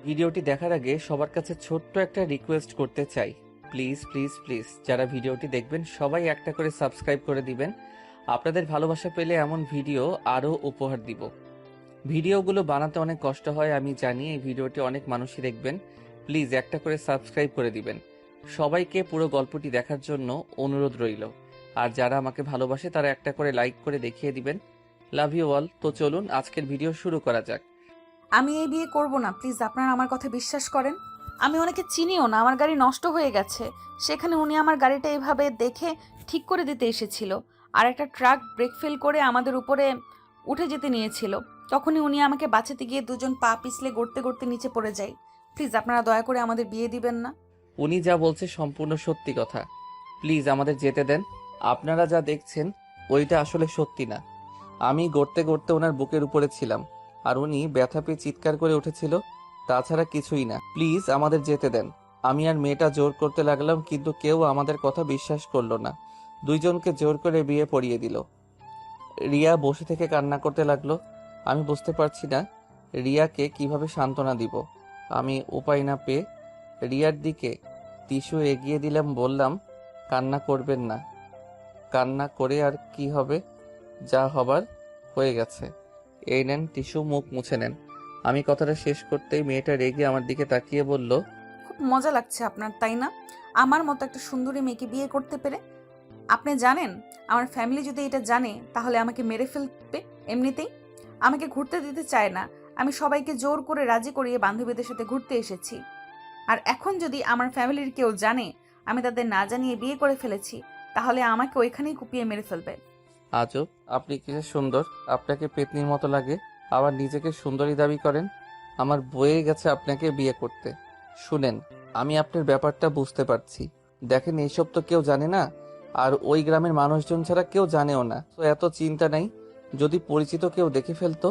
ভিডিওটি দেখার আগে সবার কাছে ছোট্ট একটা রিকোয়েস্ট করতে চাই। প্লিজ প্লিজ প্লিজ যারা ভিডিওটি দেখবেন সবাই একটা করে সাবস্ক্রাইব করে দিবেন। আপনাদের ভালোবাসা পেলে এমন ভিডিও আরও উপহার দিব। ভিডিওগুলো বানাতে অনেক কষ্ট হয় আমি জানি, এই ভিডিওটি অনেক মানুষই দেখবেন। প্লিজ একটা করে সাবস্ক্রাইব করে দিবেন। সবাইকে পুরো গল্পটি দেখার জন্য অনুরোধ রইল। আর যারা আমাকে ভালোবাসে তারা একটা করে লাইক করে দেখিয়ে দিবেন। Love you all. তো চলুন আজকের ভিডিও শুরু করা যাক। আমি এই বিয়ে করব না, প্লিজ আপনারা আমার কথা বিশ্বাস করেন। আমি ওনাকে চিনিও না, আমার গাড়ি নষ্ট হয়ে গেছে, সেখানে উনি আমার গাড়িটা এভাবে দেখে ঠিক করে দিতে এসেছিল। আর একটা ট্রাক ব্রেক ফেল করে আমাদের উপরে উঠে যেতে নিয়েছিল, তখনই উনি আমাকে বাঁচাতে গিয়ে দুজন পা পিছলে গড়তে গড়তে নিচে পড়ে যায়। প্লিজ আপনারা দয়া করে আমাদের বিয়ে দিবেন না। উনি যা বলছে সম্পূর্ণ সত্যি কথা। প্লিজ আমাদের যেতে দেন। আপনারা যা দেখছেন ওইটা আসলে সত্যি না। আমি গড়তে গড়তে ওনার বুকের উপরে ছিলাম আর উনি ব্যথা পেয়ে চিৎকার করে উঠেছিল, তাছাড়া কিছুই না। প্লিজ আমাদের যেতে দেন। আমি আর মেয়েটা জোর করতে লাগলাম কিন্তু কেউ আমাদের কথা বিশ্বাস করলো না। দুইজনকে জোর করে বিয়ে পড়িয়ে দিল। রিয়া বসে থেকে কান্না করতে লাগলো। আমি বুঝতে পারছি না রিয়াকে কিভাবে সান্ত্বনা দিব। আমি উপায় না পেয়ে রিয়ার দিকে টিস্যু এগিয়ে দিলাম, বললাম কান্না করবেন না। কান্না করে আর কি হবে, যা হবার হয়ে গেছে। এই নেন টিস্যু, মুখ মুছে নেন। আমি কথাটা শেষ করতেই মেয়েটা রেগে আমার দিকে তাকিয়ে বলল, খুব মজা লাগছে আপনার, তাই না? আমার মতো একটা সুন্দরী মেয়েকে বিয়ে করতে পেরে। আপনি জানেন, আমার ফ্যামিলি যদি এটা জানে তাহলে আমাকে মেরে ফেলবে এমনিতেই। আমাকে ঘুরতে দিতে চায় না। আমি সবাইকে জোর করে রাজি করিয়ে বান্ধবীদের সাথে ঘুরতে এসেছি। আর এখন যদি আমার ফ্যামিলির কেউ জানে আমি তাদের না জানিয়ে বিয়ে করে ফেলেছি, তাহলে আমাকে ওইখানেই কুপিয়ে মেরে ফেলবে। আজব, আপনি কি যে সুন্দর, আপনাকে পেতনির মতো লাগে, আবার নিজেকে সুন্দরী দাবি করেন। আমার বয়ে গেছে আপনাকে বিয়ে করতে। শুনেন, আমি আপনার ব্যাপারটা বুঝতে পারছি। দেখেন এইসব তো কেউ জানে না, আর ওই গ্রামের মানুষজন ছাড়া কেউ জানেও না, তো এত চিন্তা নাই। যদি পরিচিত কেউ দেখে ফেলতো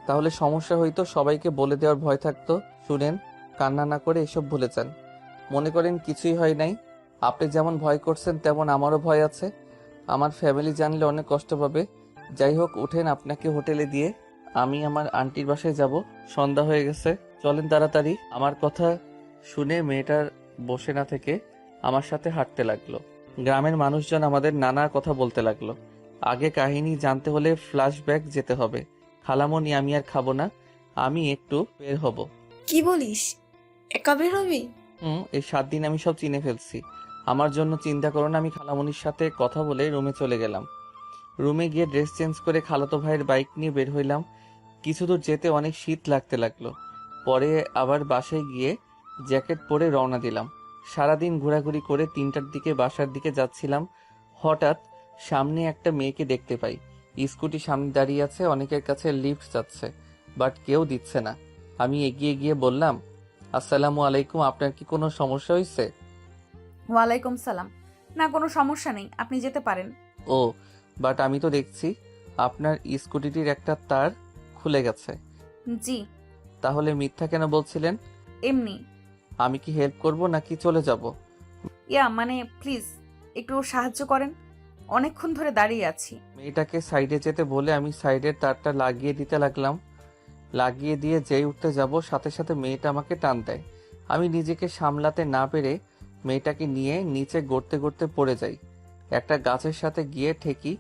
তাহলে সমস্যা হইতো, সবাইকে বলে দেওয়ার ভয় থাকতো। শুনেন, কান্না না করে এসব ভুলে যান। মনে করেন কিছুই হয় নাই। আপনি যেমন ভয় করছেন তেমন আমারও ভয় আছে। আমার ফ্যামিলি জানলে অনেক কষ্ট পাবে। যাই হোক, উঠেন, আপনাকে হোটেলে দিয়ে আমি আমার আন্টির বাসায় যাব। সন্ধ্যা হয়ে গেছে, চলেন তাড়াতাড়ি। আমার কথা শুনে মেয়েটার বসে না থেকে আমার সাথে হাঁটতে লাগলো। গ্রামের মানুষজন আমাদের নানা কথা বলতে লাগলো। আগে কাহিনী জানতে হলে ফ্ল্যাশব্যাক যেতে হবে। খালামণি, আমি আর খাবো না, আমি একটু বের হব। কি বলিস? একা বের হবি? এই 7 দিন আমি সব চিনে ফেলছি। আমার জন্য চিন্তা করো না। আমি খালামণির সাথে কথা বলে রুমে চলে গেলাম। রুমে গিয়ে ড্রেস চেঞ্জ করে খালাতো ভাইয়ের বাইক নিয়ে বের হইলাম। কিছু দূর যেতে অনেক শীত লাগতে লাগলো। পরে আবার বাসায় গিয়ে জ্যাকেট পরে রওনা দিলাম। সারাদিন ঘোরাঘুরি করে 3টার দিকে বাসার দিকে যাচ্ছিলাম। হঠাৎ সামনে একটা মেয়েকে দেখতে পাই। স্কুটি সামনে দাঁড়িয়ে আছে, অনেকের কাছে লিফট যাচ্ছে, বাট কেউ দিচ্ছে না। আমি এগিয়ে গিয়ে বললাম, আসসালামু আলাইকুম, আপনার কি কোনো সমস্যা হয়েছে? ওয়ালাইকুম সালাম। না, কোনো সমস্যা নেই, আপনি যেতে পারেন। ও, বাট আমি তো দেখছি আপনার স্কুটিটির একটা তার খুলে গেছে। জি। তাহলে মিথ্যা কেন বলছিলেন? এমনি। আমি কি হেল্প করব নাকি চলে যাব? মানে প্লিজ একটু সাহায্য করেন, অনেকক্ষণ ধরে দাঁড়িয়ে আছি। মেয়েটাকে সাইডে যেতে বলে আমি সাইডের তারটা লাগিয়ে দিতে লাগলাম। লাগিয়ে দিয়ে যেই উঠতে যাব সাথে সাথে মেয়েটা আমাকে টান দেয়। আমি নিজেকে সামলাতে না পেরে মেয়েটাকে নিয়ে নিচে গড়তে গড়তে পড়ে যাই। একটা গাছের সাথে গিয়ে ঠেকি।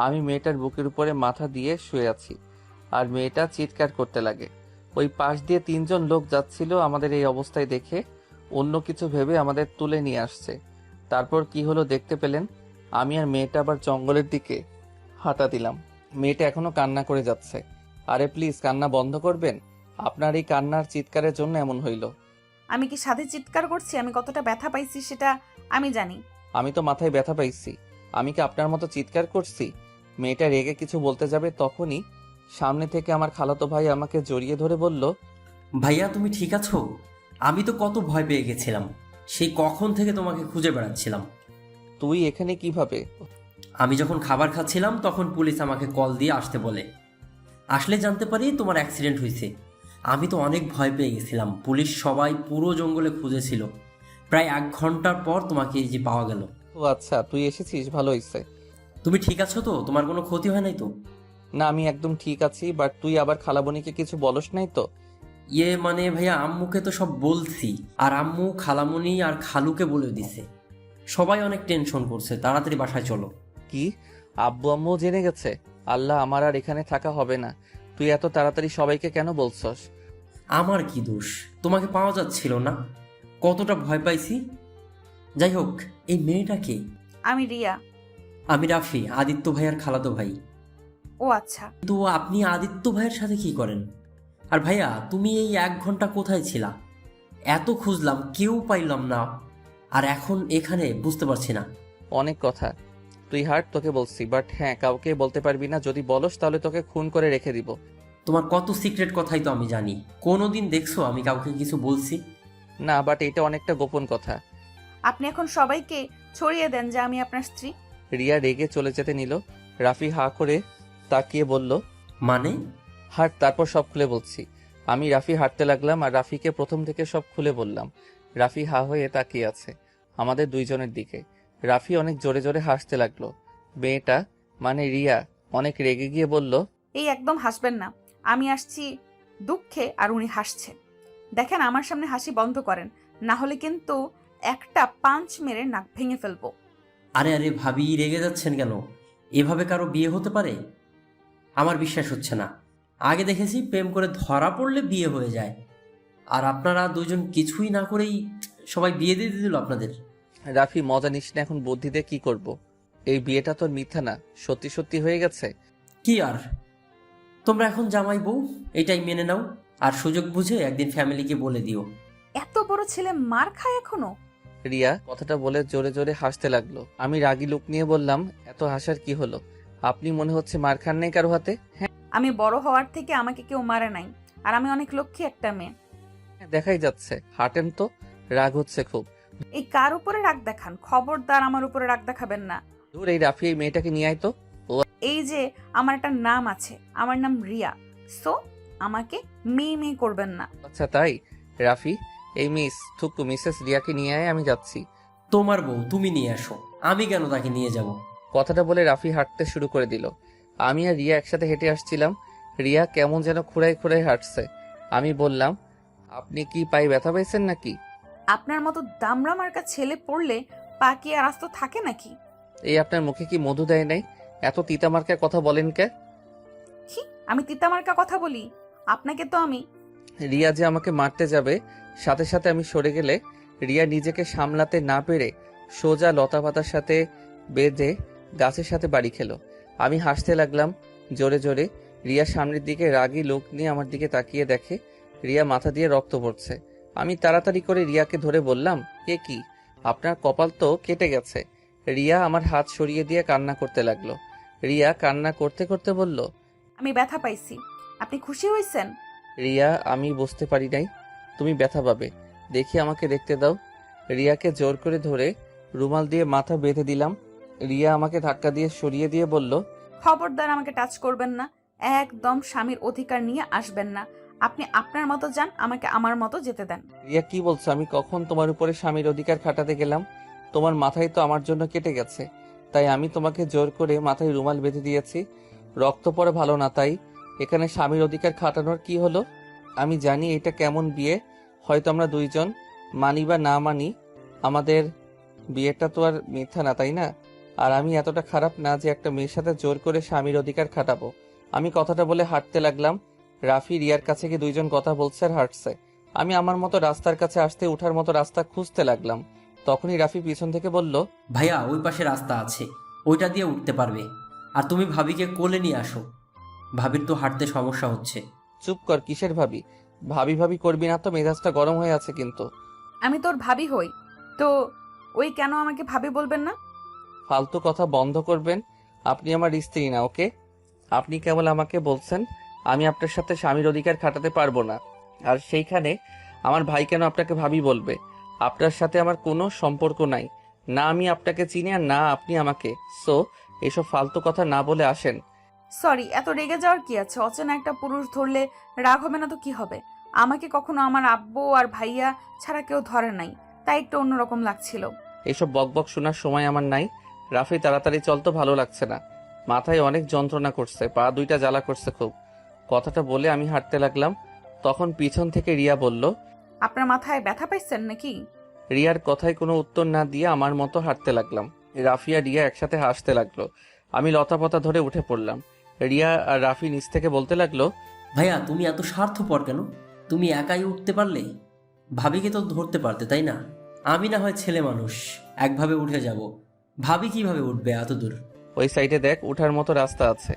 আমি মেয়েটার বুকের উপরে মাথা দিয়ে শুয়ে আছি আর মেয়েটা চিৎকার করতে লাগে। ওই পাশ দিয়ে 3জন লোক যাচ্ছিল। আমাদের এই অবস্থায় দেখে অন্য কিছু ভেবে আমাদের তুলে নিয়ে আসছে। তারপর কি হলো দেখতে পেলেন। আমি আর মেয়েটা আবার জঙ্গলের দিকে হাঁটা দিলাম। মেয়েটা এখনো কান্না করে যাচ্ছে। আরে প্লিজ কান্না বন্ধ করবেন? আপনার এই কান্নার চিৎকারের জন্য এমন হইল। আমি কি সাথে চিৎকার করছি? আমি কতটা ব্যথা পাইছি সেটা আমি জানি। আমি তো মাথায় ব্যথা পাইছি। আমি কি আপনার মতো চিৎকার করছি? মেয়েটা রেগে কিছু বলতে যাবে তখনই সামনে থেকে আমার খালাতো ভাই আমাকে জড়িয়ে ধরে বলল, ভাইয়া তুমি ঠিক আছো? আমি তো কত ভয় পেয়ে গেছিলাম, সেই কখন থেকে তোমাকে খুঁজে বেড়াচ্ছিলাম। তুই এখানে কিভাবে? আমি যখন খাবার খাচ্ছিলাম তখন পুলিশ আমাকে কল দিয়ে আসতে বলে। আসলে জানতে পারি তোমার অ্যাক্সিডেন্ট হয়েছে। আমি তো অনেক ভয় পেয়ে গেছিলাম। পুলিশ সবাই পুরো জঙ্গলে খুঁজেছিল। প্রায় 1 ঘন্টার পর তোমাকে এই যে পাওয়া গেল। ও আচ্ছা, তুই এসেছিস, ভালো হয়েছে। তুমি ঠিক আছো তো? তোমার কোনো ক্ষতি হয় নাই তো? না, আমি একদম ঠিক আছি, বাট তুই আবার খালাবনিকে কিছু বলস নাই তো? ইয়ে মানে ভাইয়া আম্মুকে তো সব বলছি, আর আম্মু খালামণি আর খালুকে বলে দিছে। সবাই অনেক টেনশন করছে, তাড়াতাড়ি বাসায় চলো। কি, আব্বু আম্মু জেনে গেছে? আল্লাহ, আমার আর এখানে থাকা হবে না। তুই এত তাড়াতাড়ি সবাইকে কেন বলছস? আমার কি দোষ? তোমাকে পাওয়া যাচ্ছিল না, কতটা ভয় পাইছি। যাই হোক, এই মেয়েটাকে। আমি রিয়া। আমি রাফি, আদিত্য ভাইয়ার খালাতো ভাই। ও আচ্ছা। তো আপনি আদিত্য ভাইয়ের সাথে কি করেন? আর ভাইয়া, তুমি এই 1 ঘন্টা কোথায় ছিলা? এত খুঁজলাম, কেউ পাইলাম না, আর এখন এখানে বুঝতে পারছি না। অনেক কথা, তুই হাট, তোকে বলছি। বাট হ্যাঁ, কাউকে বলতে পারবি না। যদি বলস তাহলে তোকে খুন করে রেখে দিব। তোমার কত সিক্রেট কথাই তো আমি জানি। কোনোদিন দেখছো আমি কাউকে কিছু বলছি? না, বাট এটা অনেকটা গোপন কথা। আপনি এখন সবাইকে ছড়িয়ে দেন যে আমি আপনার স্ত্রী। রিয়া রেগে চলে যেতে নিল। রাফি হা করে তাকিয়ে বলল, মানে? হাট, তারপর সব খুলে বলছি। আমি রাফি হাঁটতে লাগলাম আর রাফিকে প্রথম থেকে সব খুলে বললাম। রাফি হা হয়ে তাকিয়ে আছে আমাদের দুইজনের দিকে। রাফি অনেক জোরে জোরে হাসতে লাগলো। মেয়েটা মানে রিয়া অনেক রেগে গিয়ে বলল, এই একদম হাসবেন না। আমি আসছি দুঃখে আর উনি হাসছে। দেখেন, আমার সামনে হাসি বন্ধ করেন, না হলে কিন্তু একটা পাঞ্চ মেরে নাক ভেঙে ফেলবো। আরে আরে ভাবি, রেগে যাচ্ছেন কেন? এভাবে কারো বিয়ে হতে পারে? আমার বিশ্বাস হচ্ছে না। আগে দেখেছি প্রেম করে ধরা পড়লে বিয়ে হয়ে যায়, আর আপনারা দুজন কিছুই না করেই সবাই বিয়ে দিয়ে দিল আপনাদের। রাফি, মজা নিস না, এখন বুদ্ধিতে কি করব? এই বিয়েটা তোর মিথ্যা না, সত্যি সত্যি হয়ে গেছে। কি আর, তোমরা এখন জামাই বউ, এটাই মেনে নাও, আর সুযোগ বুঝে একদিন ফ্যামিলিকে বলে দিও। এত বড় ছেলে মার খায় এখনো? রিয়া কথাটা বলে জোরে জোরে হাসতে লাগলো। আমি রাগী লুক নিয়ে বললাম, এত হাসার কি হলো? আপনি মনে হচ্ছে মার খান নাই কারো হাতে? হ্যাঁ, আমি বড় হওয়ার থেকে আমাকে কেউ মারে নাই, আর আমি অনেক লক্ষ্মী একটা মেয়ে। দেখাই যাচ্ছে। হাঁটেন তো, রাগ হচ্ছে খুব। এই কার উপরে রাগ দেখান? খবরদার আমার উপরে রাগ দেখাবেন না। দূর, এই রাফি এই মেয়েটাকে নিয়ে আয় তো। এই যে আমার একটা নাম আছে, আমার নাম রিয়া। সো আমাকে মেয়ে মেয়ে করবেন না। আচ্ছা তাই? রাফি, এই মিসেস রিয়াকে নিয়ে আয়, আমি যাচ্ছি। তোমার বউ তুমি নিয়ে আসো, আমি কেন তাকে নিয়ে যাব? কথাটা বলে রাফি হাঁটতে শুরু করে দিল। আমি আর রিয়া একসাথে হেঁটে আসছিলাম। রিয়া কেমন যেন খুঁড়াই খুঁড়াই হাঁটছে। আমি বললাম, আপনি কি পায়ে ব্যথা পেয়েছেন নাকি? আপনার মতো দামড়া মার্কা ছেলে পড়লে পা কি আর আস্ত থাকে নাকি? এই আপনার মুখে কি মধু দেয় নাই? এত তিতামার্কা কথা বলেন কে? কি, আমি তিতামার্কা কথা বলি? আপনাকে তো আমি। রিয়া যে আমাকে মারতে যাবে, সাথে সাথে আমি সরে গেলে রিয়া নিজেকে সামলাতে না পেরে সোজা লতা পাতার সাথে বেঁধে গাছের সাথে বাড়ি খেলো। আমি হাসতে লাগলাম জোরে জোরে। রিয়া সামনের দিকে রাগী লোক নিয়ে আমার দিকে তাকিয়ে দেখে রিয়া মাথা দিয়ে রক্ত পড়ছে। আমি তাড়াতাড়ি করে রিয়াকে ধরে বললাম, এ কি, আপনার কপাল তো কেটে গেছে। রিয়া আমার হাত সরিয়ে দিয়ে কান্না করতে লাগলো। রিয়া কান্না করতে করতে বলল, আমি ব্যথা পাইছি। আপনি খুশি হয়েছেন? রিয়া, আমি বুঝতে পারি নাই তুমি ব্যথা পাবে। দেখি আমাকে দেখতে দাও। রিয়াকে জোর করে ধরে রুমাল দিয়ে মাথা বেঁধে দিলাম। রিয়া আমাকে ধাক্কা দিয়ে সরিয়ে দিয়ে বলল, খবরদার আমাকে টাচ করবেন না। একদম স্বামীর অধিকার নিয়ে আসবেন না। আপনি আপনার মতো যান, আমাকে আমার মতো যেতে দেন। রিয়া কি বলছো? আমি কখন তোমার উপরে স্বামীর অধিকার খাটাতে গেলাম? তোমার মাথায় তো আমার জন্য কেটে গেছে, তাই আমি তোমাকে জোর করে মাথায় রুমাল বেঁধে দিয়েছি। রক্ত পড়ে ভালো না, তাই এখানে স্বামীর অধিকার খাটানোর কি হলো? আমি জানি এটা কেমন বিয়ে, হয়তো আমরা দুইজন মানি বা না মানি, আমাদের বিয়েটা তো আর মিথ্যা না, তাই না? আর আমি এতটা খারাপ না যে একটা মেয়ের সাথে জোর করে স্বামীর অধিকার খাটাবো। আমি কথাটা বলে হাঁটতে লাগলাম। রাফি রিয়ার কাছে গিয়ে দুইজন কথা বলছে আর হাঁটছে। আমি আমার মতো রাস্তার কাছে আসতে উঠার মতো রাস্তা খুঁজতে লাগলাম। তখনই রাফি পিছন থেকে বলল, ভাইয়া, ওই পাশে রাস্তা আছে, ওইটা দিয়ে উঠতে পারবে। আর তুমি ভাবিকে কোলে নিয়ে আসো, ভাবির তো হাঁটতে সমস্যা হচ্ছে। চুপ কর, কিসের ভাবি? ভাবি ভাবি করবি না তো, মেজাজটা গরম হয়ে আছে কিন্তু। আমি তোর ভাবি হই তো ওই কেন আমাকে ভাবি বলবেন না? ফালতু কথা বন্ধ করবেন। আপনি আমার স্ত্রী না, ওকে? আপনি কেবল আমাকে বলছেন আমি আপনার সাথে স্বামীর অধিকার খাটাতে পারবো না, আর সেইখানে আমার ভাই কেন আপনাকে ভাবি বলবে? আপনার সাথে আমার কোনো সম্পর্ক নাই, না আমি আপনাকে চিনি আর না আপনি আমাকে। সো এসব ফালতু কথা না বলে আসেন। সরি, এত রেগে যাওয়ার কি আছে? অচেনা একটা পুরুষ ধরলে রাগ হবে না তো কি হবে? আমাকে কখনো আমার আব্বু আর ভাইয়া ছাড়া কেউ ধরে নাই, তাই একটু অন্যরকম লাগছিল। এসব বকবক শোনার সময় আমার নাই। রাফি, তাড়াতাড়ি চল তো, ভালো লাগছে না। মাথায় অনেক যন্ত্রণা করছে, পা দুইটা জ্বালা করছে খুব। কথাটা বলে আমি হাঁটতে লাগলাম। তখন পিছন থেকে রিয়া বলল। আপনার মাথায় ব্যথা পাইছেন নাকি? রিয়ার কথায় কোনো উত্তর না দিয়ে আমার মতো হাঁটতে লাগলাম। রাফি আর রিয়া একসাথে হাসতে লাগলো। আমি লতাপাতা ধরে উঠে পড়লাম। রিয়া আর রাফি নিচ থেকে বলতে লাগলো, ভাইয়া তুমি এত স্বার্থপর কেন? তুমি একাই উঠতে পারলে, ভাবিকে তো ধরতে পারতে, তাই না? আমি না হয় ছেলে মানুষ, একভাবে উঠে যাব, ভাবি কিভাবে উঠবে এত দূর? ওই সাইডে দেখ, উঠার মতো রাস্তা আছে।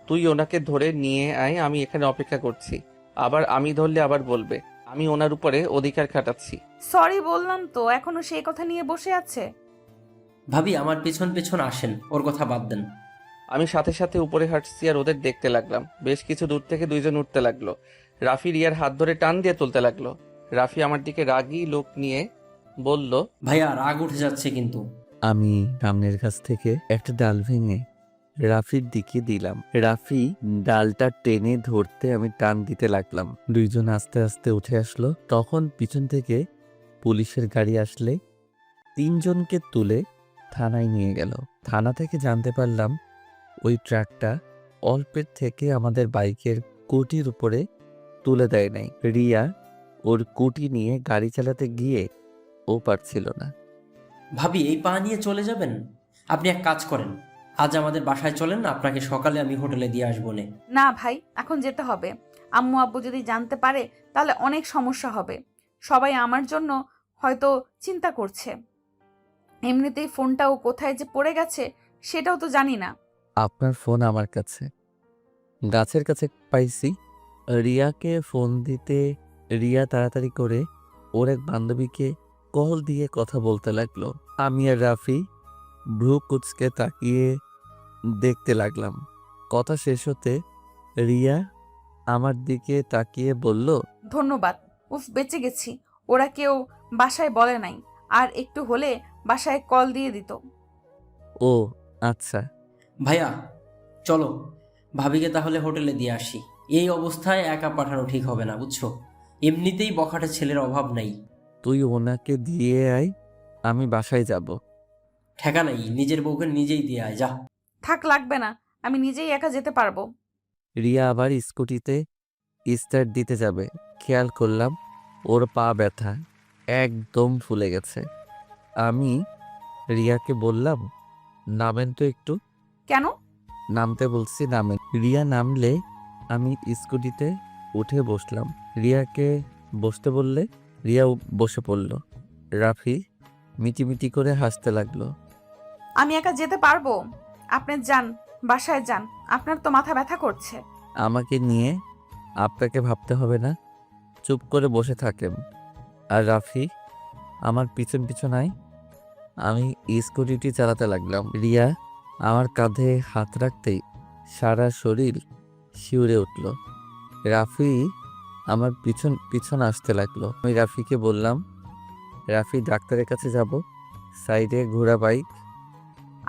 তুই ওনাকে ধরে নিয়ে আয়, আমি এখানে অপেক্ষা করছি। আবার আমি ধরলে আবার বলবে আমি ওনার উপরে অধিকার খাটাচ্ছি। সরি বললাম তো, এখনো সেই কথা নিয়ে বসে আছে। ভাবি আমার পেছন পেছন আসেন, ওর কথা বাদ দেন। আমি সাথে সাথে উপরে হাঁটছি আর ওদের দেখতে লাগলাম। বেশ কিছু দূর থেকে দুইজন উঠতে লাগলো। রাফি রিয়ার হাত ধরে টান দিয়ে তুলতে লাগলো। রাফি আমার দিকে রাগী লোক নিয়ে বলল, ভাইয়া রাগ উঠে যাচ্ছে কিন্তু। আমি সামনের কাছ থেকে একটা ডাল ভেঙে রাফির দিকে দিলাম। রাফি ডালটা টেনে ধরতে আমি টান দিতে লাগলাম। দুইজন আস্তে আস্তে উঠে আসলো। তখন পিছন থেকে পুলিশের গাড়ি আসলে তিনজনকে তুলে থানায় নিয়ে গেল। থানা থেকে জানতে পারলাম ওই ট্রাকটা অল্পের থেকে আমাদের বাইকের কুটির উপরে তুলে দেয় নাই। রিয়া ওর কুটি নিয়ে গাড়ি চালাতে গিয়ে ও পারছিল না। ভাবি এই পা নিয়ে চলে যাবেন? আপনি এক কাজ করেন, আজ আমাদের বাসায় চলেন, আপনাকে সকালে আমি হোটেলে দিয়ে আসবো নে। না ভাই, এখন যেতে হবে। আম্মু আব্বু যদি জানতে পারে তাহলে অনেক সমস্যা হবে। সবাই আমার জন্য হয়তো চিন্তা করছে। এমনিতেই ফোনটাও কোথায় যে পড়ে গেছে সেটাও তো জানি না। আপনার ফোন আমার কাছে, গাছের কাছে পাইছি। রিয়াকে ফোন দিতে রিয়া তাড়াতাড়ি করে ওর এক বান্ধবীকে কল দিয়ে কথা বলতে লাগলো। আমি আর রাফি ভ্রু কুচকে তাকিয়ে দেখতে লাগলাম। কথা শেষ হতে রিয়া আমার দিকে তাকিয়ে বলল, ধন্যবাদ। উফ, বেঁচে গেছি। ওরা কেউ বাসায় বলে নাই, আর একটু হলে বাসায় কল দিয়ে দিত। ও আচ্ছা। ভাইয়া চলো, ভাবিকে তাহলে হোটেলে দিয়ে আসি। এই অবস্থায় একা পাঠানো ঠিক হবে না, বুঝছো? এমনিতেই বখাটে ছেলের অভাব নাই। তুই ওনাকে দিয়ে আয়, আমি বাসায় যাব। ঠেকা নাই, নিজের বউকে নিজেই দিয়ে আয় যা। থাক, লাগবে না, আমি নিজেই একা যেতে পারবো। রিয়া আবার স্কুটিতে স্টার্ট দিতে যাবে, খেয়াল করলাম ওর পা ব্যথা, একদম ফুলে গেছে। আমি রিয়াকে বললাম, নামেন তো একটু। কেন? নামতে বলছি, নামেন। রিয়া নামলে আমি স্কুটিতে উঠে বসলাম। রিয়াকে বসতে বললে রিয়া বসে পড়ল। রাফি মিটিমিটি করে হাসতে লাগলো। আমি একা যেতে পারবো। আপনি যান, বাসায় যান, আপনার তো মাথা ব্যথা করছে। আমাকে নিয়ে আপনাকে ভাবতে হবে না, চুপ করে বসে থাকেন। আর রাফি আমার পিছন পিছন আয়। আমি স্কুটিটি চালাতে লাগলাম। রিয়া আমার কাঁধে হাত রাখতেই সারা শরীর শিউরে উঠল। রাফি আমার পিছন পিছন আসতে লাগলো। আমি রাফিকে বললাম, রাফি ডাক্তারের কাছে যাব। সাইডে ঘোড়া বাইক,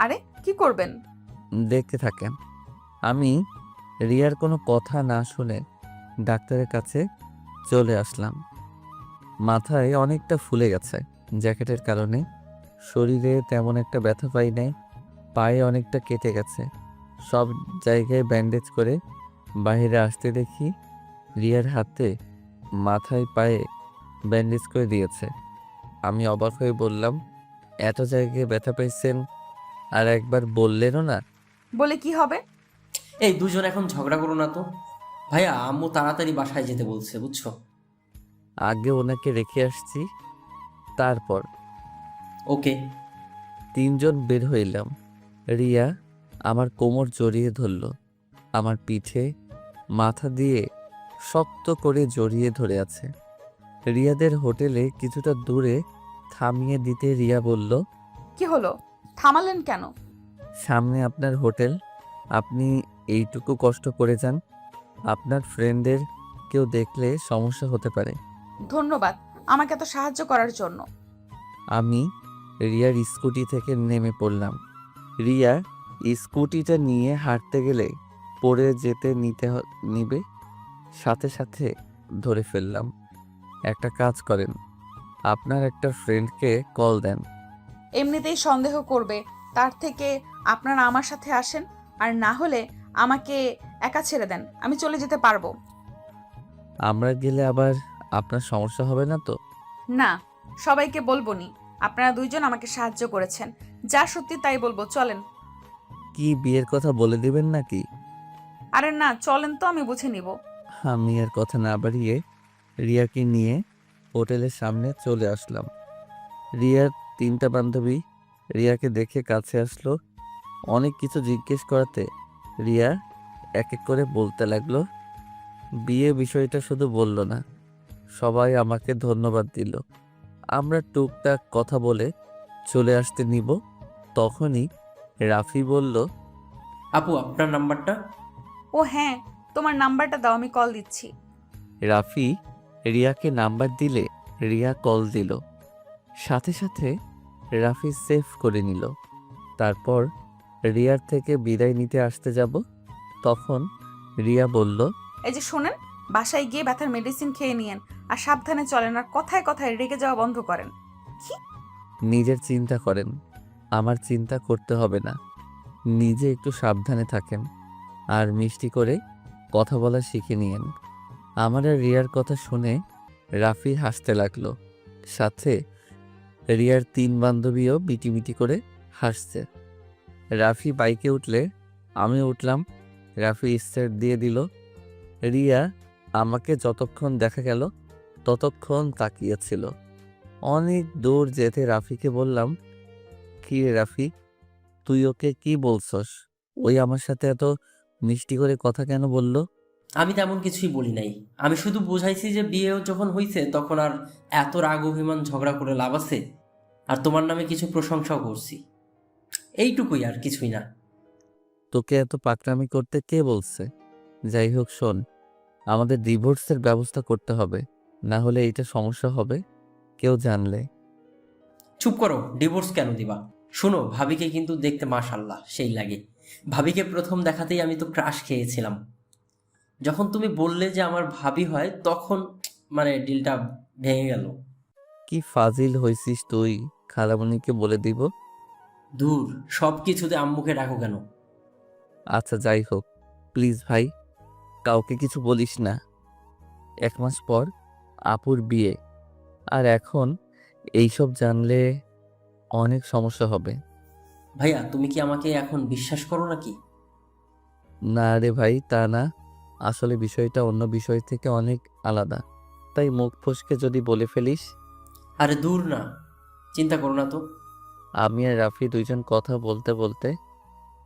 আরে কি করবেন? দেখতে থাকেন। আমি রিয়ার কোনো কথা না শুনে ডাক্তারের কাছে চলে আসলাম। মাথায় অনেকটা ফুলে গেছে জ্যাকেটের কারণে, শরীরে তেমন একটা ব্যথা পাই নাই, পায়ে অনেকটা কেটে গেছে। সব জায়গায় ব্যান্ডেজ করে বাইরে আসতে দেখি রিয়ার হাতে মাথায় পায়ে ব্যান্ডেজ করে দিয়েছে। আমি অবাক হয়ে বললাম, এত জায়গায় ব্যথা পাইছেন আর একবার বললেনও না? বলে কি হবে? এই দুজন এখন ঝগড়া করো না তো। ভাইয়া আম্মু তাড়াতাড়ি বাসায় যেতে বলছে, বুঝছো? আগে ওনাকে রেখে আসছি, তারপর। ওকে। তিনজন বের হইলাম। রিয়া আমার কোমর জড়িয়ে ধরল, আমার পিঠে মাথা দিয়ে শক্ত করে জড়িয়ে ধরে আছে। রিয়াদের হোটেলে কিছুটা দূরে থামিয়ে দিতে রিয়া বলল, কি হলো, থামালেন কেন? সামনে আপনার হোটেল, আপনি এইটুকু কষ্ট করে যান, আপনার ফ্রেন্ডদের কেউ দেখলে সমস্যা হতে পারে। ধন্যবাদ আমাকে এত সাহায্য করার জন্য। আমি রিয়ার স্কুটি থেকে নেমে পড়লাম। রিয়া স্কুটিটা নিয়ে হাঁটতে গেলে পড়ে যেতে নিবে, সাথে সাথে ধরে ফেললাম। একটা কাজ করেন, আপনার একটা ফ্রেন্ডকে কল দেন। এমনিতেই সন্দেহ করবে, তার থেকে আপনারা আমার সাথে আসেন, আর না হলে আমাকে একা ছেড়ে দেন, আমি চলে যেতে পারবো। আমরা গেলে আবার আপনার সমস্যা হবে না তো? না, সবাইকে বলবো নি। আপনারা দুইজন আমাকে সাহায্য করেছেন, যা সত্যি তাই বলবো, চলেন। কি বিয়ের কথা বলে দিবেন নাকি? আরে না, চলেন তো, আমি বুঝে নিব। আমি আর কথা না বাড়িয়ে রিয়াকে নিয়ে হোটেলের সামনে চলে আসলাম। রিয়ার 3টা বান্ধবী রিয়াকে দেখে কাছে আসলো। অনেক কিছু জিজ্ঞেস করাতে রিয়া এক এক করে বলতে লাগলো। বিয়ে বিষয়টা শুধু বলল না, সবাই আমাকে ধন্যবাদ দিল। আমরা টুকটাক কথা বলে চলে আসতে নিব, তখনই রাফি বলল, আপু আপনার নাম্বারটা? ও হ্যাঁ, তোমার নাম্বারটা দাও, আমি কল দিচ্ছি। রাফি রিয়াকে নাম্বার দিলে রিয়া কল দিল। সাথে সাথে রাফি সেভ করে নিল। তারপর রিয়ার থেকে বিদায় নিতে আসতে যাব, তখন রিয়া বলল, এই যে শোনেন, বাসায় গিয়ে ব্যথার মেডিসিন খেয়ে নিয়েন, আর সাবধানে চলেন, আর কথায় কথায় রেগে যাওয়া বন্ধ করেন। নিজের চিন্তা করেন, আমার চিন্তা করতে হবে না। নিজে একটু সাবধানে থাকেন আর মিষ্টি করে কথা বলা শিখে নিয়েন। আমার আর রিয়ার কথা শুনে রাফি হাসতে লাগলো। সাথে রিয়ার 3 বান্ধবীও মিটিমিটি করে হাসছে। রাফি বাইকে উঠলে আমি উঠলাম। রাফি স্টার্ট দিয়ে দিল। রিয়া আমাকে যতক্ষণ দেখা গেল ততক্ষণ তাকিয়েছিল। অনেক দূর যেতে রাফিকে বললাম, কি রে রাফি, তুই ওকে কি বলছস? ওই আমার সাথে এত মিষ্টি করে কথা কেন বলল? আমি তেমন কিছুই বলি নাই। আমি শুধু বুঝাইছি যে বিয়ে যখন হইছে তখন আর এত রাগ অভিমান ঝগড়া করে লাভ আছে। আর তোমার নামে কিছু প্রশংসাও করছি, এইটুকুই, আর কিছুই না। তোকে এত পাকড়ামি করতে কে বলছে? যাই হোক শোন, আমাদের ডিভোর্সের ব্যবস্থা করতে হবে, না হলে এইটা সমস্যা হবে কেউ জানলে। চুপ করো, ডিভোর্স কেন দিবা? শোনো, ভাবিকে কিন্তু দেখতে মাশাল্লাহ সেই লাগে। ভাবিকে প্রথম দেখাতেই আমি তো ক্রাশ খেয়েছিলাম। যখন তুমি বললে যে আমার ভাবি হয় তখন মানে ডিলটা ভেঙে গেল। কি ফাজিল হয়েছিস তুই, খালামণিকে বলে দিব। দূর, সব কিছুতে আম্মুকে ডাকো কেন? আচ্ছা যাই হোক, প্লিজ ভাই, কাউকে কিছু বলিস না। 1 মাস পর আপুর বিয়ে, আর এখন এইসব জানলে অনেক সমস্যা হবে। ভাইয়া, তুমি কি আমাকে এখন বিশ্বাস করো নাকি? না রে ভাই, তা না। আসলে বিষয়টা অন্য বিষয় থেকে অনেক আলাদা, তাই মুখ ফসকে যদি বলে ফেলিস। আরে দূর না, চিন্তা করো না তো। আমি আর রাফি দুইজন কথা বলতে বলতে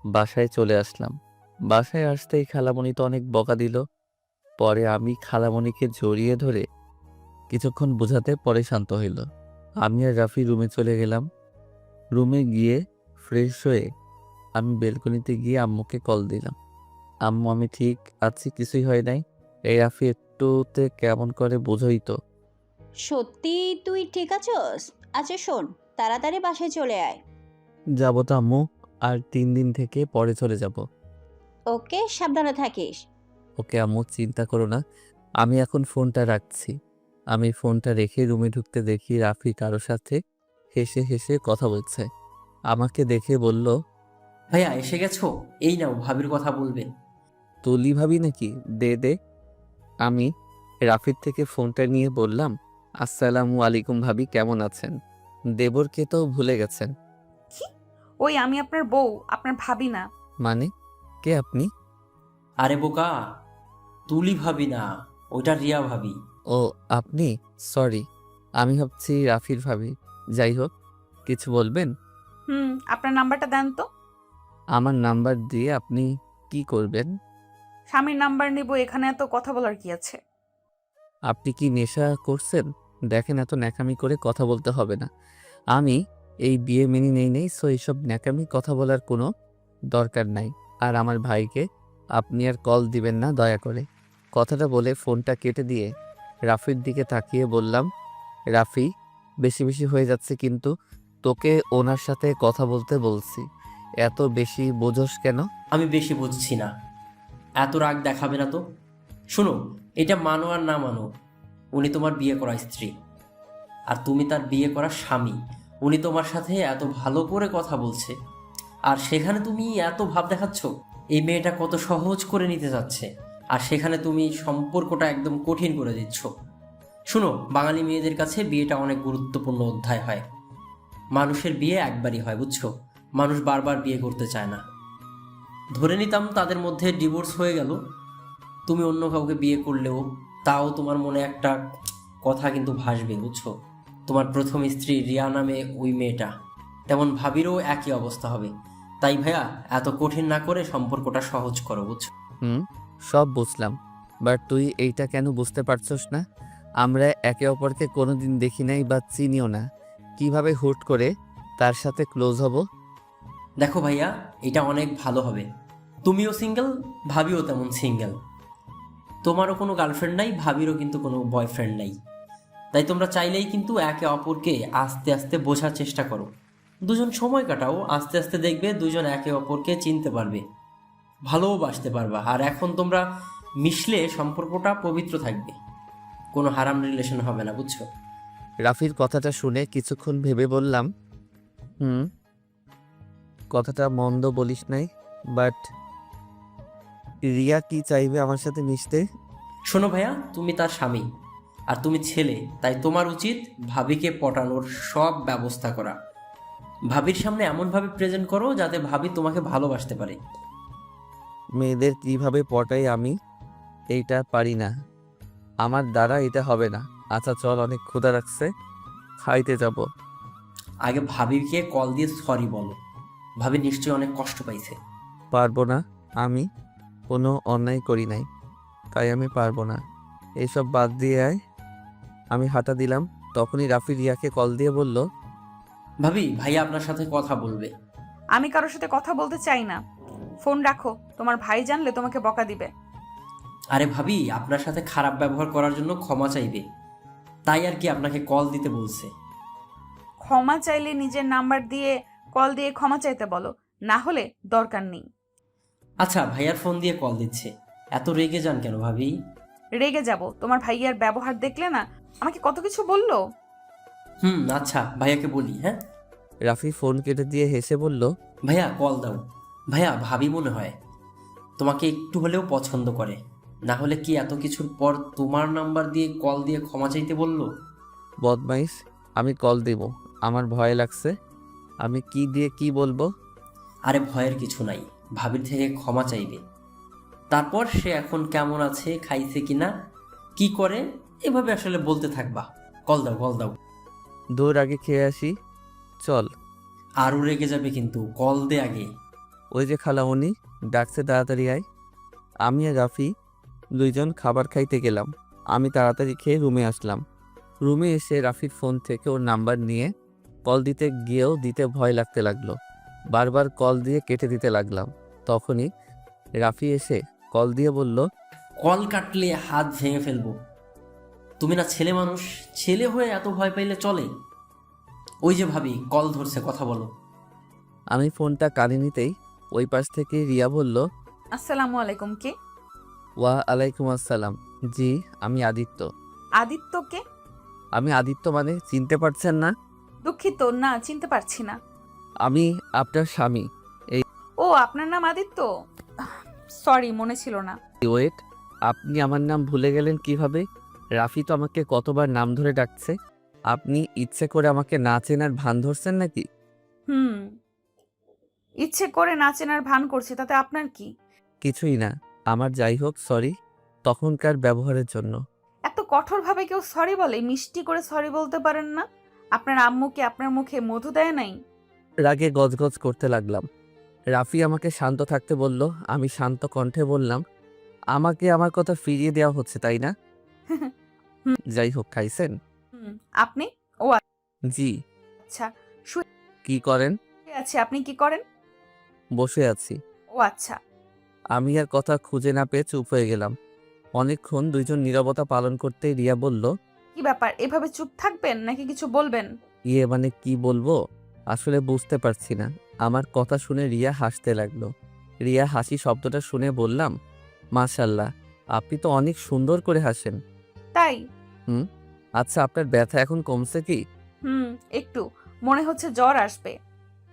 বাসায় চলে আসলাম। বাসায় আসতেই খালামণি তো অনেক বকা দিল। পরে আমি খালামণিকে জড়িয়ে ধরে কিছুক্ষণ বোঝাতে পরে শান্ত হইল। আমি আর রাফি রুমে চলে গেলাম। রুমে গিয়ে ফ্রেশ হয়ে আমি বেলকনিতে গিয়ে আম্মুকে কল দিলাম। আম্মু, আমি ঠিক আছি, কিছুই হয় নাই। এই রাফি একটুতে কেমন করে বোঝই তো। সত্যি তুই ঠিক আছস? আচ্ছা শোন, তাড়াতাড়ি বাসায় চলে আয়। যাবো তো আম্মু, আর 3 দিন থেকে পরে চলে যাব। ওকে, সাবধানে থাকিস। ওকে আম্মু, চিন্তা করো না। আমি এখন ফোনটা রাখছি। আমি ফোনটা রেখে রুমে ঢুকতে দেখি রাফি কারো সাথে হেসে হেসে কথা বলছে। আমাকে দেখে বলল, ভাইয়া এসে গেছো, এই নাও ভাবির কথা বলবে। তুলি ভাবি নাকি? দে দে। আমি রাফির থেকে ফোনটা নিয়ে বললাম, আসসালামু আলাইকুম ভাবি, কেমন আছেন? দেবরকে তো ভুলে গেছেন। কি? ওই আমি আপনার বউ, আপনার ভাবি না। মানে, কে আপনি? আরে বোকা, তুলি ভাবি না, ওইটা রিয়া ভাবি। ও আপনি, সরি, আমি ভাবছি রাফির ভাবি। যাই হোক, কিছু বলবেন? আপনার নাম্বারটা দেন তো। আমার নাম্বার দিয়ে আপনি কি করবেন? স্বামীর নাম্বার নিব, এখানে এত কথা বলার কি আছে? আপনি কি নেশা করছেন? দেখেন, এত ন্যাকামি করে কথা বলতে হবে না। আমি এই বিয়ে মেনে নেই, সো এইসব ন্যাকামি কথা বলার কোনো দরকার নাই। আর আমার ভাইকে আপনি আর কল দিবেন না দয়া করে। কথাটা বলে ফোনটা কেটে দিয়ে রাফির দিকে তাকিয়ে বললাম, রাফি, বেশি বেশি হয়ে যাচ্ছে কিন্তু। তোকে ওনার সাথে কথা বলতে বলছি, এত বেশি বোঝস কেন? আমি বেশি বুঝছি না, এত রাগ দেখাবে না তো। শোনো, এটা মানো আর না মানো, উনি তোমার বিয়ে করা স্ত্রী, আর তুমি তার বিয়ে করা স্বামী। উনি তোমার সাথে এত ভালো করে কথা বলছে, আর সেখানে তুমি এত ভাব দেখাচ্ছ। এই মেয়েটা কত সহজ করে নিতে যাচ্ছে, আর সেখানে তুমি সম্পর্কটা একদম কঠিন করে দিচ্ছ। শুনো, বাঙালি মেয়েদের কাছে বিয়েটা অনেক গুরুত্বপূর্ণ অধ্যায় হয়। মানুষের বিয়ে একবারই হয়, বুঝছো? মানুষ বারবার বিয়ে করতে চায় না। ধরে নিতাম তাদের মধ্যে ডিভোর্স হয়ে গেল, তুমি অন্য কাউকে বিয়ে করলেও তাও তোমার মনে একটা কথা কিন্তু ভাসবে, বুঝছো? তোমার প্রথম স্ত্রী রিয়া নামে ওই মেয়েটা, তেমন ভাবিরও একই অবস্থা হবে। তাই ভাইয়া, এত কঠিন না করে সম্পর্কটা সহজ করো, বুঝছো? সব বুঝলাম, বাট তুই এইটা কেন বুঝতে পারছস না? আমরা একে অপরকে কোনোদিন দেখি নাই বা চিনিও না, কিভাবে হুট করে তার সাথে ক্লোজ হব? দেখো ভাইয়া, এটা অনেক ভালো হবে। তুমিও সিঙ্গেল, ভাবিও তেমন সিঙ্গেল। তোমারও কোনো গার্লফ্রেন্ড নাই, ভাবিরও কিন্তু কোনো বয়ফ্রেন্ড নাই। তাই তোমরা চাইলেই কিন্তু একে অপরকে আস্তে আস্তে বোঝার চেষ্টা করো। দুজন সময় কাটাও, আস্তে আস্তে দেখবে দুজন একে অপরকে চিনতে পারবে, ভালোবাসতে পারবা। আর এখন তোমরা মিশলে সম্পর্কটা পবিত্র থাকবে, কোনো হারাম রিলেশন হবে না, বুঝছো? রাফির কথাটা শুনে কিছুক্ষণ ভেবে বললাম, কথাটা মন্দ বলিস নাই, বাট রিয়া কি চাইবে আমার সাথে মিশতে? শোনো ভাইয়া, তুমি তার স্বামী আর তুমি ছেলে, তাই তোমার উচিত ভাবিকে পটানোর সব ব্যবস্থা করা। ভাবির সামনে এমনভাবে প্রেজেন্ট করো যাতে ভাবি তোমাকে ভালোবাসতে পারে। মেয়েদের কিভাবে পটাই আমি এইটা পারি না, আমার দ্বারা এটা হবে না। আচ্ছা চল, অনেক ক্ষুধা লাগছে, খাইতে যাব। আগে ভাবিকে কল দিয়ে সরি বলো, ভাবি নিশ্চয়ই অনেক কষ্ট পাইছে। পারবো না, আমি কোনো অন্যায় করি নাই, তাই আমি পারবো না। এইসব বাদ দিয়ে আয়। আমি হাঁটা দিলাম, তখনই রাফি রিয়াকে কল দিয়ে বলল, ভাবি, ভাইয়া আপনার সাথে কথা বলবে। আমি কারোর সাথে কথা বলতে চাই না, ফোন রাখো, তোমার ভাই জানলে তোমাকে বকা দিবে। আরে ভাবি, আপনার সাথে খারাপ ব্যবহার করার জন্য ক্ষমা চাইবে, তাই আর কি আপনাকে কল দিতে বলছে। ক্ষমা চাইলে নিজের নাম্বার দিয়ে কল দিয়ে ক্ষমা চাইতে বলো, না হলে দরকার নেই। আচ্ছা, ভাইয়ার ফোন দিয়ে কল দিচ্ছে, এত রেগে যান কেন ভাবি? রেগে যাব, তোমার ভাইয়ার ব্যবহার দেখলে না, আমাকে কত কিছু বললো। আচ্ছা, ভাইয়াকে বলি। হ্যাঁ, রাফি ফোন কেটে দিয়ে হেসে বলল, ভাইয়া কল দাও। ভাইয়া, ভাবি মনে হয় তোমাকে একটু হলেও পছন্দ করে, না হলে কি এত কিছুর পর তোমার নাম্বার দিয়ে কল দিয়ে ক্ষমা চাইতে বললো? বদমাইশ, আমি কল দিব, আমার ভয় লাগছে, আমি কি দিয়ে কি বলবো? আরে ভয়ের কিছু নাই, ভাবির থেকে ক্ষমা চাইবে। তারপর সে এখন কেমন আছে, খাইছে কিনা, কি করে, এভাবে আসলে বলতে থাকবা। কল দাও, কল দাও। দূর আগে খেয়ে আসি, চল। আরও রেগে যাবে কিন্তু, কল দে আগে। ওই যে খালা উনি ডাকছে, তাড়াতাড়ি আয়। আমি আর রাফি দুইজন খাবার খাইতে গেলাম। আমি তাড়াতাড়ি খেয়ে রুমে আসলাম। রুমে এসে রাফির ফোন থেকে ওর নাম্বার নিয়ে কল দিতে গিয়েও দিতে ভয় লাগতে লাগলো। বারবার কল দিয়ে কেটে দিতে লাগলাম। তখনই রাফি এসে কল দিয়ে বলল, কল কাটলে হাত ভেঙে ফেলবো। তুমি না ছেলে মানুষ, ছেলে হয়ে এত ভয় পাইলে চলে? ওই যে ভাবি কল ধরছে, কথা বলো। আমি ফোনটা কানে নিতেই ওই পাশ থেকে রিয়া বলল, আসসালামু আলাইকুম, কে? ওয়া আলাইকুম আসসালাম। জি, আমি আদিত্য। আদিত্যকে? আমি আদিত্য মানে চিনতে পারছেন না? দুঃখিত, না চিনতে পারছি না। আমি আপনার স্বামী। ও, আপনার নাম আদিত্য? সরি, মনে ছিল না। ওয়েট, আপনি আমার নাম ভুলে গেলেন কিভাবে? রাফি তো আমাকে কতবার নাম ধরে ডাকছে। আপনি ইচ্ছে করে আমাকে না চেনার ভান ধরছেন নাকি? ইচ্ছে করে না চেনার ভান করছি, তাতে আপনার কি? কিছুই না, আমার যাই হোক, সরি তখনকার ব্যবহারের জন্য। এত কঠোরভাবে কেউ সরি বলে? মিষ্টি করে সরি বলতে পারেন না? আপনার আম্মু কি আপনার মুখে মধু দেয় নাই? রাগে গজগজ করতে লাগলাম। রাফি আমাকে শান্ত থাকতে বলল। আমি শান্ত কণ্ঠে বললাম, আমাকে আমার কথা ফিরিয়ে দেওয়া হচ্ছে, তাই না? যাই হোক, খাইছেন? আপনি? ও জি। আচ্ছা, শুয়ে কি করেন? আছে, আপনি কি করেন? বসে আছি। ও আচ্ছা। আমি আর কথা খুঁজে না পেয়ে চুপ হয়ে গেলাম। অনেকক্ষণ দুইজন নীরবতা পালন করতে রিয়া বলল, কি ব্যাপার, এভাবে চুপ থাকবেন নাকি কিছু বলবেন? ইয়ে মানে কি বলবো আসলে বুঝতে পারছি না। আমার কথা শুনে রিয়া হাসতে লাগলো। রিয়া হাসি শব্দটা শুনে বললাম, মাশাল্লাহ, আপনি তো অনেক সুন্দর করে হাসেন। তাই? আচ্ছা, আপনার ব্যথা এখন কমছে কি? একটু, মনে হচ্ছে জ্বর আসবে।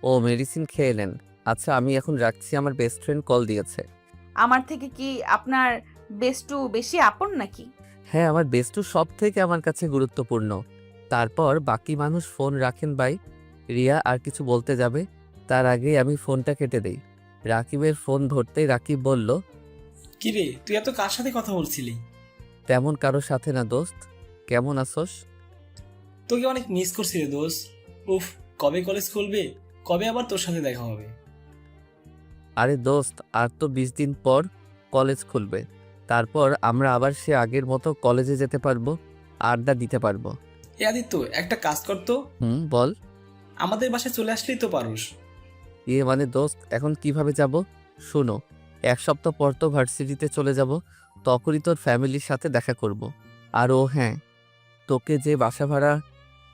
ও, মেডিসিন খেয়ে নেন। আচ্ছা, আমি এখন রাখছি, আমার বেস্ট ফ্রেন্ড কল দিয়েছে। আমার থেকে কি আপনার বেস্টু বেশি আপন নাকি? হ্যাঁ, আমার বেস্টু সব থেকে আমার কাছে গুরুত্বপূর্ণ। তারপর বাকি মানুষ ফোন রাখেন ভাই। রিয়া আর কিছু বলতে যাবে, তার আগেই আমি ফোনটা কেটে দেই। রাকিবের ফোন ধরতেই রাকিব বলল, কিরে, তুই এত কার সাথে কথা বলছিলি? তেমন কারোর সাথে না দোস্ত। কেমন আছোস? তোকে অনেক মিস করছি রে দোস্ত। উফ, কবে কলেজ খুলবে, কবে আবার তোর সাথে দেখা হবে? আরে দোস্ত, আর তো 20 দিন পর কলেজ খুলবে। তারপর আমরা আবার সে আগের মতো কলেজে যেতে পারবো, আড্ডা দিতে পারবো। এ আদিত্য, একটা কাজ করতো, বল। আমাদের বাসায় চলে আসলেই তো পারুস। মানে দোস্ত, এখন কিভাবে যাব? শোনো, 1 সপ্তাহ পর তো ভার্সিটিতে চলে যাব, তখনই তোর ফ্যামিলির সাথে দেখা করব। আর ও হ্যাঁ, তোকে যে বাসা ভাড়া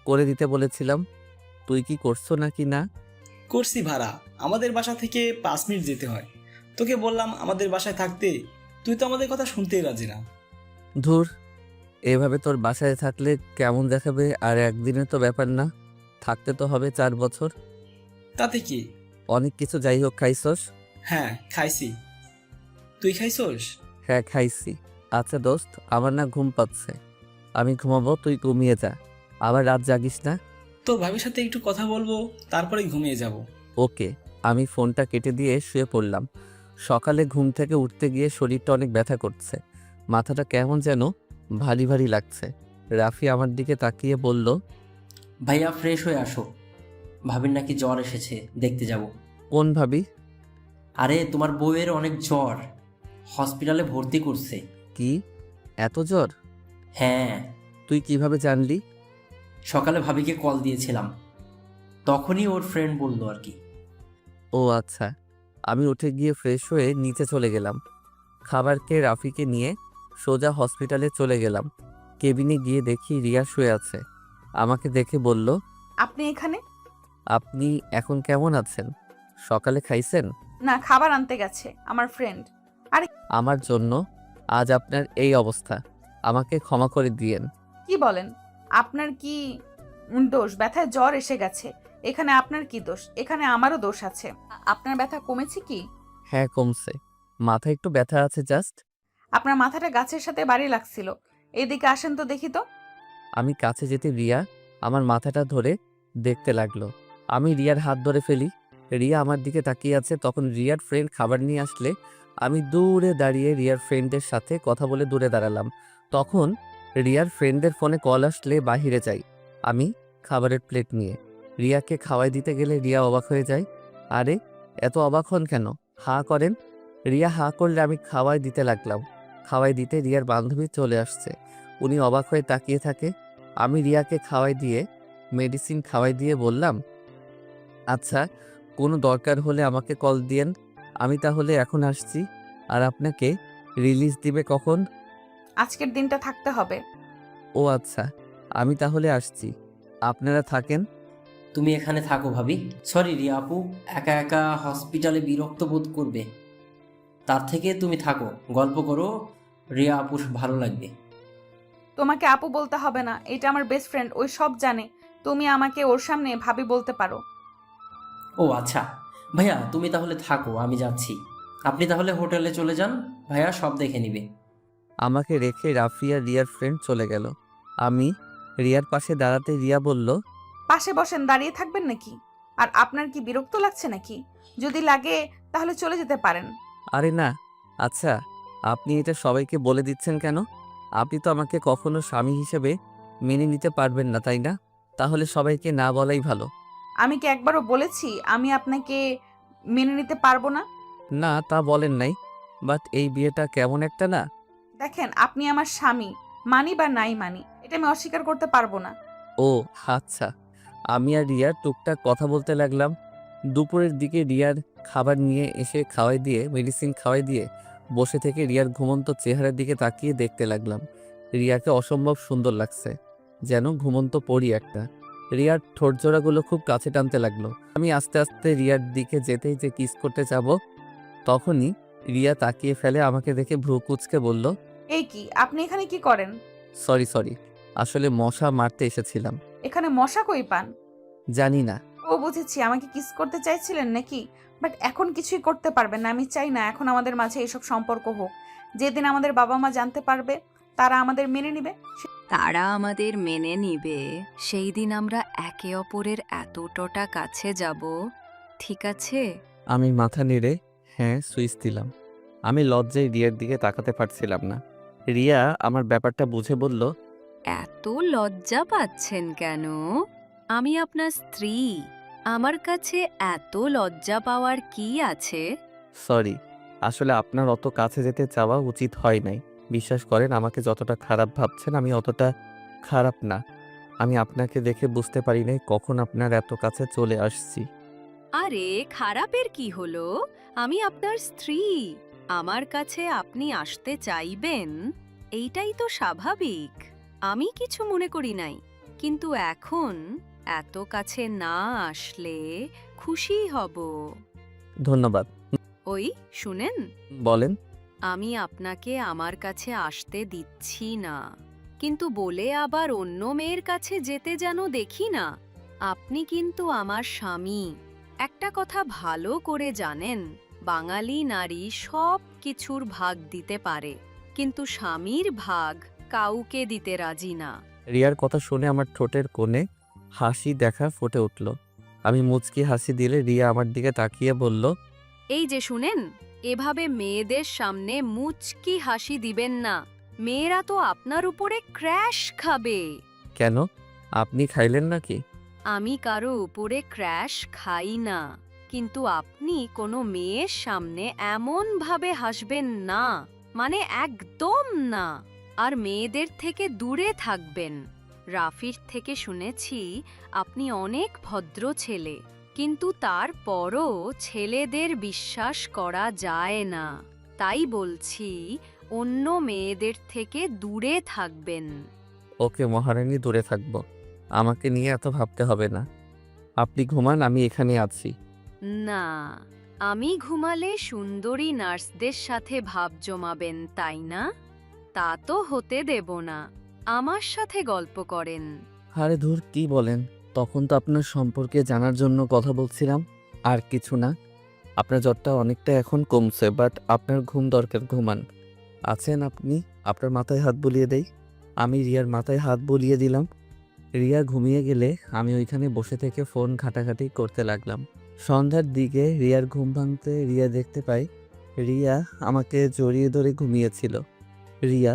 করে দিতে বলেছিলাম, তুই কি করছো নাকি না? করছি ভাড়া, আমাদের বাসা থেকে 5 মিনিট যেতে হয়। তোকে বললাম আমাদের বাসায় থাকতে, তুই তো আমাদের কথা শুনতেই রাজি না। ধুর, এভাবে তোর বাসায় থাকলে কেমন দেখাবে? আর একদিনের তো ব্যাপার না, থাকতে তো হবে 4 বছর। তাতে কি? অনেক কিছু, যাই হোক, খাইছস? হ্যাঁ খাইছি, তুই খাইছোস? হ্যাঁ খাইছি। আচ্ছা দোস্ত, আমার না ঘুম পাচ্ছে, আমি ঘুমাবো, তুই ঘুমিয়ে যা, আবার রাত জাগিস না। তোর ভাবির সাথে একটু কথা বলবো, তারপরে ঘুমিয়ে যাব। ওকে। আমি ফোনটা কেটে দিয়ে শুয়ে পড়লাম। সকালে ঘুম থেকে উঠতে গিয়ে শরীরটা অনেক ব্যথা করছে, মাথাটা কেমন যেন ভারী ভারী লাগছে। রাফি আমার দিকে তাকিয়ে বলল, ভাইয়া ফ্রেশ হয়ে আসো, ভাবির নাকি জ্বর এসেছে, দেখতে যাব। কোন ভাবি? আরে তোমার বউয়ের অনেক জ্বর, হসপিটালে ভর্তি করছে। কি, এত জ্বর? হ্যাঁ, তুই কিভাবে জানলি? সকালে ভাবিকে কল দিয়েছিলাম, তখনই ওর ফ্রেন্ড বললো আর কি। ও আচ্ছা। আমি উঠে গিয়ে ফ্রেশ হয়ে নিচে চলে গেলাম। খাবার খেয়ে রাফিকে নিয়ে সোজা হসপিটালে চলে গেলাম। কেবিনে গিয়ে দেখি রিয়া শুয়ে আছে। আমাকে দেখে বলল, আপনি এখানে? আপনি এখন কেমন আছেন? সকালে খাইছেন? না, খাবার আনতে গেছে আমার ফ্রেন্ড। আমার জন্য আজ আপনার এই অবস্থা, আমাকে ক্ষমা করে দিয়েন। কি বলেন? আপনার কি দোষ? ব্যথায় জ্বর এসে গেছে, এখানে আপনার কি দোষ? এখানে আমারও দোষ আছে। আপনার ব্যথা কমেছে কি? হ্যাঁ কমছে, মাথায় একটু ব্যথা আছে জাস্ট। আপনার মাথাটা গাছের সাথে বাড়ি লাগছিল। এদিকে আসেন তো দেখি তো। আমি কাছে যেতে রিয়া আমার মাথাটা ধরে দেখতে লাগলো। আমি রিয়ার হাত ধরে ফেলি। রিয়া আমার দিকে তাকিয়ে আছে। তখন রিয়ার ফ্রেন্ড খাবার নিয়ে আসলে আমি দূরে দাঁড়িয়ে রিয়ার ফ্রেন্ডের সাথে কথা বলে দূরে দাঁড়ালাম। তখন রিয়ার ফ্রেন্ডের ফোনে কল আসলে বাহিরে যাই আমি খাবারের প্লেট নিয়ে। রিয়াকে খাওয়াই দিতে গেলে রিয়া অবাক হয়ে যায়। আরে এত অবাক হন কেন? হাঁ করেন। রিয়া হাঁ করলে আমি খাওয়াই দিতে লাগলাম। খাওয়াই দিতে রিয়ার বান্ধবী চলে আসছে। উনি অবাক হয়ে তাকিয়ে থাকে। আমি রিয়াকে খাওয়াই দিয়ে মেডিসিন খাওয়াই দিয়ে বললাম, আচ্ছা, কোনো দরকার হলে আমাকে কল দিয়েন, আমি তাহলে এখন আসছি। আর আপনাকে রিলিজ দিবে কখন? আজকের দিনটা থাকতে হবে। ও আচ্ছা, আমি তাহলে আসছি, আপনারা থাকেন। তুমি এখানে থাকো ভাবি। সরি রিয়া আপু, একা একা হসপিটালে বিরক্ত বোধ করবে, তার থেকে তুমি থাকো, গল্প করো, রিয়া আপু ভালো লাগবে। তোমাকে আপু বলতে হবে না, এটা আমার বেস্ট ফ্রেন্ড, ওই সব জানে। তুমি আমাকে ওর সামনে ভাবি বলতে পারো। ও আচ্ছা, ভাইয়া তুমি তাহলে থাকো, আমি যাচ্ছি। আপনি তাহলে হোটেলে চলে যান, ভাইয়া সব দেখে নিবে। আমাকে রেখে রাফি আর রিয়ার ফ্রেন্ড চলে গেল। আমি রিয়ার পাশে দাঁড়াতে রিয়া বলল, পাশে বসেন, দাঁড়িয়ে থাকবেন নাকি? আর আপনার কি বিরক্ত লাগছে নাকি? যদি লাগে তাহলে চলে যেতে পারেন। আরে না। আচ্ছা, আপনি এটা সবাইকে বলে দিচ্ছেন কেন? আপনি তো আমাকে কখনো স্বামী হিসেবে মেনে নিতে পারবেন না, তাই না? তাহলে সবাইকে না বলাই ভালো। আমি কি একবারও বলেছি আমি আপনাকে মেনে নিতে পারবো না? না, তা বলেন নাই, বাট এই বিয়েটা কেমন একটা না। দেখেন, আপনি আমার স্বামী, মানি বা নাই মানি, এটা আমি অস্বীকার করতে পারবো না। ও আচ্ছা। আমি আর রিয়ার টুকটাক কথা বলতে লাগলাম। দুপুরের দিকে রিয়ার খাবার নিয়ে এসে খাওয়াই দিয়ে মেডিসিন খাওয়াই দিয়ে বসে থেকে রিয়ার ঘুমন্ত চেহারার দিকে তাকিয়ে দেখতে লাগলাম। রিয়াকে অসম্ভব সুন্দর লাগছে, যেন ঘুমন্ত পরি একটা। রিয়ার ঠোঁটজোড়াগুলো খুব কাছে টানতে লাগলো। আমি আস্তে আস্তে রিয়ার দিকে যেতেই যে কিস করতে যাব, তখনই রিয়া তাকিয়ে ফেলে আমাকে দেখে ভ্রু কুঁচকে বলল, এই কি, আপনি এখানে কি করেন? সরি, আসলে মশা মারতে এসেছিলাম। এখানে মশা কই পান? জানি না। ও বুঝেছি, আমাকে কিস করতে চাইছিলেন নাকি? বাট এখন কিছুই করতে পারবেন না। আমি চাই না এখন আমাদের মাঝে এসব সম্পর্ক হোক। যেদিন আমাদের বাবা মা জানতে পারবে তারা আমাদের মেনে নিবে। তারা আমাদের মেনে নিবে সেই দিন আমরা একে অপরের এতটা কাছে যাব, ঠিক আছে? আমি মাথা নেড়ে হ্যাঁ সুইচ দিলাম। আমি লজ্জায় রিয়ার দিকে তাকাতে পারছিলাম না। রিয়া আমার ব্যাপারটা বুঝে বলল, এত লজ্জা পাচ্ছেন কেন? আমি আপনার স্ত্রী, আমার কাছে এত লজ্জা পাওয়ার কি আছে? সরি, আসলে আপনার অত কাছে যেতে চাওয়া উচিত হয় নাই। বিশ্বাস করেন, আমাকে যতটা খারাপ ভাবছেন আমি অতটা খারাপ না। আমি আপনাকে দেখে বুঝতে পারি নাই কখন আপনার এত কাছে চলে আসছি। আরে খারাপের কি হলো? আমি আপনার স্ত্রী, আমার কাছে আপনি আসতে চাইবেন, এইটাই তো স্বাভাবিক। আমি কিছু মনে করি নাই, কিন্তু এখন এত কাছে না আসলে খুশি হব। ধন্যবাদ। ওই শুনেন, বলেন। আমি আপনাকে আমার কাছে আসতে দিচ্ছি না, কিন্তু বলে আবার অন্য মেয়ের কাছে যেতে যেন দেখি না। আপনি কিন্তু আমার স্বামী। একটা কথা ভালো করে জানেন, বাঙালি নারী সব কিছুর ভাগ দিতে পারে, কিন্তু স্বামীর ভাগ কাউকে দিতে রাজি না। রিয়ার কথা শুনে আমার ঠোঁটের কোণে হাসি দেখা ফুটে উঠল। আমি মুচকি হাসি দিলে রিয়া আমার দিকে তাকিয়ে বলল, এই যে শুনেন, এভাবে মেয়েদের সামনে মুচকি হাসি দিবেন না, মেয়েরা তো আপনার উপরে ক্র্যাশ খাবে। কেন, আপনি খাইলেন নাকি? আমি কারো উপরে ক্র্যাশ খাই না, কিন্তু আপনি কোনো মেয়ের সামনে এমন ভাবে হাসবেন না, মানে একদম না। আর মেয়েদের থেকে দূরে থাকবেন। রাফির থেকে শুনেছি আপনি অনেক ভদ্র ছেলে, কিন্তু তারপরও ছেলেদের বিশ্বাস করা যায় না। তাই বলছি, অন্য মেয়েদের থেকে দূরে থাকবেন। ওকে মহারানী, দূরে থাকবো। আমাকে নিয়ে এত ভাবতে হবে না। আপনি ঘুমান, আমি এখানে আছি। না, আমি ঘুমালে সুন্দরী নার্সদের সাথে ভাব জমাবেন, তাই না? তা তো হতে দেব না। আমার সাথে গল্প করেন। আরে ধুর, কি বলেন? তখন তো আপনার সম্পর্কে জানার জন্য কথা বলছিলাম, আর কিছু না। আপনার জ্বরটা অনেকটা এখন কমছে, বাট আপনার ঘুম দরকার, ঘুমান। আছেন আপনি? আপনার মাথায় হাত বুলিয়ে দেই। আমি রিয়ার মাথায় হাত বুলিয়ে দিলাম। রিয়া ঘুমিয়ে গেলে আমি ওইখানে বসে থেকে ফোন ঘাটাঘাটি করতে লাগলাম। সন্ধ্যার দিকে রিয়ার ঘুম ভাঙতে রিয়া দেখতে পাই রিয়া আমাকে জড়িয়ে ধরে ঘুমিয়েছিল। রিয়া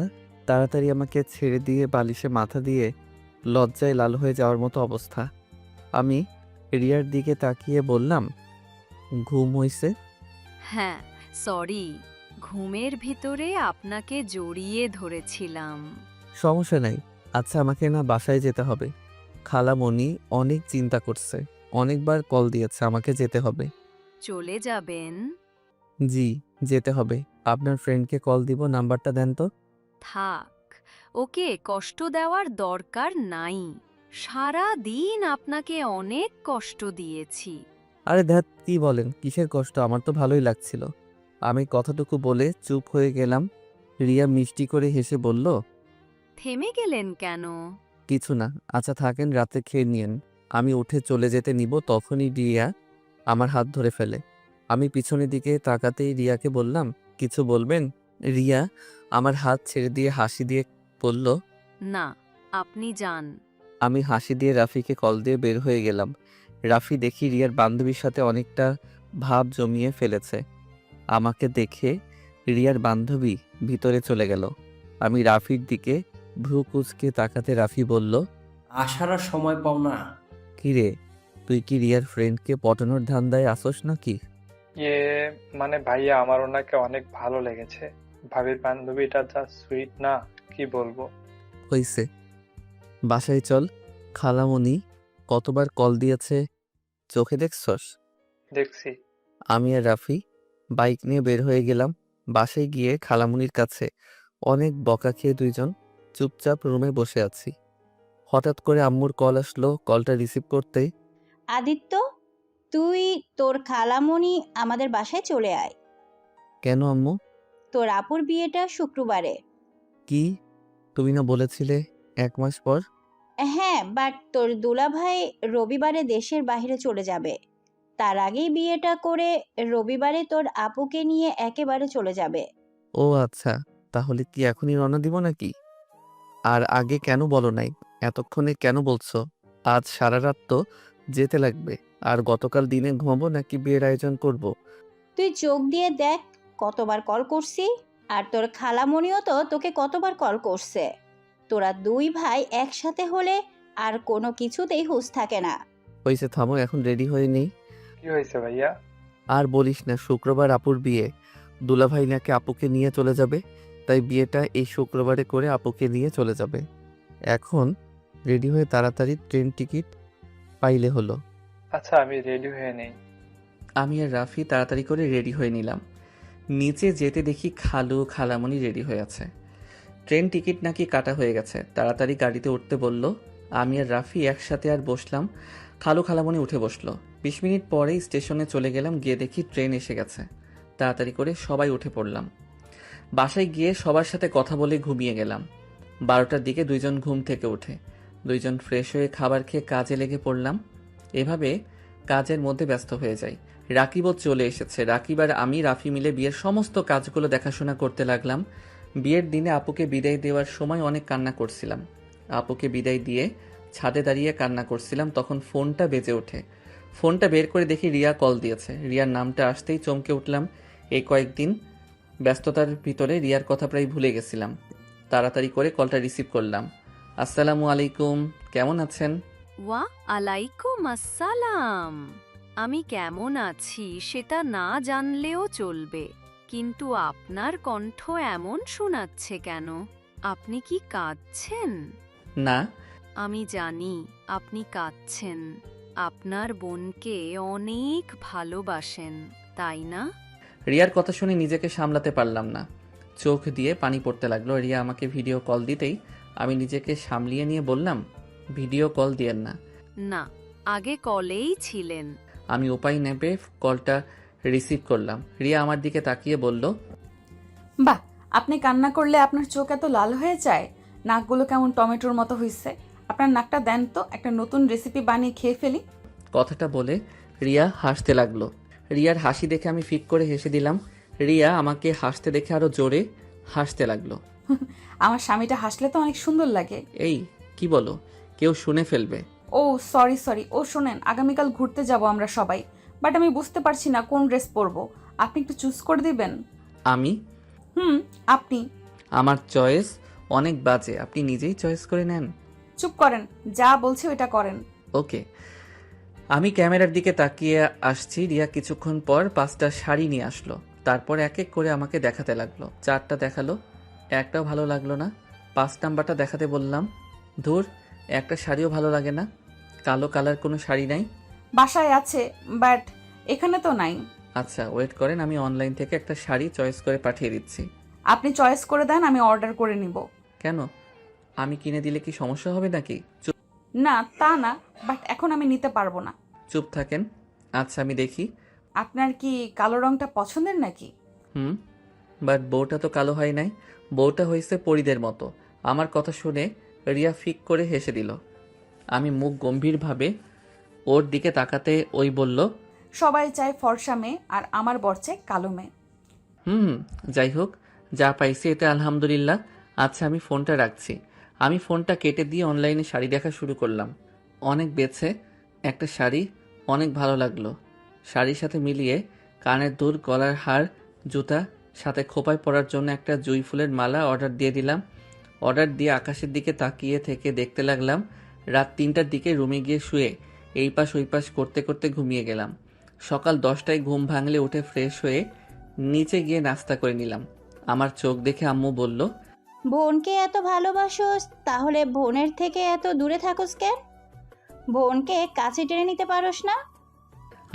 তাড়াতাড়ি আমাকে ছেড়ে দিয়ে বালিশে মাথা দিয়ে লজ্জায় লাল হয়ে যাওয়ার মতো অবস্থা। আমি রিয়ার দিকে তাকিয়ে বললাম, ঘুম হইছে? হ্যাঁ, সরি, ঘুমের ভিতরে আপনাকে জড়িয়ে ধরেছিলাম। সমস্যা নাই। আচ্ছা, আমাকে না বাসায় যেতে হবে। খালামণি অনেক চিন্তা করছে, অনেকবার কল দিয়েছে, আমাকে যেতে হবে। চলে যাবেন? জি, যেতে হবে। আপনার ফ্রেন্ডকে কল দিব, নাম্বারটা দেন তো। থাক, ওকে কষ্ট দেওয়ার দরকার নাই। সারা দিন আপনাকে অনেক কষ্ট দিয়েছি। আরে ধ্যাত, কি বলেন? কিসের কষ্ট? আমার তো ভালোই লাগছিল। আমি কথাটুকু বলে চুপ হয়ে গেলাম। রিয়া মিষ্টি করে হেসে বলল, থেমে গেলেন কেন? কিছু না। আচ্ছা থাকেন, রাতে খেয়ে নিয়েন। আমি উঠে চলে যেতে নিব, তখনই রিয়া আমার হাত ধরে ফেলে। আমি পিছনের দিকে তাকাতেই রিয়াকে বললাম, কিছু বলবেন? রিয়া আমার হাত ছেড়ে দিয়ে হাসি দিয়ে বলল, না, আপনি যান। আমি হাসি দিয়ে রাফিকে কল দিয়ে বের হয়ে গেলাম। রাফি দেখি রিয়ার বান্ধবীর সাথে অনেকটা ভাব জমিয়ে ফেলেছে। আমাকে দেখে রিয়ার বান্ধবী ভিতরে চলে গেল। আমি রাফির দিকে ভ্রু কুঁচকে তাকাতে রাফি বলল, আসার আর সময় পাও না। কিরে, তুই কি রিয়ার ফ্রেন্ডকে পটানোর ধান্দায় আসোস নাকি? মানে ভাইয়া, আমার ওনাকে অনেক ভালো লেগেছে। ভাবির বান্ধবীটা যা সুইট না, কি বলবো। হইছে, বাসায় চল। খালামণি কতবার কল দিয়েছে চোখে দেখছস? দেখছি। আমি আর রাফি বাইক নিয়ে বের হয়ে গেলাম। বাসায় গিয়ে খালামণির কাছে অনেক বকা খেয়ে দুইজন চুপচাপ রুমে বসে আছি। হঠাৎ করে আম্মুর কল আসলো। কলটা রিসিভ করতেই, আদিত্য, তুই তোর খালামণি আমাদের বাসায় চলে আয়। কেন আম্মু? তোর আপুর বিয়েটা শুক্রবারে। কি, তুমি না বলেছিলে 1 মাস পর? হ্যাঁ, বাট তোর দুলাভাই রবিবারে দেশের বাইরে চলে যাবে। তার আগেই বিয়েটা করে রবিবারে তোর আপুকে নিয়ে একেবারে চলে যাবে। ও আচ্ছা, তাহলে কি এখনই রওনা দিব নাকি? আর আগে কেন বলো নাই? এতক্ষণে কেন বলছো? আজ সারা রাত তো যেতে লাগবে। আর গতকাল দিনে ঘুমাবো নাকি বিয়ের আয়োজন করব? তুই চোখ দিয়ে দেখ কতবার কল করছি, আর তোর খালামণিও তো তোকে কতবার কল করছে। তোরা দুই ভাই একসাথে হলে আর কোনো কিছুতেই হুঁশ থাকে না। হয়েছে, থামো, এখন রেডি হয়ে নেই। কি হয়েছে ভাইয়া? আর বলিস না, শুক্রবার আপুর বিয়ে। দুলাভাই নাকি আপুকে নিয়ে চলে যাবে, তাই বিয়েটা এই শুক্রবারে করে আপুকে নিয়ে চলে যাবে। এখন রেডি হয়ে তাড়াতাড়ি ট্রেন টিকিট পাইলে হলো। আচ্ছা আমি রেডি হয়ে নেই। আমি আর রাফি তাড়াতাড়ি করে রেডি হয়ে নিলাম। নিচে যেতে দেখি খালু খালামণি রেডি হয়ে আছে। ট্রেন টিকিট নাকি কাটা হয়ে গেছে, তাড়াতাড়ি গাড়িতে উঠতে বলল। আমি আর রাফি একসাথে আর বসলাম। খালু খালামণি উঠে বসলো। 20 মিনিট পরেই স্টেশনে চলে গেলাম, গিয়ে দেখি ট্রেন এসে গেছে। তাড়াতাড়ি করে সবাই উঠে পড়লাম। বাসায় গিয়ে সবার সাথে কথা বলে ঘুমিয়ে গেলাম। 12টার দিকে দুইজন ঘুম থেকে উঠে দুইজন ফ্রেশ হয়ে খাবার খেয়ে কাজে লেগে পড়লাম। এভাবে কাজের মধ্যে ব্যস্ত হয়ে যাই। রাকিবও চলে এসেছে। রাকিব আর আমি রাফি মিলে বিয়ের সমস্ত কাজগুলো দেখাশোনা করতে লাগলাম। বিয়ের দিনে আপুকে বিদায় দেওয়ার সময় অনেক কান্না করছিলাম। আপুকে বিদায় দিয়ে ছাদে দাঁড়িয়ে কান্না করছিলাম, তখন ফোনটা বেজে ওঠে। ফোনটা বের করে দেখি রিয়া কল দিয়েছে। রিয়ার নামটা আসতেই চমকে উঠলাম। এই কয়েকদিন ব্যস্ততার ভিতরে রিয়ার কথা প্রায় ভুলে গেছিলাম। তাড়াতাড়ি করে কলটা রিসিভ করলাম। আসসালামু আলাইকুম, কেমন আছেন? ওয়া আলাইকুম আসসালাম। আমি কেমন আছি সেটা না জানলেও চলবে, কিন্তু আপনার কণ্ঠ এমন শোনাচ্ছে কেন? আপনি কি কাঁদছেন? না। আমি জানি আপনি কাঁদছেন। আপনার বোনকে অনেক ভালোবাসেন, তাই না? রিয়ার কথা শুনে নিজেকে সামলাতে পারলাম না, চোখ দিয়ে পানি পড়তে লাগলো। রিয়া আমাকে ভিডিও কল দিতেই আমি নিজেকে সামলিয়ে নিয়ে বললাম, ভিডিও কল দিয়েন না। না, আগে কলেই ছিলেন। আমি উপায় নেবে কলটা রিসিভ করলাম। রিয়া আমার দিকে তাকিয়ে বলল, বাহ, আপনি কান্না করলে আপনার চোখ এত লাল হয়ে যায়? নাকগুলো কেমন টমেটোর মতো হয়েছে। আপনার নাকটা দেন তো, একটা নতুন রেসিপি বানিয়ে খেয়ে ফেলি। কথাটা বলে রিয়া হাসতে লাগলো। রিয়ার হাসি দেখে আমি ফিক করে হেসে দিলাম। রিয়া আমাকে হাসতে দেখে আরো জোরে হাসতে লাগলো। আমার স্বামীটা হাসলে তো অনেক সুন্দর লাগে। এই কি বলো, কেউ শুনে ফেলবে। ও সরি। ও শোনেন, আগামীকাল ঘুরতে যাব আমরা সবাই, বাট আমি বুঝতে পারছি না কোন ড্রেস পরবো। আপনি একটু চুজ করে দিবেন? আমি? আপনি। আমার চয়েস অনেক বাজে, আপনি নিজেই চয়েস করে নেন। চুপ করেন, যা বলছি ওইটা করেন। ওকে। আমি ক্যামেরার দিকে তাকিয়ে আসছি। রিয়া কিছুক্ষণ পর 5টা শাড়ি নিয়ে আসলো। তারপর এক এক করে আমাকে দেখাতে লাগলো। 4টা দেখালো, একটাও ভালো লাগলো না। 5 নাম্বারটা দেখাতে বললাম। ধুর, একটা শাড়িও ভালো লাগে না। কালো কালার কোনো শাড়ি নাই? বাসায় আছে, বাট এখানে তো নাই। আচ্ছা ওয়েট করেন, আমি অনলাইন থেকে একটা শাড়ি চয়েস করে পাঠিয়ে দিচ্ছি। আপনি চয়েস করে দেন, আমি অর্ডার করে নিব। কেন, আমি কিনে দিলে কি সমস্যা হবে নাকি? চুপ না তা না, বাট এখন আমি নিতে পারবো না। চুপ থাকেন। আচ্ছা আমি দেখি। আপনার কি কালো রংটা পছন্দের নাকি? বাট বউটা তো কালো হয় নাই, বউটা হয়েছে পরীদের মতো। আমার কথা শুনে রিয়া ফিক করে হেসে দিল। আমি মুখ গম্ভীরভাবে ওর দিকে তাকাতে ওই বলল, সবাই চায় ফর্সা মেয়ে, আর আমার বর চায় কালো মেয়ে। যাই হোক, যা পাইছি এতে আলহামদুলিল্লাহ। আচ্ছা আমি ফোনটা রাখছি। আমি ফোনটা কেটে দিয়ে অনলাইনে শাড়ি দেখা শুরু করলাম। অনেক বেছে একটা শাড়ি অনেক ভালো লাগলো। শাড়ির সাথে মিলিয়ে কানের দুল, গলার হার, জুতা, সাথে খোপায় পরার জন্য একটা জুঁই ফুলের মালা অর্ডার দিয়ে দিলাম। অর্ডার দিয়ে আকাশের দিকে তাকিয়ে থেকে দেখতে লাগলাম। রাত 3টার দিকে রুমে গিয়ে শুয়ে এই পাশ ওই পাশ করতে করতে ঘুমিয়ে গেলাম। সকাল 10টায় ঘুম ভাঙলে উঠে ফ্রেশ হয়ে নিচে গিয়ে নাস্তা করে নিলাম। আমার চোখ দেখে আম্মু বলল, বোনকে এত ভালোবাসোস, তাহলে বোনের থেকে এত দূরে থাকোস কেন? বোনকে কাছে টেনে নিতে পারোস না?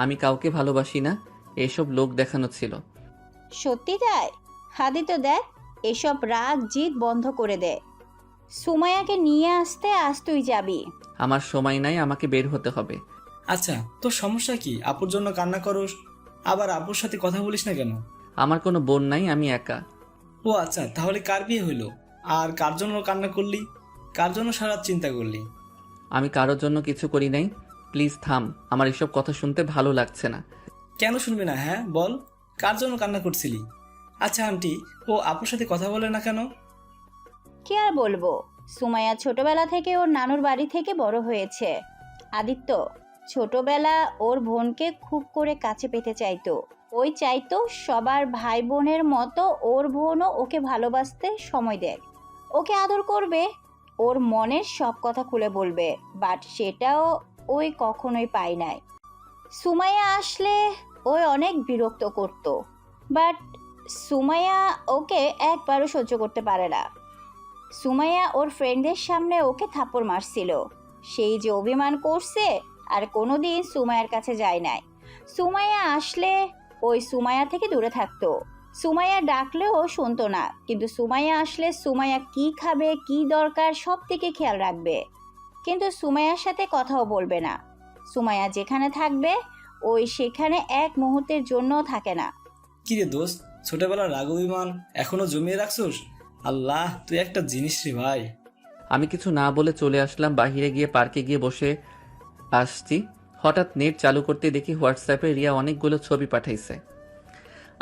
আমি কাউকে ভালোবাসি না, এসব লোক দেখানো ছিল। সত্যি তাই? হাদি তো দেখ, এসব রাগ জিদ বন্ধ করে দে। সুমাইয়াকে নিয়ে আসতে আজ তুই যাবি। আমার সময় নাই, আমাকে বের হতে হবে। আচ্ছা তোর সমস্যা কি? আপুর জন্য কান্না করস, আবার আপুর সাথে কথা বলিস না কেন? আমার কোনো বোন নাই, আমি একা। ও আচ্ছা, তাহলে কার বিয়ে হইলো? আর কার জন্য কান্না করলি? কার জন্য সারা রাত চিন্তা করলি? আমি কারোর জন্য কিছু করি নাই। প্লিজ থাম, আমার এসব কথা শুনতে ভালো লাগছে না। কেন শুনবি না? হ্যাঁ বল, কার জন্য কান্না করছিলি? আচ্ছা আন্টি, ও আপুর সাথে কথা বলে না কেন? কি আর বলবো, সুমাইয়া ছোটবেলা থেকে ওর নানুর বাড়ি থেকে বড় হয়েছে। আদিত্য ছোটবেলা ওর বোনকে খুব করে কাছে পেতে চাইতো। ওই চাইতো সবার ভাই বোনের মতো ওর বোনও ওকে ভালোবাসতে সময় দেয়, ওকে আদর করবে, ওর মনের সব কথা খুলে বলবে। বাট সেটাও ওই কখনোই পায় নাই। সুমাইয়া আসলে ওই অনেক বিরক্ত করত, বাট সুমাইয়া ওকে একবারও সহ্য করতে পারে না। সুমাইয়া ওর ফ্রেন্ডদের সামনে ওকে থাপ্পড় মারছিল, সেই যে অভিমান করছে, আর কোনোদিন সুমাইয়ার কাছে যায় নাই। সুমাইয়া আসলে ওই সুমাইয়া থেকে দূরে থাকতো। সুমাইয়া ডাকলেও শুনতো না, কিন্তু সুমাইয়া আসলে সুমাইয়া কি খাবে, কি দরকার সব থেকে খেয়াল রাখবে, কিন্তু সুমাইয়ার সাথে কথাও বলবে না। সুমাইয়া যেখানে থাকবে ওই সেখানে এক মুহূর্তের জন্যও থাকে না। কি রে দোস্ত, ছোটবেলার রাগ অভিমান এখনো জমিয়ে রাখছোস? আল্লাহ, তুই একটা জিনিস রে ভাই। আমি কিছু না বলে চলে আসলাম। বাইরে গিয়ে পার্কে গিয়ে বসে আসছি, হঠাৎ নেট চালু করতে দেখি হোয়াটসঅ্যাপে রিয়া অনেকগুলো ছবি পাঠাইছে।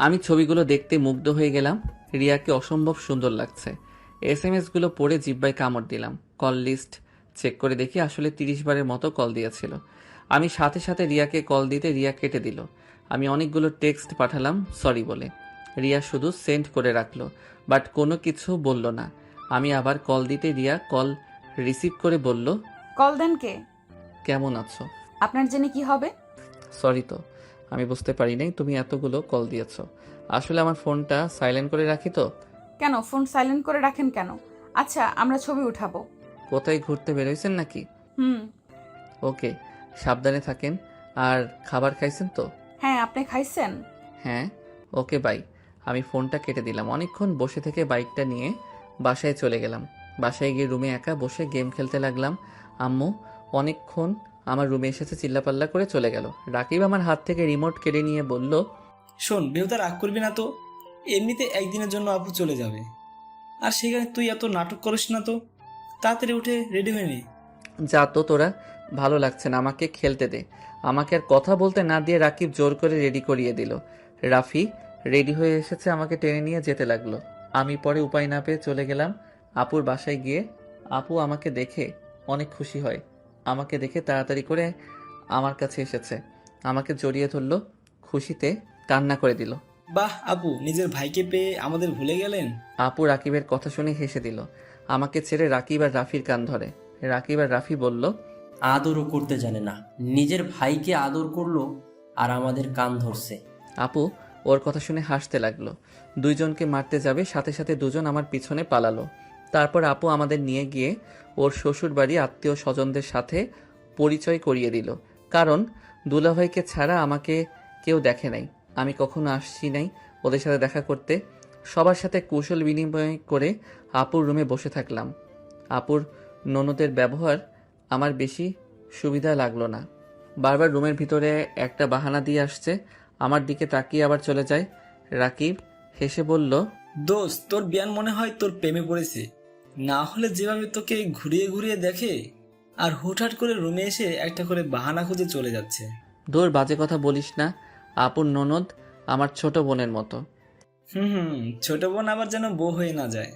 আমি ছবিগুলো দেখতে মুগ্ধ হয়ে গেলাম। রিয়াকে অসম্ভব সুন্দর লাগছে। এসএমএসগুলো পড়ে জিব্বায় কামড় দিলাম। কল লিস্ট চেক করে দেখি আসলে 30 বারের মতো কল দিয়েছিল। আমি সাথে সাথে রিয়াকে কল দিতে রিয়া কেটে দিল। আমি অনেকগুলো টেক্সট পাঠালাম সরি বলে। রিয়া শুধু সেন্ড করে রাখলো, বাট কোনো কিছু বলল না। আমি আবার কল দিতে রিয়া কল রিসিভ করে বলল, কল দেন কে? কেমন আছো? আপনার জেনে কি হবে? সরি তো, আমি বুঝতে পারি নাই তুমি এতগুলো কল দিয়েছো। আসলে আমার ফোনটা সাইলেন্ট করে রাখি তো। কেন ফোন সাইলেন্ট করে রাখেন কেন? আচ্ছা, আমরা ছবি উঠাবো। কোথায় ঘুরতে বেরোইছেন নাকি? হুম। ওকে, সাবধানে থাকেন। আর খাবার খাইছেন তো? হ্যাঁ, আপনি খাইছেন? হ্যাঁ। Okay bye. আমি ফোনটা কেটে দিলাম। অনেকক্ষণ বসে থেকে বাইকটা নিয়ে বাসায় চলে গেলাম। বাসায় গিয়ে রুমে একা বসে গেম খেলতে লাগলাম। আম্মু অনেকক্ষণ আমার রুমে এসেছে, চিল্লাপাল্লা করে চলে গেল। রাকিব আমার হাত থেকে রিমোট কেড়ে নিয়ে বলল, শোন বেহুদা, রাগ করবি না তো, এমনিতে একদিনের জন্য আপু চলে যাবে, আর সেখানে তুই এত নাটক করিস না তো। তাড়াতাড়ি উঠে রেডি হয়ে নে। যা তো তোরা, ভালো লাগছে না, আমাকে খেলতে দে। আমাকে আর কথা বলতে না দিয়ে রাকিব জোর করে রেডি করিয়ে দিল। রাফি রেডি হয়ে এসেছে, আমাকে টেনে নিয়ে যেতে লাগলো। আমি পরে উপায় না পেয়ে চলে গেলাম আপুর বাসায়। গিয়ে আপু আমাকে দেখে অনেক খুশি হয়। আমাকে দেখে তাড়াতাড়ি করে আমার কাছে এসেছে, আমাকে জড়িয়ে ধরলো, খুশিতে কান্না করে দিল। বাহ আপু, নিজের ভাইকে পেয়ে আমাদের ভুলে গেলেন। আপু রাকিবের কথা শুনে হেসে দিল। আমাকে ছেড়ে রাকিব আর রাফির কান ধরে। রাকিব আর রাফি বলল, আদরও করতে জানে না, নিজের ভাইকে আদর করলো আর আমাদের কান ধরছে। আপু ওর কথা শুনে হাসতে লাগলো। দুইজনকে মারতে যাবে, সাথে সাথে দুজন আমার পিছনে পালালো। তারপর আপু আমাদের নিয়ে গিয়ে ওর শ্বশুর বাড়ি আত্মীয় স্বজনদের সাথে পরিচয় করিয়ে দিল। কারণ দুলাভাইকে ছাড়া আমাকে কেউ দেখে নাই, আমি কখনো আসছি নাই ওদের সাথে দেখা করতে। সবার সাথে কুশল বিনিময় করে আপুর রুমে বসে থাকলাম। আপুর ননদের ব্যবহার আমার বেশি সুবিধা লাগলো না। বারবার রুমের ভিতরে একটা বাহানা দিয়ে আসছে, আমার দিকে তাকিয়ে আবার চলে যায়। রাকিব হেসে বলল, দোস্ত, তোর বিয়ান মনে হয় তোর প্রেমে পড়েছে। না হলে যেভাবে তোকে ঘুরিয়ে ঘুরিয়ে দেখে, আর হুটহাট করে রুমে এসে একটা করে বাহানা খুঁজে চলে যাচ্ছে। দূর, বাজে কথা বলিস না। আপুর ননদ আমার ছোট বোনের মতো। হুম, ছোট বোন আবার যেন বউ হয়ে না যায়।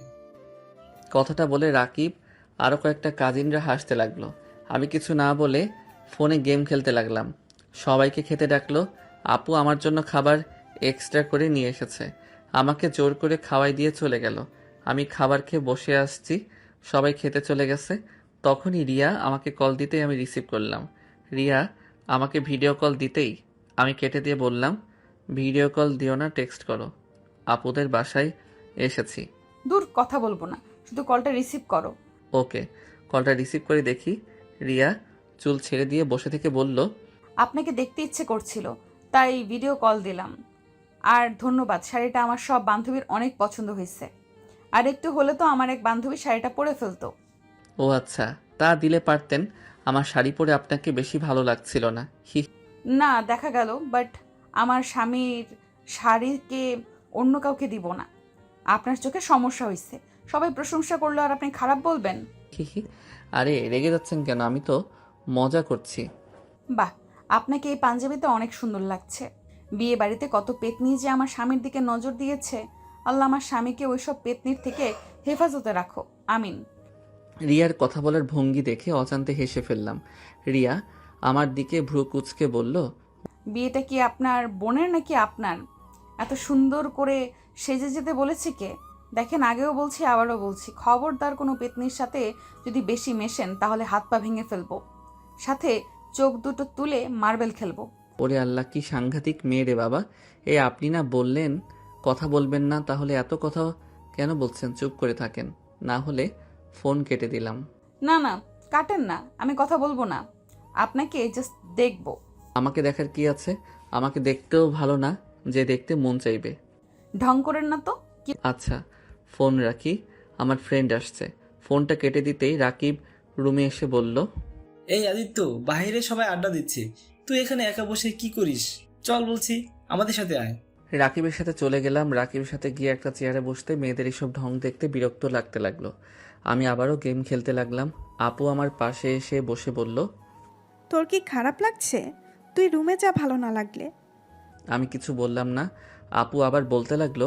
কথাটা বলে রাকিব আরও কয়েকটা কাজিনরা হাসতে লাগলো। আমি কিছু না বলে ফোনে গেম খেলতে লাগলাম। সবাইকে খেতে ডাকলো। আপু আমার জন্য খাবার এক্সট্রা করে নিয়ে এসেছে, আমাকে জোর করে খাওয়াই দিয়ে চলে গেল। আমি খাবার খেয়ে বসে আসছি, সবাই খেতে চলে গেছে। তখনই রিয়া আমাকে কল দিতেই আমি রিসিভ করলাম। রিয়া আমাকে ভিডিও কল দিতেই আমি কেটে দিয়ে বললাম, ভিডিও কল দিও না, টেক্সট করো, আপুদের বাসায় এসেছি। দূর, কথা বলবো না, শুধু কলটা রিসিভ করো। ওকে। কলটা রিসিভ করে দেখি রিয়া চুল ছেড়ে দিয়ে বসে থেকে বলল, আপনাকে দেখতে ইচ্ছে করছিল, তাই ভিডিও কল দিলাম। আর ধন্যবাদ, শাড়িটা আমার সব বান্ধবীর অনেক পছন্দ হয়েছে। আর একটু হলে তো আমার এক বান্ধবী শাড়িটা পরে ফেলতো। ও আচ্ছা, তা দিলে পারতেন, আমার শাড়ি পরে আপনাকে বেশি ভালো লাগছিল না। হি। না, দেখা গেল, বাট আমার স্বামীর শাড়িকে অন্য কাউকে দিব না। আপনার চোখে সমস্যা হয়েছে, সবাই প্রশংসা করলো আর আপনি খারাপ বলবেন? হি হি। আরে রেগে যাচ্ছেন কেন, আমি তো মজা করছি। বাহ, আপনাকে এই পাঞ্জাবিতে অনেক সুন্দর লাগছে। বিয়ে বাড়িতে কত পেতনি যে আমার স্বামীর দিকে নজর দিয়েছে, আল্লাহ আমার স্বামীকে ওইসব পেতনির থেকে হেফাজতে রাখো, আমিন। রিয়ার কথা বলার ভঙ্গি দেখে অজান্তে হেসে ফেললাম। রিয়া আমার দিকে ভ্রু কুঁচকে বলল, বিয়েটা কি আপনার বোনের নাকি আপনার? এত সুন্দর করে সেজে যেতে বলেছে কে? দেখেন, আগেও বলছি আবারও বলছি, খবরদার কোনো পেতনির সাথে যদি বেশি মেশেন তাহলে হাত পা ভেঙে ফেলবো, সাথে চোখ দুটো তুলে মার্বেল খেলবো। ওরে আল্লাহ, কি সাংঘাতিক মেয়ে রে বাবা! এই আপনি না বললেন কথা বলবেন না, তাহলে এত কথা কেন বলছেন? চুপ করে থাকেন, না হলে ফোন কেটে দিলাম। না না, কাটেন না, আমি কথা বলবো না, আপনাকে জাস্ট দেখবো। আমাকে দেখার কি আছে? আমাকে দেখতেও ভালো না যে দেখতে মন চাইবে। ঢং করেন না তো। কি আচ্ছা, ফোন রাখি, আমার ফ্রেন্ড আসছে। ফোনটা কেটে দিতেই রাকিব রুমে এসে বলল, এই আদিত্য, বাইরে সবাই আড্ডা দিচ্ছে, তুই এখানে একা বসে কি করিস? চল বলছি, আমাদের সাথে আয়। রাকিবের সাথে চলে গেলাম। রাকিবের সাথে গিয়ে একটা চেয়ারে বসতে মেয়েদের এসব ঢং দেখতে বিরক্ত লাগতে লাগলো। আমি আবারও গেম খেলতে লাগলাম। আপু আমার পাশে এসে বসে বলল, তোর কি খারাপ লাগছে? তুই রুমে যা, ভালো না লাগলে। আমি কিছু বললাম না। আপু আবার বলতে লাগলো।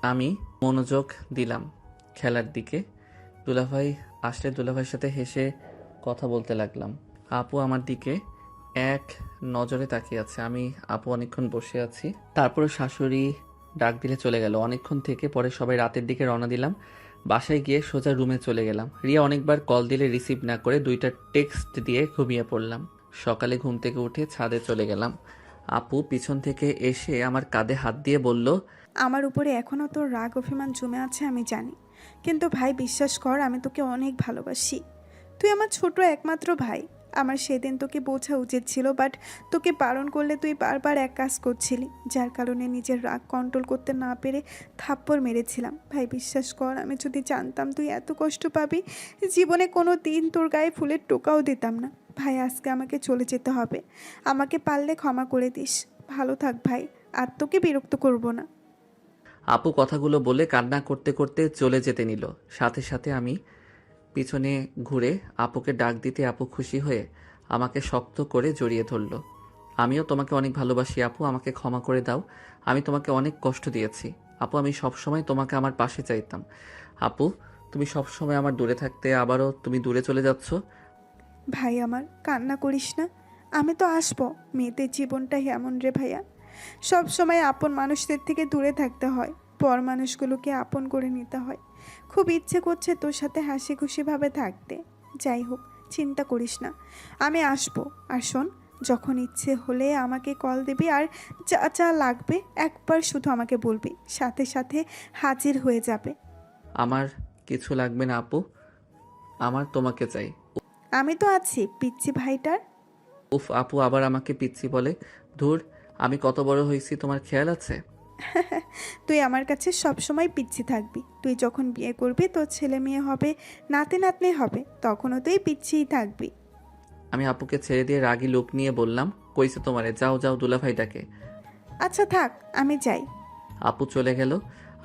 আমি মনোযোগ দিলাম খেলার দিকে। দুলাভাই আসলে দুলাভাইয়ের সাথে হেসে কথা বলতে লাগলাম। আপু আমার দিকে এক নজরে তাকিয়ে আছে। আমি আপু অনেকক্ষণ বসে আছি। তারপরে শাশুড়ি ডাক দিলে চলে গেল। অনেকক্ষণ থেকে পরে সবাই রাতের দিকে রওনা দিলাম। বাসায় গিয়ে সোজা রুমে চলে গেলাম। রিয়া অনেকবার কল দিলে রিসিভ না করে 2টা টেক্সট দিয়ে ঘুমিয়ে পড়লাম। সকালে ঘুম থেকে উঠে ছাদে চলে গেলাম। আপু পিছন থেকে এসে আমার কাঁধে হাত দিয়ে বলল, আমার উপরে এখনও তোর রাগ অভিমান জমে আছে আমি জানি, কিন্তু ভাই বিশ্বাস কর, আমি তোকে অনেক ভালোবাসি। তুই আমার ছোট একমাত্র ভাই। আমার সেদিন তোকে বোঝা উচিত ছিল, বাট তোকে বারণ করলে তুই বারবার এক কাজ করছিলি, যার কারণে নিজের রাগ কন্ট্রোল করতে না পেরে থাপ্পড় মেরেছিলাম। ভাই বিশ্বাস কর, আমি যদি জানতাম তুই এত কষ্ট পাবি, জীবনে কোনো দিন তোর গায়ে ফুলের টোকাও দিতাম না। ভাই আজকে আমাকে চলে যেতে হবে, আমাকে পারলে ক্ষমা করে দিস। ভালো থাক ভাই, আর তোকে বিরক্ত করব না। আপু কথাগুলো বলে কান্না করতে করতে চলে যেতে নিল। সাথে সাথে আমি পিছনে ঘুরে আপুকে ডাক দিতে আপু খুশি হয়ে আমাকে শক্ত করে জড়িয়ে ধরল। আমিও তোমাকে অনেক ভালোবাসি আপু, আমাকে ক্ষমা করে দাও। আমি তোমাকে অনেক কষ্ট দিয়েছি আপু। আমি সবসময় তোমাকে আমার পাশে চাইতাম আপু। তুমি সবসময় আমার দূরে থাকতে, আবারও তুমি দূরে চলে যাচ্ছ। ভাই আমার, কান্না করিস না, আমি তো আসবো। মেয়েদের জীবনটাই এমন রে ভাইয়া, সব সময় আপন মানুষদের থেকে দূরে থাকতে হয়, পর মানুষগুলোকে আপন করে নিতে হয়। খুব ইচ্ছে করছে তোর সাথে হাসি খুশিভাবে থাকতে। যাই হোক, চিন্তা করিস না, আমি আসবো। আর শোন, যখন ইচ্ছে হলে আমাকে কল দিবি, আর যা যা লাগবে একবার শুধু আমাকে বলবি, সাথে সাথে হাজির হয়ে যাবে। আমার কিছু লাগবে না আপু, আমার তোমাকে চাই। আমি তো আছি পিচ্ছি ভাইটার। উফ, আপু আবার আমাকে পিচ্ছি বলে। ধুর, আমি কত বড় হয়েছি তোমার খেয়াল আছে? তুই আমার কাছে সব সময় পিচ্ছি থাকবি। তুই যখন বিয়ে করবি, তোর ছেলে মেয়ে হবে, নাতি নাতনি হবে, তখনও তুই পিচ্ছিই থাকবি। আমি আপুকে ছেড়ে দিয়ে রাগী লোক নিয়ে বললাম, কইছে তোমারে, যাও যাও দুলাভাইটাকে। আচ্ছা থাক, আমি যাই। আপু চলে গেল।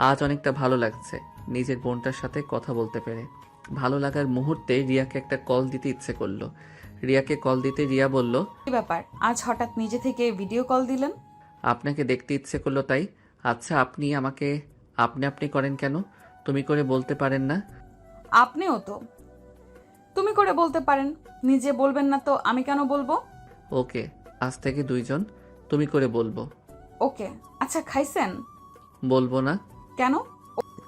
আজ অনেকটা ভালো লাগছে নিজের বোনটার সাথে কথা বলতে পেরে। ভালো লাগার মুহূর্তে রিয়াকে একটা কল দিতে ইচ্ছে করলো। রিয়াকে কল দিতে রিয়া বলল, কি ব্যাপার, আজ হঠাৎ নিজে থেকে ভিডিও কল দিলেন? আপনাকে দেখতে ইচ্ছে করলো তাই। আচ্ছা, আপনি আমাকে আপনি আপনি করেন কেন? তুমি করে বলতে পারেন না? আপনিও তো তুমি করে বলতে পারেন, নিজে বলবেন না তো আমি কেন বলবো? ওকে, আজ থেকে 2জন তুমি করে বলবো। ওকে। আচ্ছা, খাইছেন? বলবো না। কেন?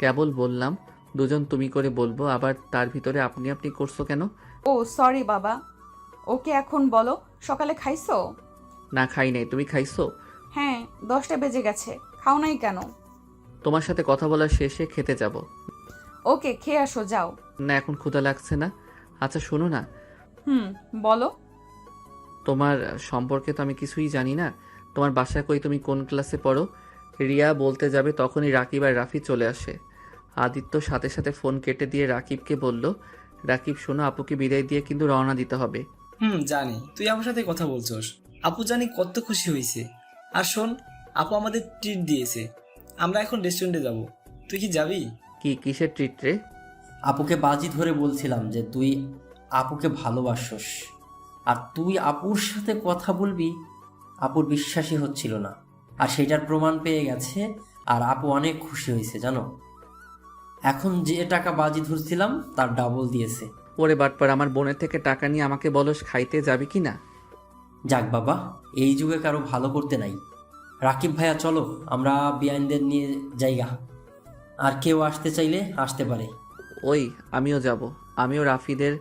কেবল বললাম 2জন তুমি করে বলবো, আবার তার ভিতরে আপনি আপনি করছো কেন? ও সরি বাবা। ওকে এখন বলো, সকালে খাইছো? না, খাই নাই। তুমি খাইছো? হ্যাঁ, 10টা বেজে গেছে, খাও নাই কেন? তোমার সাথে কথা বলা শেষে খেতে যাব। ওকে, খেয়ে আসো, যাও। না, এখন ক্ষুধা লাগছে না। আচ্ছা শোনো না, বলো। তোমার সম্পর্কে তো আমি কিছুই জানি না। তোমার বাসা কই, তুমি কোন ক্লাসে পড়ো? রিয়া বলতে যাবে তখনই রাকিব আর রাফি চলে আসে। আদিত্য সাথে সাথে ফোন কেটে দিয়ে রাকিবকে বলল, রাকিব শোনো, আপুকে বিদায় দিয়ে কিন্তু রওনা দিতে হবে। জানি তুই আমার সাথে কথা বলছস। আপু জানি কত খুশি হয়েছে। আর শোন, আপু আমাদের ট্রিট দিয়েছে, আমরা এখন রেস্টুরেন্টে যাব। তুই কি যাবি? কি কিসের ট্রিট রে? আপুকে বাজি ধরে বলছিলাম যে তুই আপুকে ভালোবাসস, আর তুই আপুর সাথে কথা বলবি। আপুর বিশ্বাসই হচ্ছিল না, আর সেটার প্রমাণ পেয়ে গেছে আর আপু অনেক খুশি হয়েছে জানো। এখন যে টাকা বাজি ধরছিলাম তার ডাবল দিয়েছে। ওরে বাটপার, আমার বোনের থেকে টাকা নিয়ে আমাকে বলস খাইতে যাবি কি না? যাক বাবা, এই যুগে কারো ভালো করতে নাই। রাকিব ভাইয়া চলো আমরা বিয়াইনদের নিয়ে যাইগা, আর কেউ আসতে চাইলে আসতে পারে। ওই আমিও যাব। আমিও রাফিদের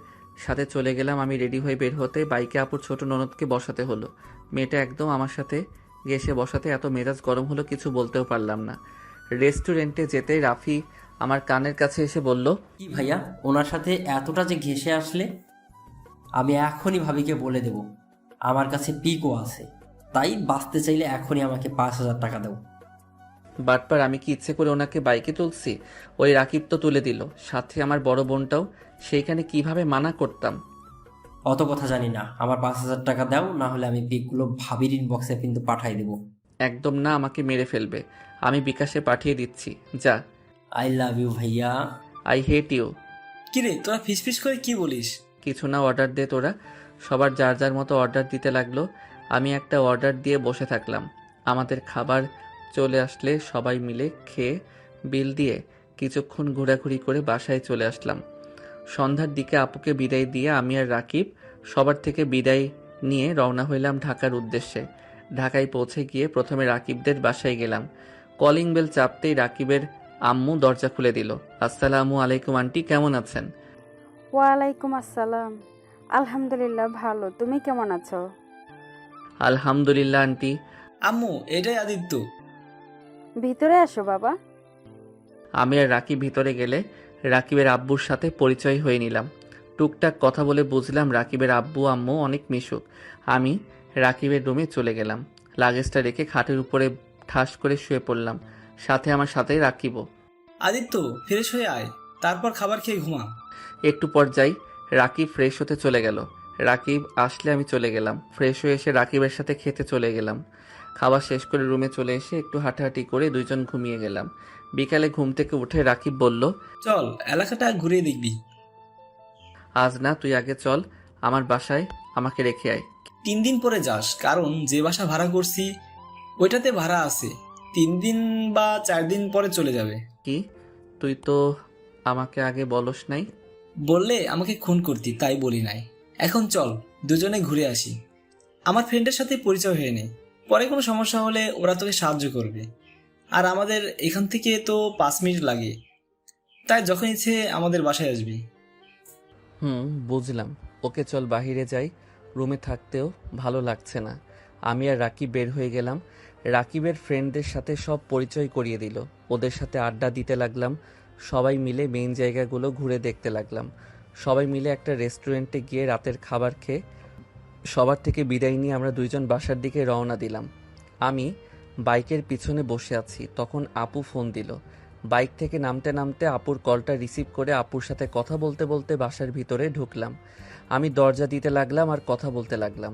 সাথে চলে গেলাম। আমি রেডি হয়ে বের হতে বাইকে আপুর ছোট ননদকে বসাতে হলো। মেয়েটা একদম আমার সাথে ঘেসে বসাতে এত মেজাজ গরম হলো কিছু বলতেও পারলাম না। রেস্টুরেন্টে যেতেই রাফি আমার কানের কাছে এসে বলল, কি ভাইয়া, ওনার সাথে এতটা যে ঘেঁষে আসলে? আমি এখনই ভাবিকে বলে দেব, আমার কাছে পিকও আছে, তাই বাঁচতে চাইলে এখনই আমাকে 5,000 টাকা দাও। বাটপার, আমি কি ইচ্ছে করে ওনাকে বাইকে তুলছি? ওই রাকিব তো তুলে দিল, সাথে আমার বড় বোনটাও। সেইখানে কিভাবে মানা করতাম? অত কথা জানি না, আমার 5,000 টাকা দাও, না হলে আমি পিকগুলো ভাবির ইনবক্সে কিন্তু পাঠাই দেবো। একদম না, আমাকে মেরে ফেলবে। আমি বিকাশে পাঠিয়ে দিচ্ছি, যা। আই লাভ ইউ ভাইয়া। I hate you. কিরে তোরা ফিসফিস করে কি বলিস? কিছু না, অর্ডার দে তোরা। সবার যার যার মতো অর্ডার দিতে লাগলো। আমি একটা অর্ডার দিয়ে বসে থাকলাম। আমাদের খাবার চলে আসলে সবাই মিলে খেয়ে বিল দিয়ে কিছুক্ষণ ঘোরাঘুরি করে বাসায় চলে আসলাম। সন্ধ্যার দিকে আপুকে বিদায় দিয়ে আমি আর রাকিব সবার থেকে বিদায় নিয়ে রওনা হইলাম ঢাকার উদ্দেশ্যে। ঢাকায় পৌঁছে গিয়ে প্রথমে রাকিবদের বাসায় গেলাম। কলিং বেল চাপতেই রাকিবের আম্মু দরজা খুলে দিল। আসসালামু আলাইকুম আন্টি, কেমন আছেন? ওয়ালাইকুম আসসালাম। আলহামদুলিল্লাহ ভালো, তুমি কেমন আছো? আলহামদুলিল্লাহ আন্টি। আম্মু, এটাই আদিত্য। ভিতরে আসো বাবা। আমি আর রাকিব ভিতরে গেলে রাকিবের আব্বুর সাথে পরিচয় হয়ে নিলাম। টুকটাক কথা বলে বুঝলাম রাকিবের আব্বু আম্মু অনেক মিশুক। আমি রাকিবের রুমে চলে গেলাম। লাগেজটা রেখে খাটের উপরে ঠাস করে শুয়ে পড়লাম। সাথে আমার সাথেই রাকিবও। আদিত্য, ফ্রেশ হয়ে আয়, তারপর খাবার খেয়ে ঘুমা। একটু পর যাই, রাকিব ফ্রেশ হতে চলে গেল। রাকিব আসলে আমি চলে গেলাম। ফ্রেশ হয়ে এসে রাকিবের সাথে খেতে চলে গেলাম। খাবার শেষ করে রুমে চলে এসে একটু হাঁটাহাঁটি করে দুইজন ঘুমিয়ে গেলাম। বিকালে ঘুম থেকে উঠে রাকিব বলল, চল এলাকাটা ঘুরিয়ে দেখবি। আজ না, তুই আগে চল আমার বাসায়, আমাকে রেখে আয়। 3 দিন পরে যাস, কারণ যে বাসা ভাড়া করছি ওইটাতে ভাড়া আছে। 3 দিন বা 4 দিন পরে চলে যাবে। কি, তুই তো আমাকে আগে বলস নাই? বললে আমাকে খুন করতি, তাই বলি নাই। এখন চল দুজনে ঘুরে আসি, আমার ফ্রেন্ডের সাথে পরিচয় হয়ে নে। পরে কোনো সমস্যা হলে ওরা তোকে সাহায্য করবে। আর আমাদের এখান থেকে তো 5 মিনিট লাগে, তাই যখন ইচ্ছে আমাদের বাসায় আসবি। বুঝলাম। ওকে চল বাহিরে যাই, রুমে থাকতেও ভালো লাগছে না। আমি আর রাকিব বের হয়ে গেলাম। রাকিবের ফ্রেন্ডদের সাথে সব পরিচয় করিয়ে দিল। ওদের সাথে আড্ডা দিতে লাগলাম। সবাই মিলে মেইন জায়গাগুলো ঘুরে দেখতে লাগলাম। সবাই মিলে একটা রেস্টুরেন্টে গিয়ে রাতের খাবার খেয়ে সবার থেকে বিদায় নিয়ে আমরা দুইজন বাসার দিকে রওনা দিলাম। আমি বাইকের পিছনে বসে আছি, তখন আপু ফোন দিল। বাইক থেকে নামতে নামতে আপুর কলটা রিসিভ করে আপুর সাথে কথা বলতে বলতে বাসার ভিতরে ঢুকলাম। আমি দরজা দিতে লাগলাম আর কথা বলতে লাগলাম।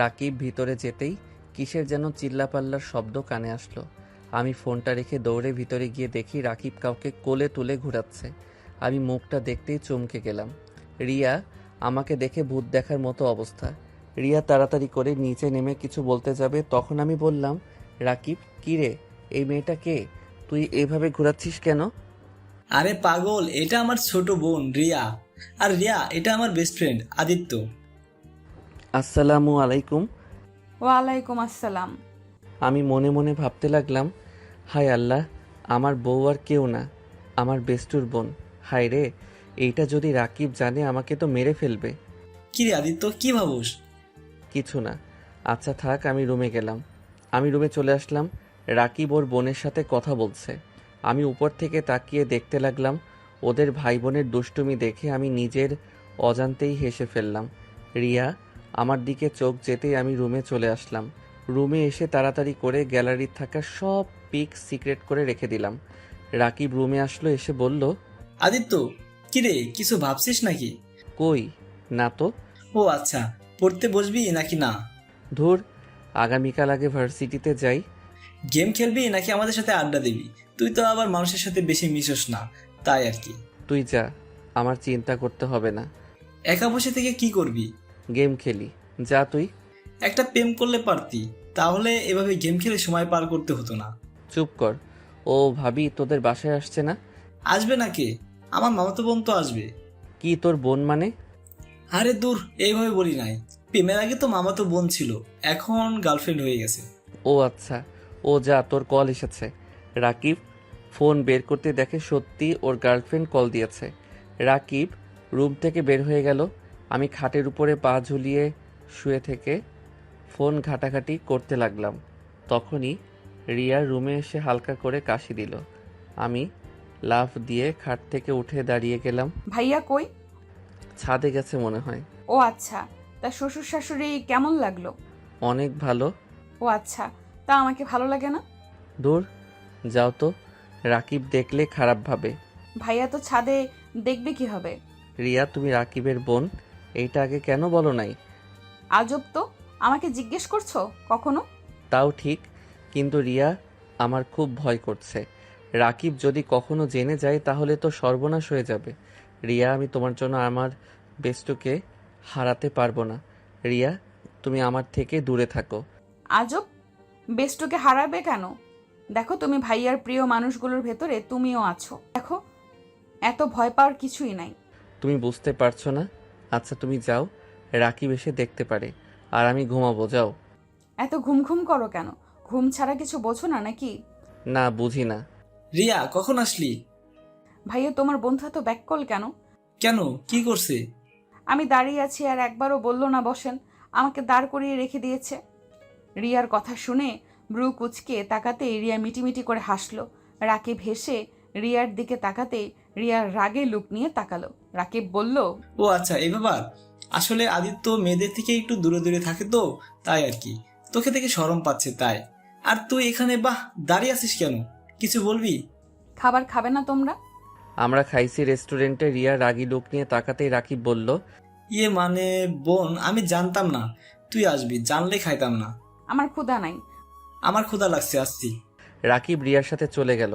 রাকিব ভিতরে যেতেই কিসের যেন চিল্লাপাল্লার শব্দ কানে আসলো। আমি ফোনটা রেখে দৌড়ে ভিতরে গিয়ে দেখি রাকিব কাউকে কোলে তুলে ঘোরাচ্ছে। আমি মুখটা দেখতেই চমকে গেলাম। রিয়া আমাকে দেখে ভূত দেখার মতো অবস্থা। রিয়া তাড়াতাড়ি করে নিচে নেমে কিছু বলতে যাবে, তখন আমি বললাম, রাকিব, কি রে, এই মেয়েটা কে? তুই এভাবে ঘোরাচ্ছিস কেন? আরে পাগল, এটা আমার ছোট বোন রিয়া। আর রিয়া, এটা আমার বেস্ট ফ্রেন্ড আদিত্য। আসসালামু আলাইকুম। ওয়ালাইকুম আসসালাম। আমি মনে মনে ভাবতে লাগলাম, হায় আল্লাহ, আমার বউ আর কেউ না, আমার বেস্টুর বোন। হায় রে, এইটা যদি রাকিব জানে আমাকে তো মেরে ফেলবে। কি রে আদিত্য, কি ভাবস? কিছু না। আচ্ছা থাক, আমি রুমে গেলাম। আমি রুমে চলে আসলাম। রাকিব ওর বোনের সাথে কথা বলছে। আমি উপর থেকে তাকিয়ে দেখতে লাগলাম। ওদের ভাই বোনের দুষ্টুমি দেখে আমি নিজের অজান্তেই হেসে ফেললাম। রিয়া আমার দিকে চোখ যেতেই আমি রুমে চলে আসলাম। রুমে এসে তাড়াতাড়ি করে গ্যালারির থাকা সব পিক সিক্রেট করে রেখে দিলাম। রাকিব রুমে আসলো, এসে বলল, আদিত্য, কি রে, কিছু ভাবছিস নাকি? কই না তো। ও আচ্ছা, পড়তে বসবি নাকি না? ধুর, আগামীকাল আগে ভার্সিটিতে যাই। গেম খেলবি নাকি আমাদের সাথে আড্ডা দিবি? তুই তো আবার মানুষের সাথে বেশি মিশোস না, তাই আর কি। তুই যা, আমার চিন্তা করতে হবে না। একা বসে থেকে কি করবি? গেম খেলি, যা তুই। একটা প্রেম করলে পারতি, তাহলে এভাবে গেম খেলে সময় পার করতে হতো না। চুপ কর, ও ভাবি তোদের বাসায় আসছে না? আসবে না কে? আমার মামাতো বোন তো আসবে। কি তোর বোন মানে? আরে দূর, এইভাবে বলি নাই। প্রেমের আগে তো মামাতো বোন ছিল, এখন গার্লফ্রেন্ড হয়ে গেছে। ও আচ্ছা, ও যা, তোর কল এসেছে। রাকিব ফোন বের করতে দেখে সত্যি ওর গার্লফ্রেন্ড কল দিয়েছে। রাকিব রুম থেকে বের হয়ে গেল। আমি খাটের উপরে পা ঝুলিয়ে শুয়ে থেকে ফোন ঘাটাঘাটি করতে লাগলাম। তখনই রিয়া রুমে এসে হালকা করে কাশি দিল। আমি লাফ দিয়ে খাট থেকে উঠে দাঁড়িয়ে গেলাম। ভাইয়া কই? ছাদে গেছে মনে হয়। ও আচ্ছা, তা শ্বশুর শাশুড়ি কেমন লাগলো? অনেক ভালো। ও আচ্ছা, তা আমাকে ভালো লাগে না? দূর, যাও তো, রাকিব দেখলে খারাপ ভাবে। ভাইয়া তো ছাদে দেখবে কি হবে? রিয়া, তুমি রাকিবের বোন, এইটা আগে কেন বলো নাই? আজব তো, আমাকে জিজ্ঞেস করছো কখনো? তাও ঠিক, কিন্তু রিয়া, আমার খুব ভয় করছে। রাকিব যদি কখনো জেনে যায় তাহলে তো সর্বনাশ হয়ে যাবে। রিয়া, আমি তোমার জন্য আমার বেস্টুকে হারাতে পারবো না। রিয়া, তুমি আমার থেকে দূরে থাকো। আজব, বেস্টুকে হারাবে কেন? দেখো, তুমি ভাইয়ার প্রিয় মানুষগুলোর ভেতরে তুমিও আছো। দেখো, এত ভয় পাওয়ার কিছুই নাই। তুমি বুঝতে পারছো না? আচ্ছা তুমি যাও, রাকিব এসে দেখতে পারে। আর আমি ঘুমাবো, যাও। এত ঘুম ঘুম করো কেন? ঘুম ছাড়া কিছু বোঝো না নাকি? না, বুঝি না। রিয়া, কখন আসলি? ভাইয়া, তোমার বন্ধু এত ব্যাককল কেন? কেন, কি করছে? আমি দাঁড়িয়ে আছি আর একবারও বললো না বসেন, আমাকে দাঁড় করিয়ে রেখে দিয়েছে। রিয়ার কথা শুনে ব্রু কুচকে তাকাতেই রিয়া মিটিমিটি করে হাসলো। রাকিব হেসে রিয়ার দিকে তাকাতেই রিয়ার রাগে লুক নিয়ে তাকালো। রাকিব বলল, ও আচ্ছা, এই ব্যাপার। আসলে আদিত্য মেয়েদের থেকে একটু দূরে দূরে থাকে তো, তাই আর কি। তোকে থেকে শরম পাচ্ছে তাই। আর তুই এখানে বাহ দাঁড়িয়ে আছিস কেন? কিছু বলবি? খাবার খাবে না তোমরা? আমরা খাইছি রেস্টুরেন্টে। রিয়া রাগী লোক নিয়ে তাকাতেই রাকিব বলল, ইয়ে মানে বোন, আমি জানতাম না তুই আসবি, জানলে খাইতাম না। আমার ক্ষুধা নাই। আমার ক্ষুধা লাগছে, আসছি। রাকিব রিয়ার সাথে চলে গেল।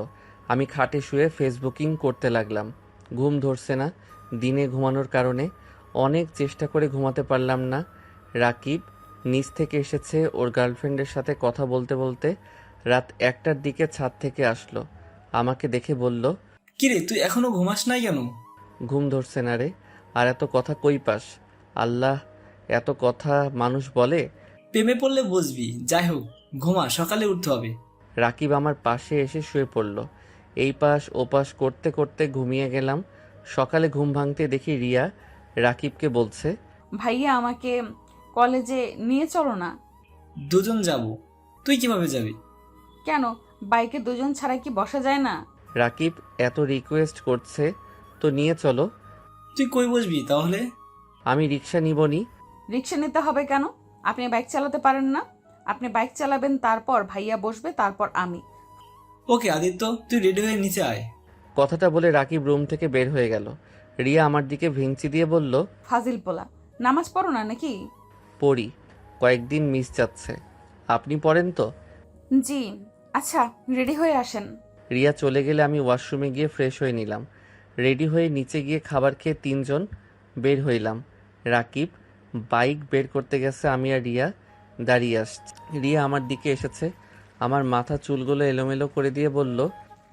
আমি খাটে শুয়ে ফেসবুকিং করতে লাগলাম। ঘুম ধরছে না। দিনে ঘুমানোর কারণে অনেক চেষ্টা করে ঘুমাতে পারলাম না। রাকিব নিচ থেকে এসেছে, ওর গার্লফ্রেন্ডের সাথে কথা বলতে বলতে রাত 1টার দিকে ছাদ থেকে আসলো। আমাকে দেখে বলল, কিরে, তুই এখনো ঘুমাস নাই কেন? ঘুম ধরছে না রে। আর এত কথা কই পাস? আল্লাহ, এত কথা মানুষ বলে? প্রেমে পড়লে বুঝবি। যাই হোক, ঘুমা, সকালে উঠতে হবে। রাকিব আমার পাশে এসে শুয়ে পড়ল। এই পাশ ও পাশ করতে করতে ঘুমিয়ে গেলাম। সকালে ঘুম ভাঙতে দেখি রিয়া রাকিবকে বলছে, ভাইয়া, আমাকে কলেজে নিয়ে চলো না। দুজন যাব। তুই কিভাবে যাবি? কেন, বাইকে দুজন ছাড়া কি বসা যায় না? রাকিব এত রিকোয়েস্ট করছে তো নিয়ে চলো। তুই কই বসবি তাহলে? আমি রিক্সা নিবনি। রিক্সা নিতে হবে কেন? আপনি বাইক চালাতে পারেন না? আপনি বাইক চালাবেন, তারপর ভাইয়া বসবে, তারপর আমি। ওকে আদিত্য, তুই রেডি হয়ে নিচে আয়। কথাটা বলে রাকিব রুম থেকে বের হয়ে গেল। রিয়া আমার দিকে ভেঙচি দিয়ে বলল, ফাজিল পোলা, নামাজ পড়ো না নাকি? পড়ি, কয়েকদিন মিস যাচ্ছে। আপনি পড়েন তো? জি। আচ্ছা, রেডি হয়ে আসেন। রিয়া চলে গেলে আমি ওয়াশরুমে গিয়ে ফ্রেশ হয়ে নিলাম। রেডি হয়ে নিচে গিয়ে খাবার খেয়ে 3জন বের হইলাম। রাকিব বাইক বের করতে গেছে, আমি আর রিয়া দাঁড়িয়ে আসছি। রিয়া আমার দিকে এসেছে, আমার মাথা চুলগুলো এলোমেলো করে দিয়ে বলল,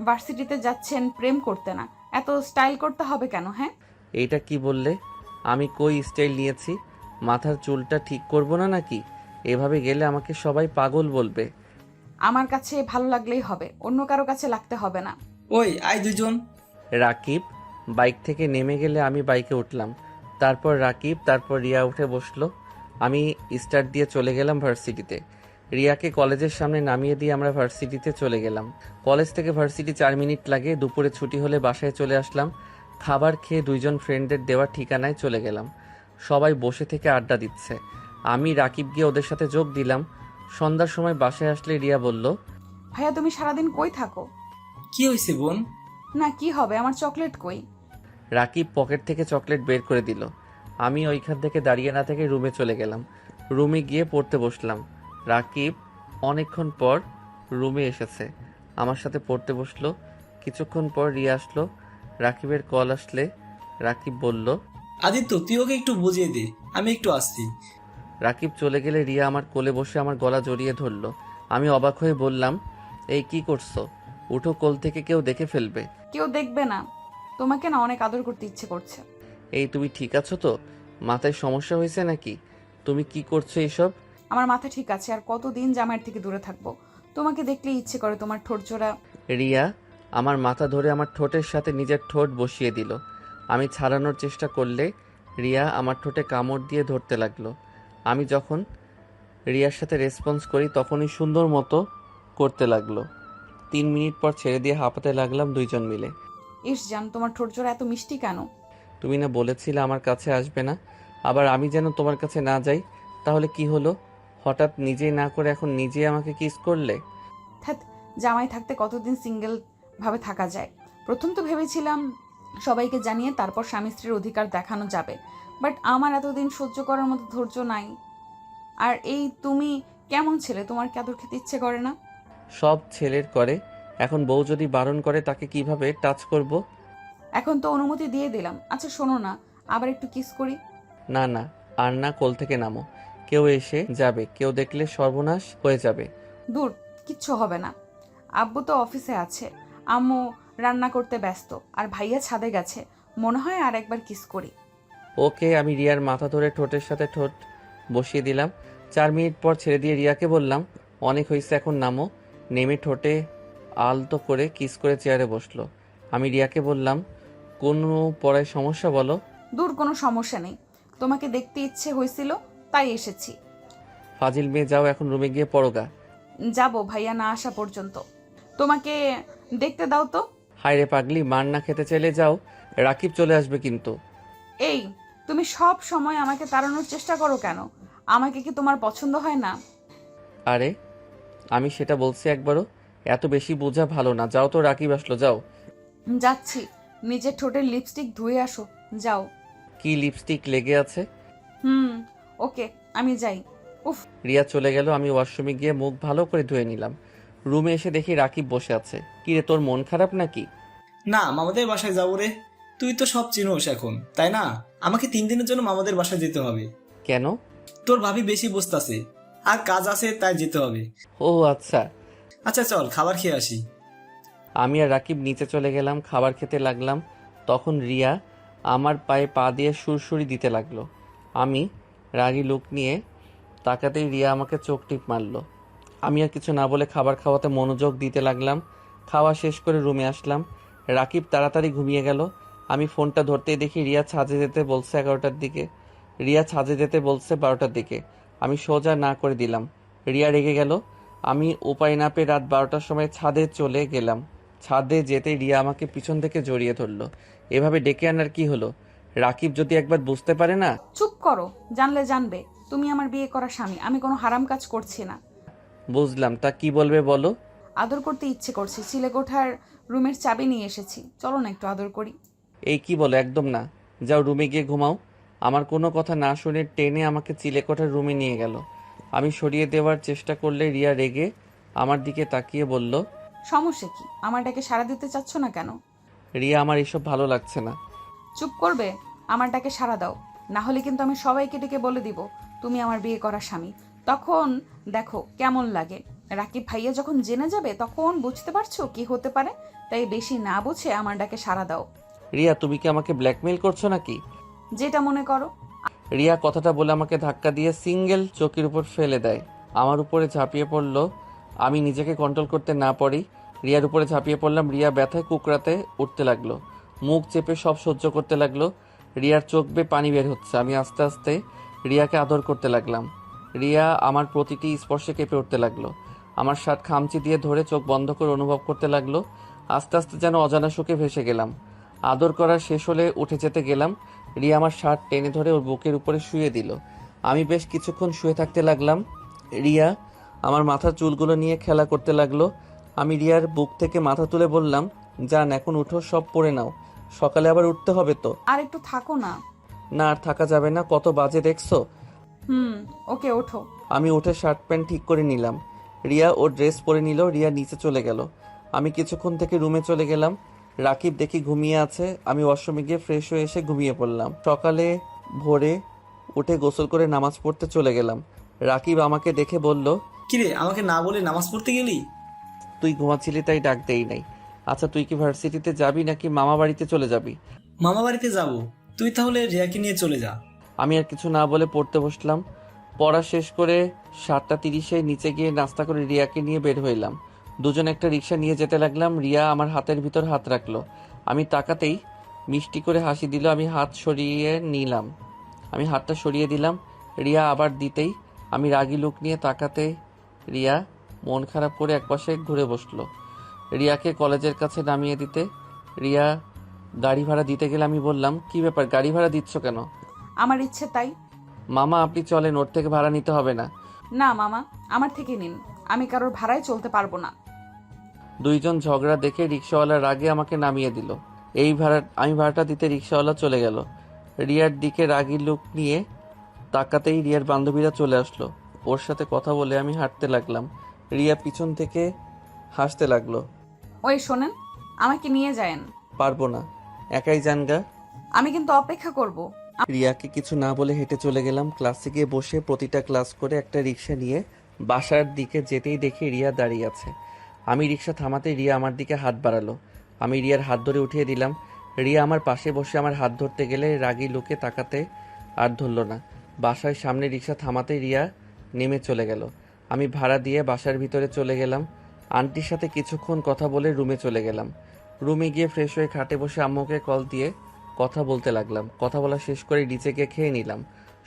ভার্সিটিতে যাচ্ছেন প্রেম করতে না, এত স্টাইল করতে হবে কেন? হ্যাঁ, এইটা কি বললে? আমি কই স্টাইল নিয়েছি? মাথার চুলটা ঠিক করব না নাকি? এভাবে গেলে আমাকে সবাই পাগল বলবে। আমার কাছে ভালো লাগলেই হবে, অন্য কারো কাছে লাগতে হবে না। ওই আয় দুজন। রাকিব বাইক থেকে নেমে গেলে আমি বাইকে উঠলাম। তারপর রাকিব, তারপর রিয়া উঠে বসলো। আমি স্টার্ট দিয়ে চলে গেলাম ভার্সিটিতে। রিয়াকে কলেজের সামনে নামিয়ে দিয়ে আমরা ভার্সিটিতে চলে গেলাম। কলেজ থেকে ভার্সিটি 4 মিনিট লাগে। দুপুরে ছুটি হলে বাসায় চলে আসলাম। খাবার খেয়ে 2জন ফ্রেন্ডের দেওয়া ঠিকানায় চলে গেলাম। সবাই বসে থেকে আড্ডা দিচ্ছে। আমি রাকিব গিয়ে ওদের সাথে যোগ দিলাম। সন্ধ্যার সময় বাসায় আসলে রিয়া বলল, ভাইয়া, তুমি সারাদিন কই থাকো? কি হয়েছে বোন? না, কি হবে, আমার চকলেট কই? রাকিব পকেট থেকে চকলেট বের করে দিল। আমি ওইখান থেকে দাঁড়িয়ে না থেকে রুমে চলে গেলাম। রুমে গিয়ে পড়তে বসলাম। রাকিব অনেকক্ষণ পর রুমে এসেছে, আমার সাথে পড়তে বসলো। কিছুক্ষণ পর রিয়া আসলো। রাকিবের কল আসলে রাকিব বলল, আদিত্য, তুই ওকে একটু বুঝিয়ে দে, আমি একটু আসছি। রাকিব চলে গেলে রিয়া আমার কোলে বসে আমার গলা জড়িয়ে ধরলো। আমি অবাক হয়ে বললাম, এই কি করছো? ও উঠো, কোল থেকে কেউ দেখে ফেলবে। কেউ দেখবে না, তোমাকে না অনেক আদর করতে ইচ্ছে করছে। এই তুমি ঠিক আছো তো? মাথায় সমস্যা হয়েছে নাকি? তুমি কি করছো এইসব? আমার মাথা ঠিক আছে, আর কতদিন জামাইয়ের থেকে দূরে থাকবো? তোমাকে দেখলেই ইচ্ছে করে, তোমার ঠোঁট জোড়া। রিয়া আমার মাথা ধরে আমার ঠোঁটের সাথে নিজের ঠোঁট বসিয়ে দিল। আমি ছাড়ানোর চেষ্টা করলে রিয়া আমার ঠোঁটে কামড় দিয়ে ধরতে লাগলো। আমি যখন রিয়ার সাথে রেসপন্স করি তখনই সুন্দর মতো করতে লাগলো। 3 মিনিট পর ছেড়ে দিয়ে হাঁপাতে লাগলাম দুইজন মিলে। ইস জান, তোমার ঠোঁট জোড়া এত মিষ্টি কেন? তুমি না বলেছিলে আমার কাছে আসবে না, আবার আমি যেন তোমার কাছে না যাই। তাহলে কি হলো? হঠাৎ নিজেই না করে এখন নিজেই আমাকে কিস করলে। ধ্যাৎ, জামাই থাকতে কতদিন সিঙ্গেল ভাবে থাকা যায়। প্রথম তো ভেবেছিলাম সবাইকে জানিয়ে তারপর স্বামী স্ত্রীর অধিকার দেখানো যাবে, বাট আমার এতদিন সহ্য করার মতো ধৈর্য নাই। আর এই তুমি কেমন ছেলে, তোমার কি আদর খেতে ইচ্ছে করে না? সব ছেলের করে। এখন বউ যদি বারণ করে তাকে কিভাবে টাচ করব? এখন তো অনুমতি দিয়ে দিলাম। আচ্ছা শোনো না, আবার একটু কিস করি। না না, আর না, কোল থেকে নামো। কেউ এসে যাবে, কেউ দেখলে সর্বনাশ হয়ে যাবে। দূর, কিচ্ছু হবে না। আব্বু তো অফিসে আছে, আম্মু রান্না করতে ব্যস্ত, আর ভাইয়া ছাদে গেছে। মনে হয় আর একবার কিস করি। ওকে, আমি রিয়ার মাথা ধরে ঠোঁটের সাথে ঠোঁট বসিয়ে দিলাম। 4 মিনিট পর ছেড়ে দিয়ে রিয়াকে বললাম, অনেক হয়েছে, এখন নামো। নেমে ঠোঁটে আলতো করে কিস করে চেয়ারে বসলো। আমি রিয়াকে বললাম, কোনো পড়ায় সমস্যা বলো। দূর, কোনো সমস্যা নেই, তোমাকে দেখতে ইচ্ছে হয়েছিল তাই এসেছি। ফাজিল মেয়ে, যাও এখন রুমে গিয়ে পড়োগা। যাব ভাইয়া না আসা পর্যন্ত। তোমাকে দেখতে দাও তো। হায় রে পাগলি, মার না খেতে চাইলে যাও, রাকিব চলে আসবে কিন্তু। এই, তুমি সব সময় আমাকে তাড়ানোর চেষ্টা করো কেন? আমাকে কি তোমার পছন্দ হয় না? আরে আমি সেটা বলছি একবারও? এত বেশি বোঝা ভালো না, যাও তো, রাকিব আসলো, যাও। যাচ্ছি, নিজের ঠোঁটের লিপস্টিক ধুয়ে আসো, যাও। কি লিপস্টিক লেগে আছে? ওকে, আমি যাই। উফ। রিয়া চলে গেল। আমি ওয়াশরুমে গিয়ে মুখ ভালো করে ধুয়ে নিলাম। রুমে এসে দেখি রাকিব বসে আছে। কি রে, তোর মন খারাপ নাকি? না, মামাদের বাসায় যাবো রে। তুই তো সব চিনোস এখন, তাই না? আমাকে 3 দিনের জন্য মামাদের বাসায় যেতে হবে। কেন? তোর ভাবি বেশি বসতাছে, আর কাজ আছে, তাই যেতে হবে। ও আচ্ছা। আচ্ছা চল, খাবার খেয়ে আসি। আমি আর রাকিব নিচে চলে গেলাম, খাবার খেতে লাগলাম। তখন রিয়া আমার পায়ে পা দিয়ে সুরসুরি দিতে লাগলো। আমি রাগী লুক নিয়ে তাকাতেই রিয়া আমাকে চোখ টিপ মারলো। আমি আর কিছু না বলে খাবার খাওয়াতে মনোযোগ দিতে লাগলাম। খাওয়া শেষ করে রুমে আসলাম। রাকিব তাড়াতাড়ি ঘুমিয়ে গেল। আমি ফোনটা ধরতেই দেখি রিয়া ছাদে যেতে বলছে 11টার দিকে। রিয়া ছাদে যেতে বলছে 12টার দিকে। আমি সোজা না করে দিলাম। রিয়া রেগে গেল। আমি উপায় না পেয়ে রাত 12টার সময় ছাদে চলে গেলাম। ছাদে যেতেই রিয়া আমাকে পিছন থেকে জড়িয়ে ধরলো। এভাবে ডেকে আনার কি হলো? রাকিব যদি একবার বুঝতে পারে না। চুপ করো, জানলে জানবে। তুমি আমার বিয়ে করা স্বামী, আমি কোনো হারাম কাজ করছি না। বুঝলাম, তা কি বলবে বলো। আদর করতে ইচ্ছে করছে, চিলেকোঠার রুমের চাবি নিয়ে এসেছি, চলো না একটু আদর করি। এই কি বলো, একদম না। যাও রুমে গিয়ে ঘুমাও। আমার কোনো কথা না শুনে টেনে আমাকে চিলেকোঠার রুমে নিয়ে গেল। আমি সরিয়ে দেওয়ার চেষ্টা করলে রিয়া রেগে আমার দিকে তাকিয়ে বলল, সমস্যা কি? আমার ডাকে সাড়া দিতে চাচ্ছ না কেন? রিয়া, আমার এসব ভালো লাগছে না। চুপ করবে? আমার ডাকে সাড়া দাও, না হলে কিন্তু আমি সবাইকে ডেকে বলে দিব তুমি আমার বিয়ে করা স্বামী। তখন দেখো কেমন লাগে। রাকিব ভাইয়া যখন জেনে যাবে তখন বুঝতে পারছো কি হতে পারে। তাই বেশি না বুঝে আমার ডাকে সাড়া দাও। রিয়া, তুমি কি আমাকে ব্ল্যাকমেইল করছো নাকি? যেটা মনে করো। রিয়া কথাটা বলে আমাকে ধাক্কা দিয়ে সিঙ্গেল চৌকির উপর ফেলে দেয়। আমার উপরে ঝাঁপিয়ে পড়লো। আমি নিজেকে কন্ট্রোল করতে না পারি রিয়ার উপরে ঝাঁপিয়ে পড়লাম। রিয়া ব্যথায় কুকড়াতে উঠতে লাগলো, মুখ চেপে সব সহ্য করতে লাগলো। রিয়ার চোখ বেয়ে পানি বের হচ্ছে। আমি আস্তে আস্তে রিয়াকে আদর করতে লাগলাম। রিয়া আমার প্রতিটি স্পর্শে কেঁপে উঠতে লাগলো। আমার শার্ট খামচি দিয়ে ধরে চোখ বন্ধ করে অনুভব করতে লাগলো। আস্তে আস্তে যেন অজানা সুখে ভেসে গেলাম। আদর করা শেষ হলে উঠে যেতে গেলাম। রিয়া আমার শার্ট টেনে ধরে ওর বুকের উপরে শুয়ে দিল। আমি বেশ কিছুক্ষণ শুয়ে থাকতে লাগলাম। রিয়া আমার মাথার চুলগুলো নিয়ে খেলা করতে লাগলো। আমি রিয়ার বুক থেকে মাথা তুলে বললাম, যান এখন উঠো, সব পরে নাও, সকালে আবার উঠতে হবে তো। আর একটু থাকো না। না, আর থাকা যাবে না, কত বাজে দেখছো। ওকে, ওঠো। আমি উঠে শার্ট প্যান্ট ঠিক করে নিলাম। রিয়া ওর ড্রেস পরে নিল। রিয়া নিচে চলে গেল। আমি কিছুক্ষণ থেকে রুমে চলে গেলাম। রাকিব দেখি ঘুমিয়ে আছে। আমি ওয়াশরুমে গিয়ে ফ্রেশ হয়ে এসে ঘুমিয়ে পড়লাম। সকালে ভোরে উঠে গোসল করে নামাজ পড়তে চলে গেলাম। রাকিব আমাকে দেখে বলল, কিরে, আমাকে না বলে নামাজ পড়তে গেলি? তুই ঘুমাচ্ছিলি তাই ডাক দেই নাই। আচ্ছা তুই কি ভার্সিটিতে যাবি নাকি মামা বাড়িতে চলে যাবি? মামা বাড়িতে যাব, তুই তাহলে রিয়াকে নিয়ে চলে যা। আমি আর কিছু না বলে পড়তে বসলাম। পড়া শেষ করে 7:30-এ নিচে গিয়ে নাস্তা করে রিয়াকে নিয়ে বের হইলাম। দুজন একটা রিক্সা নিয়ে যেতে লাগলাম। রিয়া আমার হাতের ভিতর হাত রাখলো। আমি তাকাতেই মিষ্টি করে হাসি দিল। আমি হাতটা সরিয়ে দিলাম। রিয়া আবার দিতেই আমি রাগী লুক নিয়ে তাকাতে রিয়া মন খারাপ করে একপাশে ঘুরে বসলো। রিয়াকে কলেজের কাছে নামিয়ে দিতে রিয়া গাড়ি ভাড়া দিতে গেলে আমি বললাম, কি ব্যাপার, গাড়ি ভাড়া দিচ্ছ কেন? আমার ইচ্ছে তাই। মামা আপনি চলেন, ওর থেকে ভাড়া নিতে হবে না। না মামা, আমার থেকে নিন, আমি কারোর ভাড়ায় চলতে পারবো না। দুইজন ঝগড়া দেখে রিক্সাওয়ালার রাগে আমাকে নামিয়ে দিল। আমি ভাড়াটা দিতে রিক্সাওয়ালা চলে গেল। রিয়ার দিকে রাগী লুক নিয়ে তাকাতেই রিয়ার বান্ধবীরা চলে আসলো। ওর সাথে কথা বলে আমি হাঁটতে লাগলাম। রিয়া পিছন থেকে হাসতে লাগলো। ওই শোনেন, আমাকে নিয়ে যায়েন। পারবো না, একাই জানগা। আমি কিন্তু অপেক্ষা করব। রিয়াকে কিছু না বলে হেঁটে চলে গেলাম। ক্লাসে গিয়ে বসে প্রতিটা ক্লাস করে একটা রিক্সা নিয়ে বাসার দিকে যেতেই দেখি রিয়া দাঁড়িয়ে আছে। আমি রিক্সা থামাতে রিয়া আমার দিকে হাত বাড়ালো। আমি রিয়ার হাত ধরে উঠিয়ে দিলাম। রিয়া আমার পাশে বসে আমার হাত ধরতে গেলে রাগী লোকে তাকাতে আর ধরল না। বাসার সামনে রিক্সা থামাতে রিয়া নেমে চলে গেল। আমি ভাড়া দিয়ে বাসার ভিতরে চলে গেলাম। আন্টির সাথে কিছুক্ষণ কথা বলে রুমে চলে গেলাম। রুমে গিয়ে ফ্রেশ হয়ে খাটে বসে আম্মুকে কল দিয়ে কথা বলতে লাগলাম। কথা বলা শেষ করে নিচে গিয়ে খেয়ে নিলাম।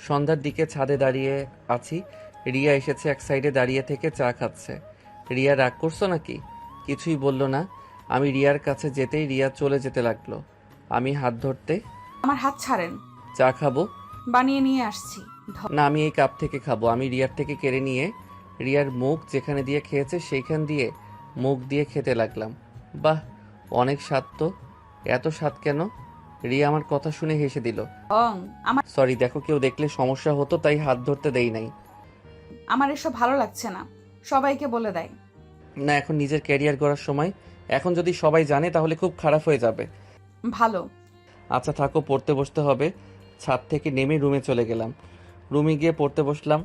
সন্ধ্যার দিকে ছাদে দাঁড়িয়ে আছি। রিয়া এসেছে, এক সাইডে দাঁড়িয়ে থেকে চা খাচ্ছে। রিয়া রাগ করছো নাকি? কিছুই বলল না। আমি রিয়ার কাছে যেতেই রিয়া চলে যেতে লাগলো। আমি হাত ধরতে, আমার হাত ছাড়েন। চা খাবো? বানিয়ে নিয়ে আসছি। না, আমি এই কাপ থেকে খাবো। আমি রিয়ার থেকে কেড়ে নিয়ে রিয়ার মুখ যেখানে দিয়ে খেয়েছে সেইখান দিয়ে মুখ দিয়ে খেতে লাগলাম। বাহ, অনেক স্বাদ তো। এত স্বাদ কেন? রিয়া আমার কথা শুনে হেসে দিল। আমার সরি, দেখো কেউ দেখলে সমস্যা হতো তাই হাত ধরতে দেই নাই। আমার এসব ভালো লাগছে না, সবাইকে বলে দেয়। না, এখন নিজের ক্যারিয়ার গড়ার সময়। এখন যদি সবাই জানে তাহলে খুব খারাপ হয়ে যাবে। ভালো। আচ্ছা থাকো, পড়তে বসতে হবে। ছাদ থেকে নেমে রুমে চলে গেলাম। রুমে গিয়ে পড়তে বসলাম।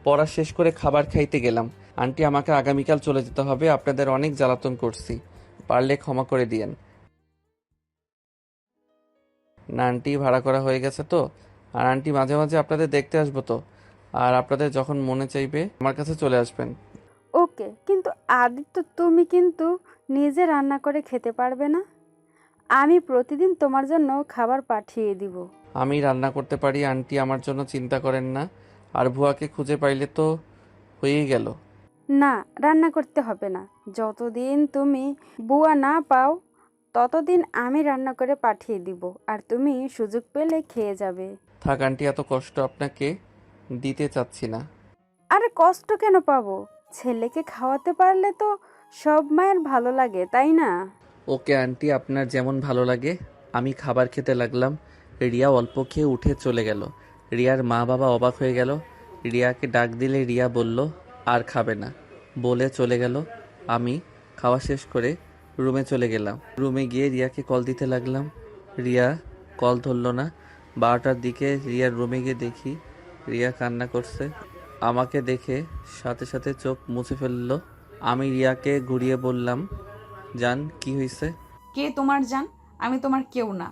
পড়া শেষ করে খাবার খাইতে গেলাম। আন্টি আমাকে আগামীকাল চলে যেতে হবে, আপনাদের অনেক জ্বালাতন করছি, পারলে ক্ষমা করে দিয়েন। না আন্টি, ভাড়া করা হয়ে গেছে তো। আর আন্টি মাঝে মাঝে আপনাদের দেখতে আসবো তো। আর আপনাদের যখন মনে চাইবে আমার কাছে চলে আসবেন। ওকে, কিন্তু আদিত্য তুমি কিন্তু নিজে রান্না করে খেতে পারবে না? আমি প্রতিদিন তোমার জন্য খাবার পাঠিয়ে দিব। আমি রান্না করতে পারি আন্টি, আমার জন্য চিন্তা করেন না। আর ভুয়াকে খুঁজে পাইলে তো হয়েই গেল। না, রান্না করতে হবে না। যতদিন তুমি বুয়া না পাও ততদিন আমি রান্না করে পাঠিয়ে দিব, আর তুমি সুযোগ পেলে খেয়ে যাবে। থাক আন্টি, এত কষ্ট আপনাকে দিতে চাচ্ছি না। আরে কষ্ট কেন পাবো? ছেলেকে খাওয়াতে পারলে তো সব মায়ের ভালো লাগে, তাই না? ওকে আন্টি, আপনার যেমন ভালো লাগে। আমি খাবার খেতে লাগলাম। রিয়া অল্প খেয়ে উঠে চলে গেল। রিয়ার মা বাবা অবাক হয়ে গেল। রিয়াকে ডাক দিলে রিয়া বলল আর খাবে না, বলে চলে গেল। আমি খাওয়া শেষ করে রুমে চলে গেলাম। রুমে গিয়ে রিয়াকে কল দিতে লাগলাম। রিয়া কল ধরল না। 12টার দিকে রিয়ার রুমে গিয়ে দেখি রিয়া কান্না করছে। আমাকে দেখে সাথে সাথে চোখ মুছে ফেললো। আমি রিয়াকে ঘুরিয়ে বললাম, জান কি হয়েছে? কে তোমার জান? আমি তোমার কেউ না।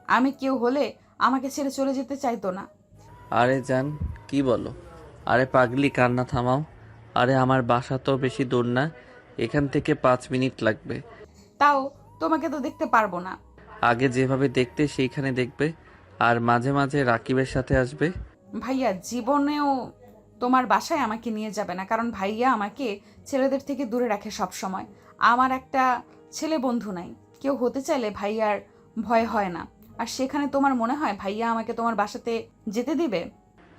আমি কেউ হলে আমাকে ছেড়ে চলে যেতে চাইতো না। আরে জান কি বলো? আরে পাগলি, কান্না থামাও। আরে আমার বাসা তো বেশি দূর না, এখান থেকে 5 মিনিট লাগবে। তাও তোমাকে তো দেখতে পারবো না। আগে যেভাবে দেখতে সেইখানে দেখবে, আর মাঝে মাঝে রাকিবের সাথে আসবে। ভাইয়া জীবনেও তোমার বাসায় আমাকে নিয়ে যাবে না, কারণ ভাইয়া আমাকে ছেলেদের থেকে দূরে রাখে সব সময়। আমার একটা ছেলে বন্ধু নাই। কেউ হতে চাইলে ভাইয়ার ভয় হয় না। আর সেখানে তোমার মনে হয় ভাইয়া আমাকে তোমার বাসাতে যেতে দিবে?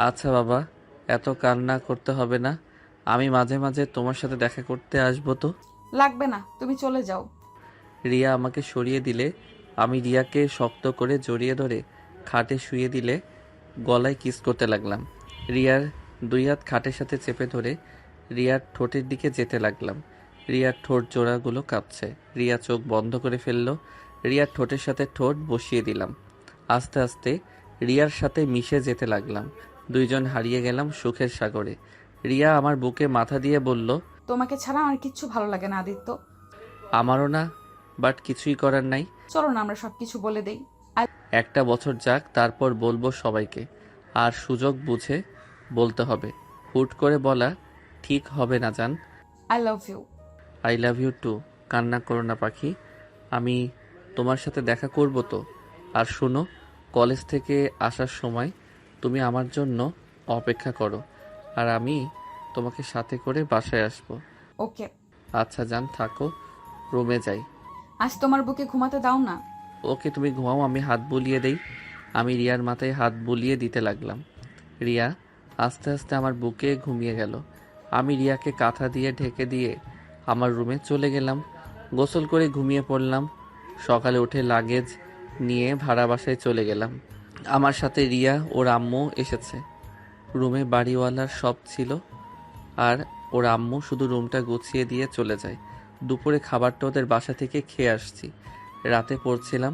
আচ্ছা বাবা, এত কান্না করতে হবে না। আমি মাঝে মাঝে তোমার সাথে দেখা করতে আসবো তো। লাগবে না, তুমি চলে যাও। রিয়া আমাকে সরিয়ে দিলে আমি রিয়াকে শক্ত করে জড়িয়ে ধরে খাটে শুয়ে দিলে গলায় কিস করতে লাগলাম। রিয়ার 2 হাত খাটের সাথে চেপে ধরে রিয়ার ঠোঁটের দিকে যেতে লাগলাম। রিয়ার ঠোঁট জোড়াগুলো কাঁপছে। রিয়া চোখ বন্ধ করে ফেললো। রিয়ার ঠোঁটের সাথে ঠোঁট বসিয়ে দিলাম। আস্তে আস্তে রিয়ার সাথে মিশে যেতে লাগলাম। দুইজন হারিয়ে গেলাম সুখের সাগরে। রিয়া আমার বুকে মাথা দিয়ে বলল, তোমাকে ছাড়া আমার কিচ্ছু ভালো লাগে না আদিত্য। আমারও না, বাট কিছুই করার নাই। চলো না আমরা সব কিছু বলে দেই। একটা বছর যাক, তারপর বলবো সবাইকে। আর সুযোগ বুঝে বলতে হবে, হুট করে বলা ঠিক হবে না জান। I love you. I love you too. কান্না করো না পাখি, আমি তোমার সাথে দেখা করব তো। আর শোনো, কলেজ থেকে আসার সময় তুমি আমার জন্য অপেক্ষা করো, আর আমি তোমাকে সাথে করে বাসায় আসবো। ওকে। আচ্ছা জান, থাকো, রুমে যাই। আজ তোমার বুকে ঘুমাতে দাও না। ওকে, তুমি ঘুমাও, আমি হাত বুলিয়ে দেই। আমি রিয়ার মাথায় হাত বুলিয়ে দিতে লাগলাম। রিয়া আস্তে আস্তে আমার বুকে ঘুমিয়ে গেল। আমি রিয়াকে কাঁথা দিয়ে ঢেকে দিয়ে আমার রুমে চলে গেলাম। গোসল করে ঘুমিয়ে পড়লাম। সকালে উঠে লাগেজ নিয়ে ভাড়া বাসায় চলে গেলাম। আমার সাথে রিয়া ওর আম্মু এসেছে। রুমে বাড়িওয়ালার সব ছিল, আর ওর আম্মু শুধু রুমটা গুছিয়ে দিয়ে চলে যায়। দুপুরে খাবারটা ওদের বাসা থেকে খেয়ে আসছি। রাতে পড়ছিলাম,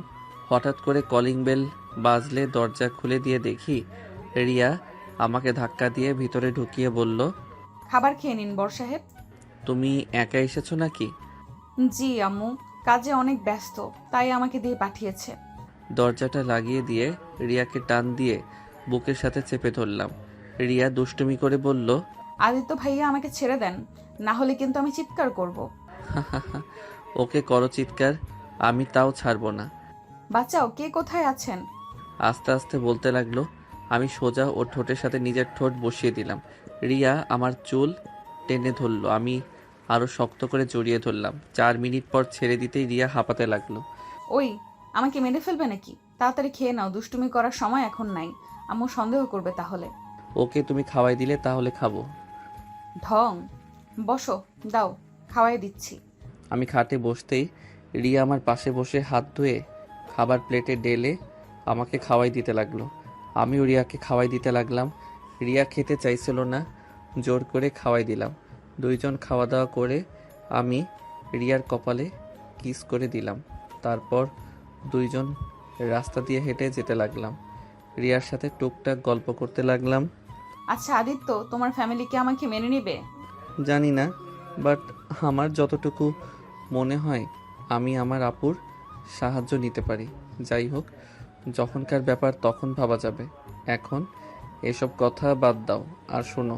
হঠাৎ করে কলিং বেল বাজলে দরজা খুলে দিয়ে দেখি রিয়া আমাকে ধাক্কা দিয়ে ভিতরে ঢুকিয়ে বলল, খাবার খেয়ে নিন বর সাহেব। তুমি একা এসেছো নাকি? জি আম্মু, কাজে অনেক ব্যস্ত, তাই আমাকে দিয়ে পাঠিয়েছে। দরজাটা লাগিয়ে দিয়ে রিয়াকে টান দিয়ে বুকের সাথে চেপে ধরলাম। রিয়া দুষ্টুমি করে বলল, আদিত্য ভাইয়া আমাকে ছেড়ে দেন, না হলে কিন্তু আমি চিৎকার করব। ওকে করো চিৎকার, আমি তাও ছাড়বো না। বাঁচাও, কে কোথায় আছেন? আস্তে আস্তে বলতে লাগলো। আমি সোজা ওর ঠোঁটের সাথে নিজের ঠোঁট বসিয়ে দিলাম। রিয়া আমার চুল টেনে ধরলো, আমি আরো শক্ত করে জড়িয়ে ধরলাম। 4 মিনিট পর ছেড়ে দিতেই রিয়া হাঁপাতে লাগলো। ওই, আমাকে মেরে ফেলবে নাকি? তাড়াতাড়ি খেয়ে নাও, দুষ্টুমি করার সময় এখন নাই। আম্মু সন্দেহ করবে তাহলে। ওকে তুমি খাওয়াই দিলে তাহলে খাবো। ঢং। বসো, দাও, খাওয়াই দিচ্ছি। আমি খাটে বসতেই রিয়া আমার পাশে বসে হাত ধুয়ে খাবার প্লেটে ঢেলে আমাকে খাওয়াই দিতে লাগলো। আমিও রিয়াকে খাওয়াই দিতে লাগলাম। রিয়া খেতে চাইছিল না, জোর করে খাওয়াই দিলাম। দুইজন খাওয়া দাওয়া করে আমি রিয়ার কপালে কিস করে দিলাম। তারপর দুইজন রাস্তা দিয়ে হেঁটে যেতে লাগলাম। রিয়ার সাথে টুকটাক গল্প করতে লাগলাম। আচ্ছা আদিত্য, তোমার ফ্যামিলি কি আমাকে মেনে নেবে? জানি না, বাট আমার যতটুকু মনে হয় আমি আমার আপুর সাহায্য নিতে পারি। যাই হোক, যখনকার ব্যাপার তখন ভাবা যাবে। এখন এসব কথা বাদ দাও, আর শোনো,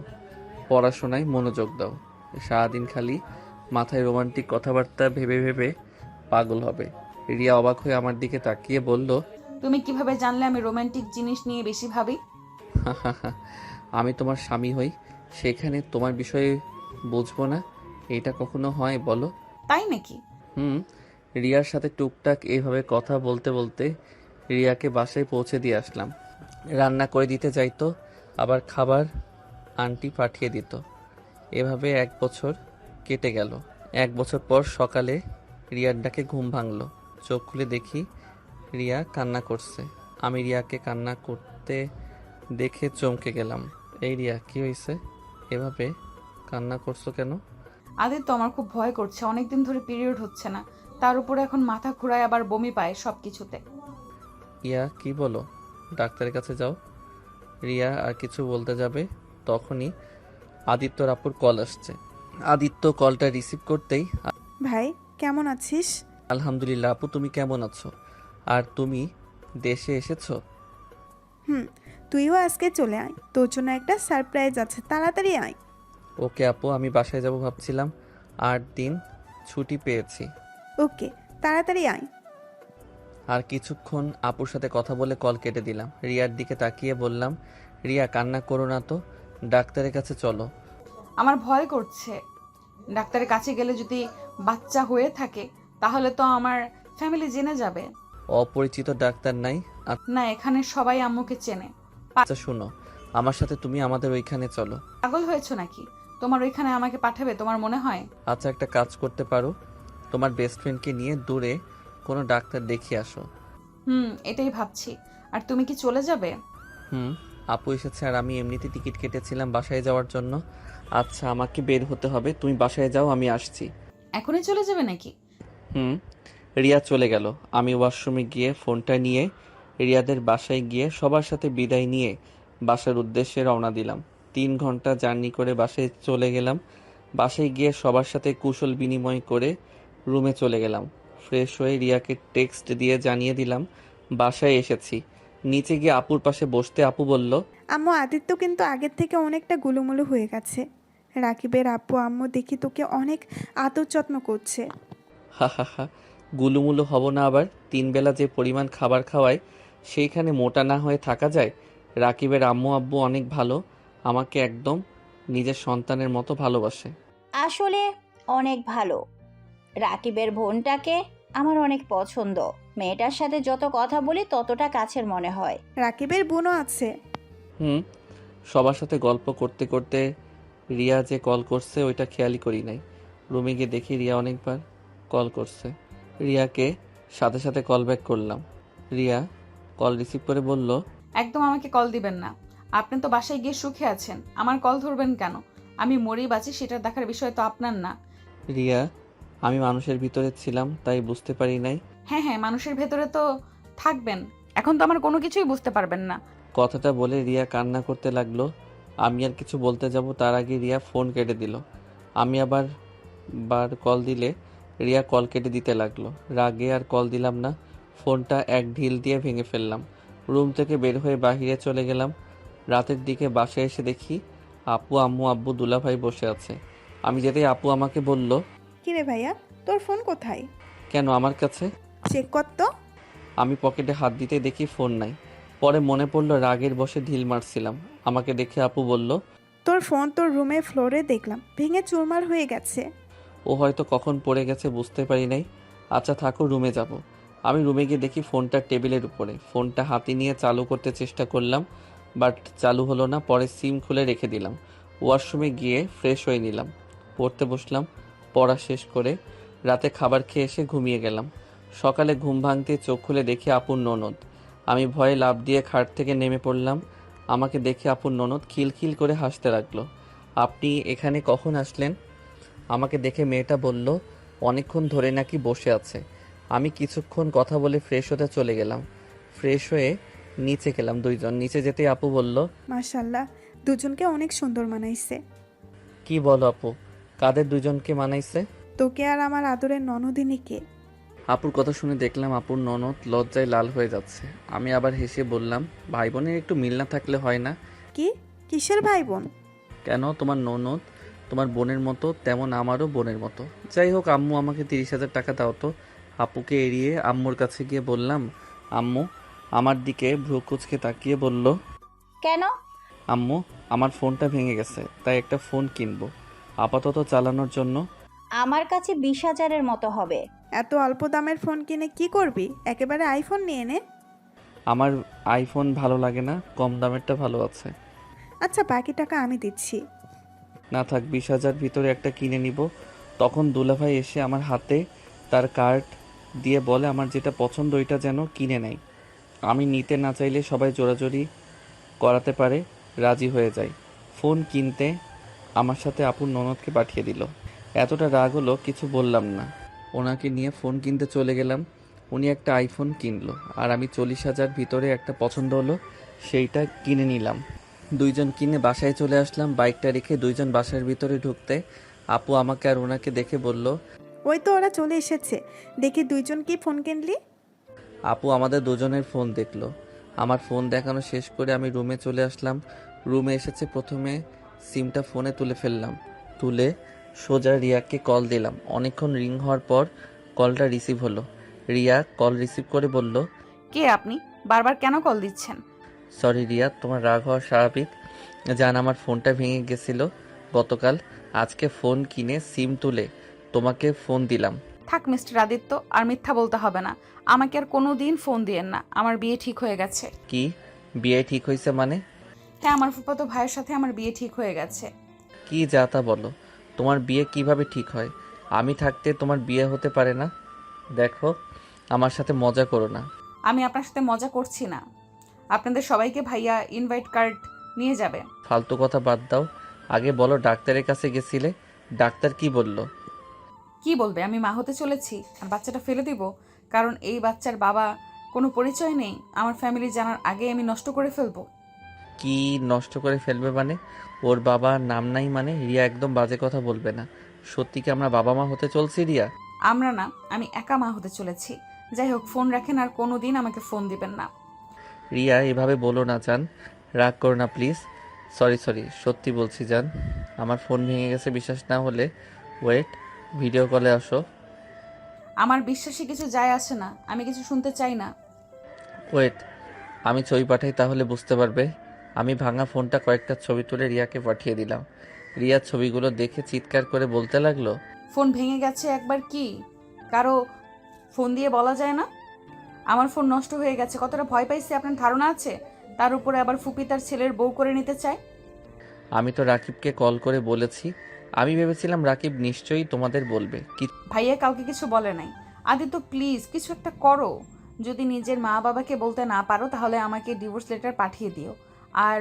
পড়াশোনায় মনোযোগ দাও। সারাদিন খালি মাথায় রোমান্টিক কথাবার্তা ভেবে ভেবে পাগল হবে। রিয়া অবাক হয়ে আমার দিকে তাকিয়ে বলল, তুমি কিভাবে জানলে আমি রোমান্টিক জিনিস নিয়ে বেশি ভাবি? আমি তোমার স্বামী হই, সেখানে তোমার বিষয়ে বুঝবো না? এটা কখনো হয় বলো? তাই নাকি? রিয়ার সাথে টুকটাক এইভাবে কথা বলতে বলতে রিয়াকে বাসায় পৌঁছে দিয়ে আসলাম। রান্না করে দিতে যাইতো, আবার খাবার আন্টি পাঠিয়ে দিত। এভাবে 1 বছর কেটে গেল। 1 বছর পর সকালে রিয়ার ডাকে ঘুম ভাঙলো। চোখ খুলে দেখি রিয়া কান্না করছে। আমি রিয়াকে কান্না করতে দেখে চমকে গেলাম। এই রিয়া, কি হয়েছে? এভাবে কান্না করছো কেন? আদিত্য, আমার খুব ভয় করছে, অনেকদিন ধরে পিরিয়ড হচ্ছে না, তার উপরে এখন মাথা ঘুরায়, আবার বমি পায় সব কিছুতে। ইয়া, কি বলো? ডাক্তারের কাছে যাও। রিয়া আর কিছু বলতে যাবে, তখনই আদিত্যর আপুর কল আসছে। আদিত্য কলটা রিসিভ করতেই, ভাই কেমন আছিস? আলহামদুলিল্লাহ আপু, তুমি কেমন আছো? আর তুমি দেশে এসেছো? তুইও আজকে চলে আয়, তোর জন্য একটা সারপ্রাইজ আছে, তাড়াতাড়ি আয়। ওকে আপু, আমি বাসায় যাব ভাবছিলাম, 8 দিন ছুটি পেয়েছি। ওকে, তাড়াতাড়ি আয়। আর কিছুক্ষণ আপুর সাথে কথা বলে কল কেটে দিলাম। রিয়ার দিকে তাকিয়ে বললাম, রিয়া কান্না করো না তো, ডাক্তারের কাছে চলো। আমার ভয় করছে, ডাক্তারের কাছে গেলে যদি বাচ্চা হয়ে থাকে তাহলে তো আমার ফ্যামিলি জেনে যাবে। অপরিচিত ডাক্তার নাই? না, এখানে সবাই আম্মুকে চেনে। আচ্ছা শোনো, আমার সাথে তুমি আমাদের ওইখানে চলো। পাগল হয়েছো নাকি? তোমার ওইখানে আমাকে পাঠাবে তোমার মনে হয়? আচ্ছা, একটা কাজ করতে পারো, তোমার বেস্ট ফ্রেন্ডকে নিয়ে দূরে কোনো ডাক্তার দেখিয়ে আসো। এটাই ভাবছি। আর তুমি কি চলে যাবে? আপু এসেছে, আর আমি এমনিতে টিকিট কেটেছিলাম বাসায় যাওয়ার জন্য। আচ্ছা, আমাকে বের হতে হবে, তুমি বাসায় যাও, আমি আসছি। এখনই চলে যাবে নাকি? রিয়া চলে গেল। আমি ওয়াশরুমে গিয়ে ফোনটা নিয়ে রিয়াদের বাসায় গিয়ে সবার সাথে বিদায় নিয়ে বাসার উদ্দেশ্যে রওনা দিলাম। 3 ঘন্টা জার্নি করে বাসায় চলে গেলাম। বাসায় গিয়ে সবার সাথে কুশল বিনিময় করে রুমে চলে গেলাম। ফ্রেশ হয়ে রিয়াকে টেক্সট দিয়ে জানিয়ে দিলাম বাসায় এসেছি। নিচে গিয়ে আপুর পাশে বসতে আপু বলল, আম্মু আদিত্য কিন্তু আগের থেকে অনেকটা গুলুমুলু হয়ে গেছে। রাকিবের আব্বু আম্মু দেখি তোকে অনেক আদর যত্ন করছে। হা হা হা, গুলুমুলু হব না আবার? 3 বেলা যে পরিমাণ খাবার খাওয়ায় সেইখানে মোটা না হয়ে থাকা যায়? রাকিবের আম্মু আব্বু অনেক ভালো, আমাকে একদম নিজের সন্তানের মতো ভালোবাসে। আসলে অনেক ভালো। রাকিবের বোনটাকে আমার অনেক পছন্দ। মেয়েটার সাথে যত কথা বলি ততটা কাছের মনে হয়। রাকিবের বোনও আছে? হুম, সবার সাথে গল্প করতে করতে রিয়া যে কল করছে ওইটা খেয়ালই করি নাই। রুমে গিয়ে দেখি রিয়া অনেকবার কল করছে। রিয়াকে সাথে সাথে কল ব্যাক করলাম। রিয়া কল রিসিভ করে বলল, একদম আমাকে কল দিবেন না। আপনি তো বাসায় গিয়ে সুখে আছেন, আমার কল ধরবেন কেন? আমি মরি বাঁচি সেটা দেখার বিষয় তো আপনার না। রিয়া, আমি মানুষের ভিতরে ছিলাম তাই বুঝতে পারি নাই। হ্যাঁ হ্যাঁ, মানুষের ভেতরে তো থাকবেন, এখন তো আমার কোনো কিছুই বুঝতে পারবেন না। কথাটা বলে রিয়া কান্না করতে লাগলো। আমি আর কিছু বলতে যাব তার আগে রিয়া ফোন কেটে দিল। আমি আবার কল দিলে রিয়া কল কেটে দিতে লাগলো। রাগে আর কল দিলাম না, ফোনটা এক ঢিল দিয়ে ভেঙে ফেললাম। রুম থেকে বের হয়ে বাইরে চলে গেলাম। রাতের দিকে বাসায় এসে দেখি আপু আম্মু আব্বু দুলাভাই বসে আছে। আমি যেতেই আপু আমাকে বলল, কিরে ভাইয়া, তোর ফোন কোথায়? কেন আমার কাছে? চেক কর তো। আমি পকেটে হাত দিতে দেখি ফোন নাই। পরে মনে পড়লো রাগের বশে ঢিল মারছিলাম। আমাকে দেখে আপু বলল, তোর ফোন তোর রুমে ফ্লোরে দেখলাম, ভেঙে চুরমার হয়ে গেছে। ও হয়তো কখন পড়ে গেছে বুঝতে পারি নাই। আচ্ছা থাকো, রুমে যাব। আমি রুমে গিয়ে দেখি ফোনটা টেবিলের উপরে। ফোনটা হাতে নিয়ে চালু করতে চেষ্টা করলাম, বাট চালু হলো না। পরে সিম খুলে রেখে দিলাম। ওয়াশরুমে গিয়ে ফ্রেশ হয়ে নিলাম, পড়তে বসলাম। পড়া শেষ করে রাতে খাবার খেয়ে এসে ঘুমিয়ে গেলাম। সকালে ঘুম ভাঙতে চোখ খুলে দেখি আপুর ননদ। আমি ভয়ে লাফ দিয়ে খাট থেকে নেমে পড়লাম। আমাকে দেখে আপুর ননদ খিলখিল করে হাসতে লাগলো। আপনি এখানে কখন আসলেন? আমাকে দেখে মেয়েটা বলল, অনেকক্ষণ ধরে নাকি বসে আছে। আমি কিছুক্ষণ কথা বলে ফ্রেশ হতে চলে গেলাম। ফ্রেশ হয়ে নিচে গেলাম। দুইজন নিচে যেতেই আপু বলল, মাশাল্লাহ, দুজনকে অনেক সুন্দর মানাইছে। কি বলো আপু, কাদের দুজনকে মানাইছে? তোকে আর আমার আদরের ননদিনীকে। আপুর কথা শুনে দেখলাম আপুর ননদ লজ্জায় লাল হয়ে যাচ্ছে। আমি আবার হেসে বললাম, ভাই বোনের একটু মিল না থাকলে হয় না? কি? কিসের ভাই বোন? কেন, তোমার ননদ তোমার বোনের মতো, তেমন আমারও বোনের মতো। যাই হোক, আম্মু আমাকে 30,000 টাকা দাও তো। আপুকে এড়িয়ে আম্মুর কাছে গিয়ে বললাম, আম্মু আমার দিকে ভ্রু কুঁচকে তাকিয়ে বলল, কেন? আম্মু আমার ফোনটা ভেঙে গেছে, তাই একটা ফোন কিনবো আপাতত চালানোর জন্য। আমার কাছে 20,000-এর মতো হবে। এত অল্প দামের ফোন কিনে কি করবি? একেবারে আইফোন নিয়ে নে। আমার আইফোন ভালো লাগে না, কম দামেরটা ভালো আছে। আচ্ছা, বাকি টাকা আমি দিচ্ছি। না থাক, 20,000 ভিতরে একটা কিনে নিব। তখন দুলাভাই এসে আমার হাতে তার কার্ড দিয়ে বলে আমার যেটা পছন্দ ওইটা যেন কিনে নেয়। আমি নিতে না চাইলে সবাই জোরাজোরি করাতে পারে, রাজি হয়ে যায়। ফোন কিনতে আমার সাথে আপুর ননদকে পাঠিয়ে দিল। এতটা রাগ হলো কিছু বললাম না। ওনাকে নিয়ে ফোন কিনতে চলে গেলাম। উনি একটা আইফোন কিনলো আর আমি 40,000 ভিতরে একটা পছন্দ হলো সেইটা কিনে নিলাম। দুইজন কিনে বাসায় চলে আসলাম। বাইকটা রেখে দুইজন বাসার ভিতরে ঢুকতে আপু আমাকে আর ওনাকে দেখে বলল, ওই তো ওরা চলে এসেছে, দেখি দুইজন কি ফোন কিনলি। আপু আমাদের দুজনের ফোন দেখলো। আমার ফোন দেখানো শেষ করে আমি রুমে চলে আসলাম। রুমে এসেছে প্রথমে সিমটা ফোনে তুলে ফেললাম। তুলে সোজা রিয়াকে কল দিলাম। অনেকক্ষণ রিং হওয়ার পর কলটা রিসিভ হলো। রিয়া কল রিসিভ করে বলল, কে আপনি? বারবার কেন কল দিচ্ছেন? সরি রিয়া, তোমার রাগ হওয়া স্বাভাবিক। জান আমার ফোনটা ভেঙে গেছিল গতকাল। আজকে ফোন কিনে সিম তুলে তোমাকে ফোন দিলাম। থাক মিস্টার আদিত্য, আর মিথ্যা বলতে হবে না। আমাকে আর কোনো দিন ফোন দিয়েন না, আমার বিয়ে ঠিক হয়ে গেছে। কি বিয়ে ঠিক হয়েছে মানে? হ্যাঁ, আমার ফুফাতো ভাইয়ের সাথে আমার বিয়ে ঠিক হয়ে গেছে। কি যা তা বলো, তোমার বিয়ে কিভাবে ঠিক হয়? আমি থাকতে তোমার বিয়ে হতে পারে না। দেখো, আমার সাথে মজা করো না। আমি আপনার সাথে মজা করছি না। আপনাদের সবাইকে ভাইয়া ইনভাইট কার্ড নিয়ে যাবে। ফালতু কথা বাদ দাও, আগে বলো ডাক্তারের কাছে গেছিলে, ডাক্তার কি বলল? কি বলবে, আমি মা হতে চলেছি আর বাচ্চাটা ফেলে দিব? কারণ এই বাচ্চার বাবা কোনো পরিচয় নেই, আমার ফ্যামিলি জানার আগে আমি নষ্ট করে ফেলবো। কি নষ্ট করে ফেলবে মানে? ওর বাবা নাম নাই মানে? রিয়া একদম বাজে কথা বলবে না। সত্যি কি আমরা বাবা মা হতে চলছি রিয়া? আমরা না, আমি একা মা হতে চলেছি। যাই হোক, ফোন রাখেন আর কোনো দিন আমাকে ফোন দিবেন না। রিয়া এভাবে বলো না জান, রাগ করো না প্লিজ। সরি সত্যি বলছি জান, আমার ফোন ভেঙে গেছে। বিশ্বাস না হলে ওয়েট, ভিডিও কলে আসো। আমার বিশ্বাসে কিছু যায় আসে না, আমি কিছু শুনতে চাই না। ওয়েট, আমি ছবি পাঠাই তাহলে বুঝতে পারবে। আমি ভাঙা ফোনটা কয়েকটা ছবি তুলে রিয়াকে পাঠিয়ে দিলাম। রিয়ার ছবিগুলো দেখে চিৎকার করে বলতে লাগলো, ফোন ভেঙে গেছে একবার কি কারো ফোন দিয়ে বলা যায় না? আমার ফোন নষ্ট হয়ে গেছে, কতটা ভয় পাইছি আপনার ধারণা আছে? তার উপরে আবার ফুপি তার ছেলের বউ করে নিতে চায়। আমি তো রাকিবকে কল করে বলেছি। আমি ভেবেছিলাম রাকিব নিশ্চয়ই তোমাদের বলবে কি। ভাইয়া কাউকে কিছু বলে নাই। আদিত্য প্লিজ কিছু একটা করো। যদি নিজের মা বাবাকে বলতে না পারো তাহলে আমাকে ডিভোর্স লেটার পাঠিয়ে দিও। আর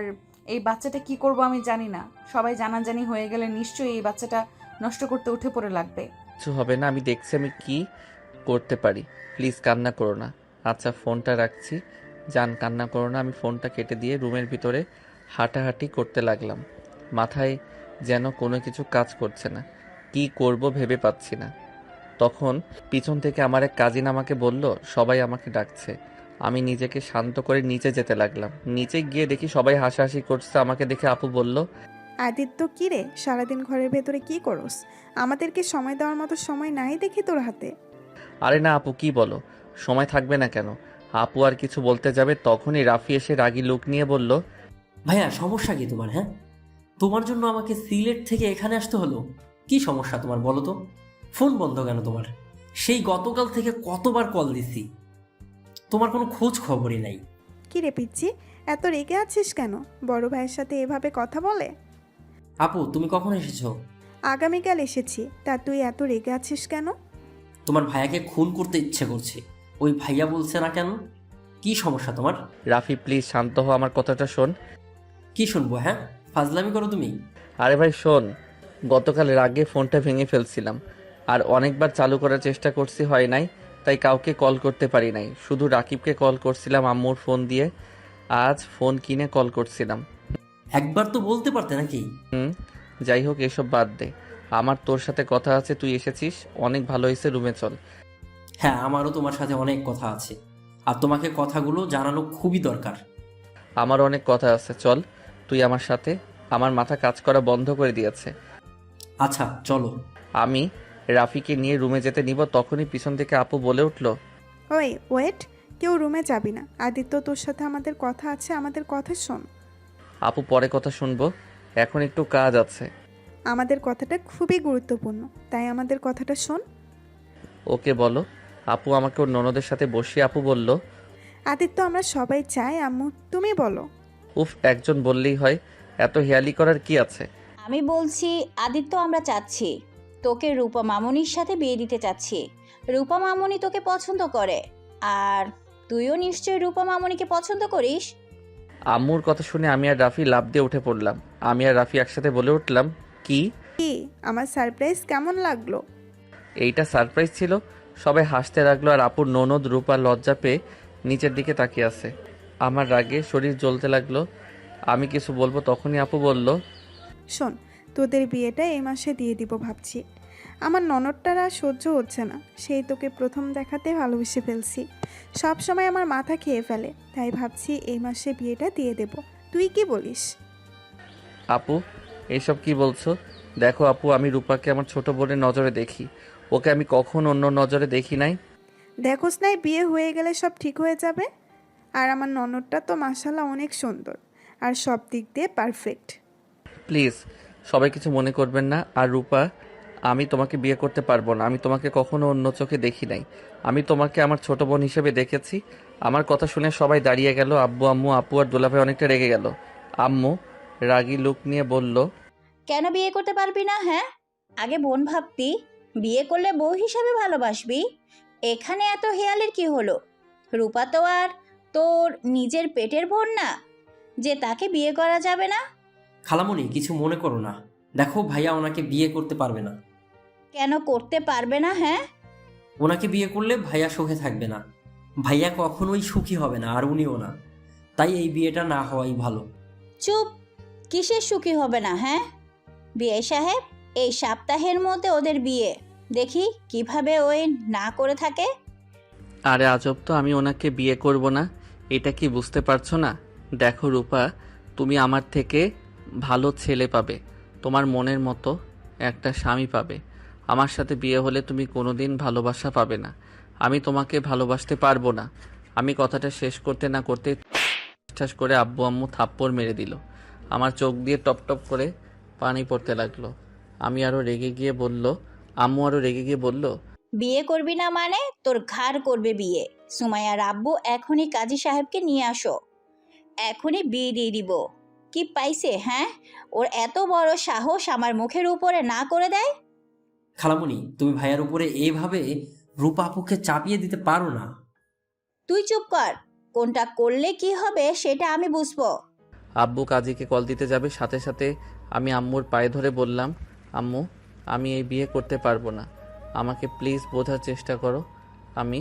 এই বাচ্চাটা কি করব আমি জানি না। সবাই জানাজানি হয়ে গেলে নিশ্চয়ই এই বাচ্চাটা নষ্ট করতে উঠে পড়ে লাগবে। কিছু হবে না, আমি দেখছি আমি কি করতে পারি। প্লিজ কান্না করো না। আচ্ছা ফোনটা রাখছি, জান কান্না করো না। আমি ফোনটা কেটে দিয়ে রুমের ভিতরে হাঁটাহাঁটি করতে লাগলাম। মাথায় যেন কোনো কিছু কাজ করছে না, কি করব ভেবে পাচ্ছি না। তখন পিছন থেকে আমার এক কাজিন আমাকে বলল সবাই আমাকে ডাকছে। আমি নিজেকে শান্ত করে নিচে যেতে লাগলাম। নিচে গিয়ে দেখি সবাই হাসাহাসি করছে। আমাকে দেখে আপু বলল, আদিত্য কি রে, সারাদিন ঘরের ভেতরে কি করস? আমাদেরকে সময় দেওয়ার মতো সময় নাই দেখি তোর হাতে। আরে না আপু কি বলো, সময় থাকবে না কেন? আপু আর কিছু বলতে যাবে তখনই রাফি এসে রাগী লুক নিয়ে বলল, ভাইয়া সমস্যা কি তোমার? হ্যাঁ, তোমার জন্য আমাকে সিলেট থেকে এখানে আসতে হলো। কি সমস্যা তোমার বলো তো? ফোন বন্ধ কেন তোমার? সেই গতকাল থেকে কতবার কল দিছি, তোমার কোনো খোঁজ খবরই নাই। কি রে পিচ্ছি, এত রেগে আছিস কেন? বড় ভাইয়ের সাথে এভাবে কথা বলে? আপু তুমি কখন এসেছো? আগামীকাল এসেছি, তা তুই এত রেগে আছিস কেন? তোমার ভাইয়াকে খুন করতে ইচ্ছে করছে। ওই ভাইয়া বলছে না কেন? কি সমস্যা তোমার? রাফি প্লিজ শান্ত হও, আমার কথাটা শোন। কি শুনবো? হ্যাঁ, ফাজলামি করো তুমি। আরে ভাই শোন, গতকাল রাগে ফোনটা ভেঙে ফেলছিলাম আর অনেকবার চালু করার চেষ্টা করছি, হয় নাই। তাই কাউকে কল করতে পারি নাই, শুধু রাকিবকে কল করছিলাম আম্মুর ফোন দিয়ে। আজ ফোন কিনে কল করছিলাম। একবার তো বলতে পারতে নাকি? যাই হোক এসব বাদ দে, আমার তোর সাথে কথা আছে। তুই এসেছিস, অনেক ভালো হয়েছে, রুমে চল। হ্যাঁ, আমারও তোমার সাথে অনেক কথা আছে, আর তোমাকে কথাগুলো জানানো খুবই দরকার। আমার অনেক কথা আছে, চল তুই আমার সাথে। আমার মাথা কাজ করা বন্ধ করে দিয়েছে। আচ্ছা চলো। আমি রাফিকে নিয়ে রুমে যেতে নিব, তখনই পিছন থেকে আপু বলে উঠল, ওই ওয়েট, কেউ রুমে যাবি না। আদিত্য তোর সাথে আমাদের কথা আছে, আমাদের কথা শোন। আপু পরে কথা শুনবো, এখন একটু কাজ আছে। আমাদের কথাটা খুবই গুরুত্বপূর্ণ, তাই আমাদের কথাটা শোন। ওকে বলো। আপু আমাকে ওর ননদের সাথে বসিয়ে আপু বলল, আদিত্য আমরা সবাই চাই, আম্মু তুমি বলো। উফ একজন বললেই হয়, এত হেয়ালি করার কি আছে? আমি বলছি আদিত্য, আমরা চাচ্ছি তোকে রূপা মামুনির সাথে বিয়ে দিতে চাচ্ছি। রূপা মামুনি তোকে পছন্দ করে, আর তুইও নিশ্চয়ই রূপা মামুনিকে পছন্দ করিস। আম্মুর কথা শুনে আমি আর রাফি লাফ দিয়ে উঠে পড়লাম। আমি আর রাফি একসাথে বলে উঠলাম, কি? কি আমার সারপ্রাইজ কেমন লাগলো? এইটা সারপ্রাইজ ছিল? সবাই হাসতে লাগলো আর আপুর ননদ রূপা লজ্জা পেয়ে নিচের দিকে তাকিয়ে আছে। আমার রাগে শরীর জ্বলতে লাগলো। আমি কিছু বলবো তখনই আপু বলল, শোন, তোদের বিয়েটা এই মাসে দিয়ে দিব ভাবছি। আমার ননদটার আর সহ্য হচ্ছে না, সেই তোকে প্রথম দেখাতে ভালোবেসে ফেলছি। সব সময় আমার মাথা খেয়ে ফেলে, তাই ভাবছি এই মাসে বিয়েটা দিয়ে দেব। তুই কি বলিস? আপু এইসব কি বলছো? দেখো আপু, আমি রূপাকে আমার ছোট বোনের নজরে দেখি, ওকে আমি কখন অন্য নজরে দেখি নাই। দেখোস নাই, বিয়ে হয়ে গেলে সব ঠিক হয়ে যাবে। আর আমার ননদটা তো মাশাআল্লাহ অনেক সুন্দর আর সব দিক দিয়ে পারফেক্ট। প্লিজ সবাই কিছু মনে করবেন না। আর রূপা, আমি তোমাকে বিয়ে করতে পারবো না। আমি তোমাকে কখনো অন্য চোখে দেখি নাই। আমি তোমাকে আমার ছোট বোন হিসেবে দেখেছি। আমার কথা শুনে সবাই দাঁড়িয়ে গেল। আব্বু আম্মু আপু আর দুলাভাই অনেকটা রেগে গেল। আম্মু রাগী লুক নিয়ে বলল, কেন বিয়ে করতে পারবি না? হ্যাঁ, আগে বোন ভাবতি, বিয়ে করলে বউ হিসাবে ভালোবাসবি। এখানে এত হেয়ালের কি হলো? রূপা তো আর তোর নিজের পেটের বোন না যে তাকে বিয়ে করা যাবে না। খালামণি কিছু মনে করো না, দেখো ভাইয়া ওনাকে বিয়ে করতে পারবে না। কেন করতে পারবে না? হ্যাঁ, ওনাকে বিয়ে করলে ভাইয়া সুখে থাকবে না, ভাইয়া কখনোই সুখী হবে না, আর উনিও না। তাই এই বিয়েটা না হওয়াই ভালো। চুপ, কিসের সুখী হবে না হ্যাঁ? বিয়ে সাহেব, এই সপ্তাহের মধ্যে ওদের বিয়ে, দেখি কিভাবে ওই না করে থাকে। আরে আজব তো, আমি ওনাকে বিয়ে করব না এটা কি বুঝতে পারছো না? দেখো রূপা, তুমি আমার থেকে ভালো ছেলে পাবে, তোমার মনের মতো একটা স্বামী পাবে। আমার সাথে বিয়ে হলে তুমি কোনোদিন ভালোবাসা পাবে না। আমি তোমাকে ভালোবাসতে পারবো না। আমি কথাটা শেষ করতে না করতে ঠাস করে আব্বু আম্মু থাপ্পড় মেরে দিল। আমার চোখ দিয়ে টপ টপ করে পানি পড়তে লাগলো। আম্মু আরও রেগে গিয়ে বলল, বিয়ে করবি না মানে তোর ঘাড় করবে বিয়ে। সুমাইয়ার আব্বু এখনই কাজী সাহেবকে নিয়ে আসো, এখনই বিয়ে দিয়ে দিব। কি পাইছে হ্যাঁ? ওর এত বড় সাহস আমার মুখের উপরে না করে দেয়। খালামণি, তুমি ভাইয়ার উপরে এইভাবে রূপা আপুকে চাপিয়ে দিতে পারো না। তুই চুপ কর, কোনটা করলে কি হবে সেটা আমি বুঝবো। আব্বু কাজীকে কল দিতে যাবে, সাথে সাথে আমি আম্মুর পায়ে ধরে বললাম, আম্মু আমি এই বিয়ে করতে পারবো না, আমাকে প্লিজ বোঝার চেষ্টা করো। আমি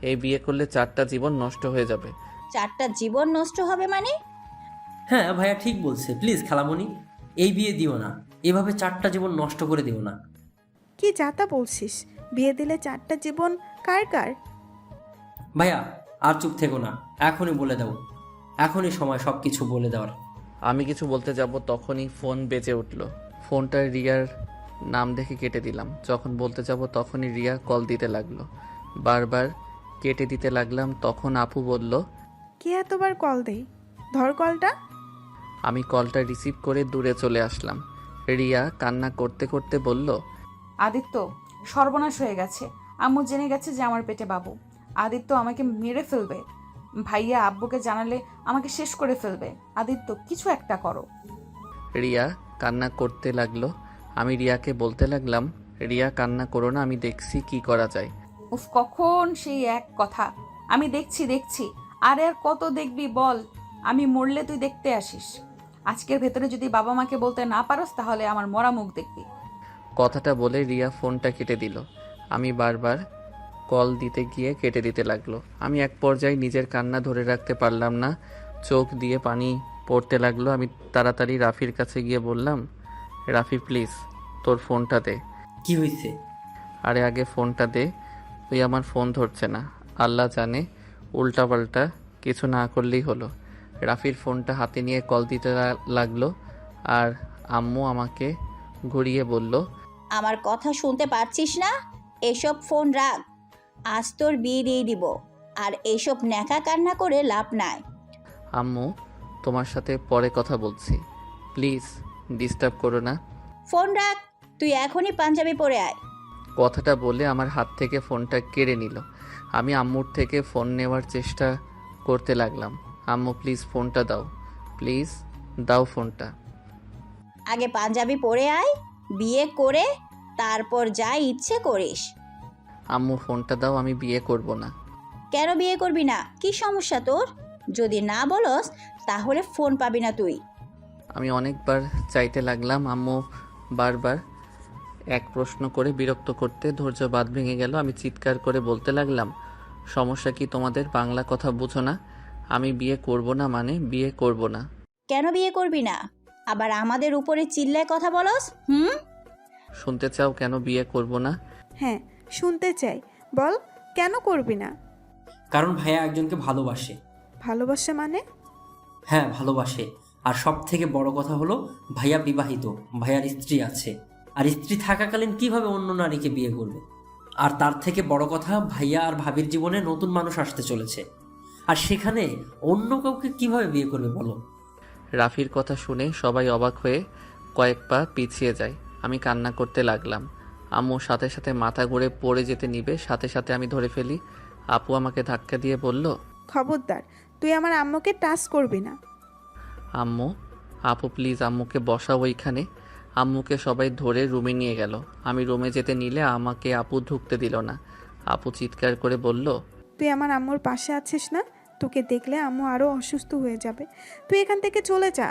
এই বিয়ে করলে 4টা জীবন নষ্ট হয়ে যাবে। 4টা জীবন নষ্ট হবে মানে? হ্যাঁ ভাইয়া ঠিক বলছে, প্লিজ খালামণি এই বিয়ে দিও না, এভাবে 4টা জীবন নষ্ট করে দিও না। কি যাতা বলছিস? বিয়ে দিলে 4টা জীবন কার কার? ভাইয়া আর চুপ থেকো না, এখনই বলে দাও, এখনই সময় সব কিছু বলে দেওয়ার। আমি কিছু বলতে যাব তখনই ফোন বেজে উঠল। ফোনটা রিয়ার নাম দেখে কেটে দিলাম। যখন বলতে যাব তখনই রিয়া কল দিতে লাগলো। বারবার কেটে দিতে লাগলাম। তখন আপু বলল, কে এতবার কল দেই? ধর কলটা। আমি কলটা রিসিভ করে দূরে চলে আসলাম। রিয়া কান্না করতে করতে বলল, আদিত্য, সর্বনাশ হয়ে গেছে। আম্মু জেনে গেছে যে আমার পেটে বাবু। আদিত্য আমাকে মেরে ফেলবে। ভাইয়া আব্বুকে জানালে আমাকে শেষ করে ফেলবে। আদিত্য, কিছু একটা করো। রিয়া কান্না করতে লাগলো। আমি রিয়াকে বলতে লাগলাম, রিয়া কান্না করো না, আমি দেখছি কি করা যায়। উফ, কখন সেই এক কথা, আমি দেখছি। আরে আর কত দেখবি বল? আমি মরলে তুই দেখতে আসিস। আজকের ভেতরে যদি বাবা মাকে বলতে না পারোস তাহলে আমার মরা মুখ দেখবি। কথাটা বলে রিয়া ফোনটা কেটে দিল। আমি বারবার কল দিতে গিয়ে কেটে দিতে লাগলো। আমি এক পর্যায়ে নিজের কান্না ধরে রাখতে পারলাম না, চোখ দিয়ে পানি পড়তে লাগলো। আমি তাড়াতাড়ি রাফির কাছে গিয়ে বললাম, রাফি প্লিজ তোর ফোনটা দে। কি হয়েছে? আরে আগে ফোনটা দে, তুই আমার ফোন ধরছে না। আল্লাহ জানে উল্টাপাল্টা কিছু না করলেই হলো। রাফির ফোনটা হাতে নিয়ে কল দিতে লাগলো। আর আম্মু আমাকে ঘুরিয়ে বলল, আমার কথা শুনতে পারছিস না? এসব ফোন রাখ, আজ তোর বিয়ে দিয়ে দিব। আর এসব ন্যাকা কান্না করে লাভ নাই। আম্মু তোমার সাথে পরে কথা বলছি, প্লিজ ডিস্টার্ব করো না। ফোন রাখ, তুই এখনই পাঞ্জাবি পরে আয়। কথাটা বলে আমার হাত থেকে ফোনটা কেড়ে নিল। আমি আম্মুর থেকে ফোন নেওয়ার চেষ্টা করতে লাগলাম। আম্মু প্লিজ ফোনটা দাও, প্লিজ দাও ফোনটা। আগে পাঞ্জাবি পরে আয়, বিয়ে করে তারপর যা ইচ্ছে করিস। আম্মু ফোনটা দাও, আমি বিয়ে করব না। কেন বিয়ে করবি না? কি সমস্যা তোর? যদি না বলস তাহলে ফোন পাবি না তুই। আমি অনেকবার চাইতে লাগলাম। আম্মু বারবার এক প্রশ্ন করে বিরক্ত করতে ধৈর্য বাঁধ ভেঙে গেল। আমি চিৎকার করে বলতে লাগলাম, সমস্যা কি তোমাদের? বাংলা কথা বুঝো না? আমি বিয়ে করব না মানে বিয়ে করব না। কেন বিয়ে করবি না? আবার আমাদের উপরে চিল্লায় কথা বলস? শুনতে চাও কেন বিয়ে করব না? হ্যাঁ, শুনতে চাই, বল কেন করবি না? কারণ ভাইয়া একজনকে ভালোবাসে। ভালোবাসা মানে? হ্যাঁ ভালোবাসে, আর সব থেকে বড় কথা হলো ভাইয়া বিবাহিত, ভাইয়ার স্ত্রী আছে। আর স্ত্রী থাকাকালীন কিভাবে অন্য নারীকে বিয়ে করবে? আর তার থেকে বড় কথা, ভাইয়া আর ভাবির জীবনে নতুন মানুষ আসতে চলেছে, আর সেখানে অন্য কাউকে কিভাবে বিয়ে করবে বলো? রাফির কথা শুনে সবাই অবাক হয়ে কয়েক পা পিছিয়ে যায়। আমি কান্না করতে লাগলাম। আম্মু সাথে সাথে মাথা ঘুরে পড়ে যেতে নিবে, সাথে সাথে আমি ধরে ফেলি। আপু আমাকে ধাক্কা দিয়ে বলল, খবরদার, তুই আমার আম্মুকে টাচ করবি না। আম্মু, আপু প্লিজ আম্মুকে বসাও ওইখানে। আম্মুকে সবাই ধরে রুমে নিয়ে গেল। আমি রুমে যেতে নিলে আমাকে আপু ঢুকতে দিল না। আপু চিৎকার করে বলল, তুই আমার আম্মুর পাশে আছিস না? তোকে দেখলে আম্মু আরও অসুস্থ হয়ে যাবে, তুই এখান থেকে চলে যা।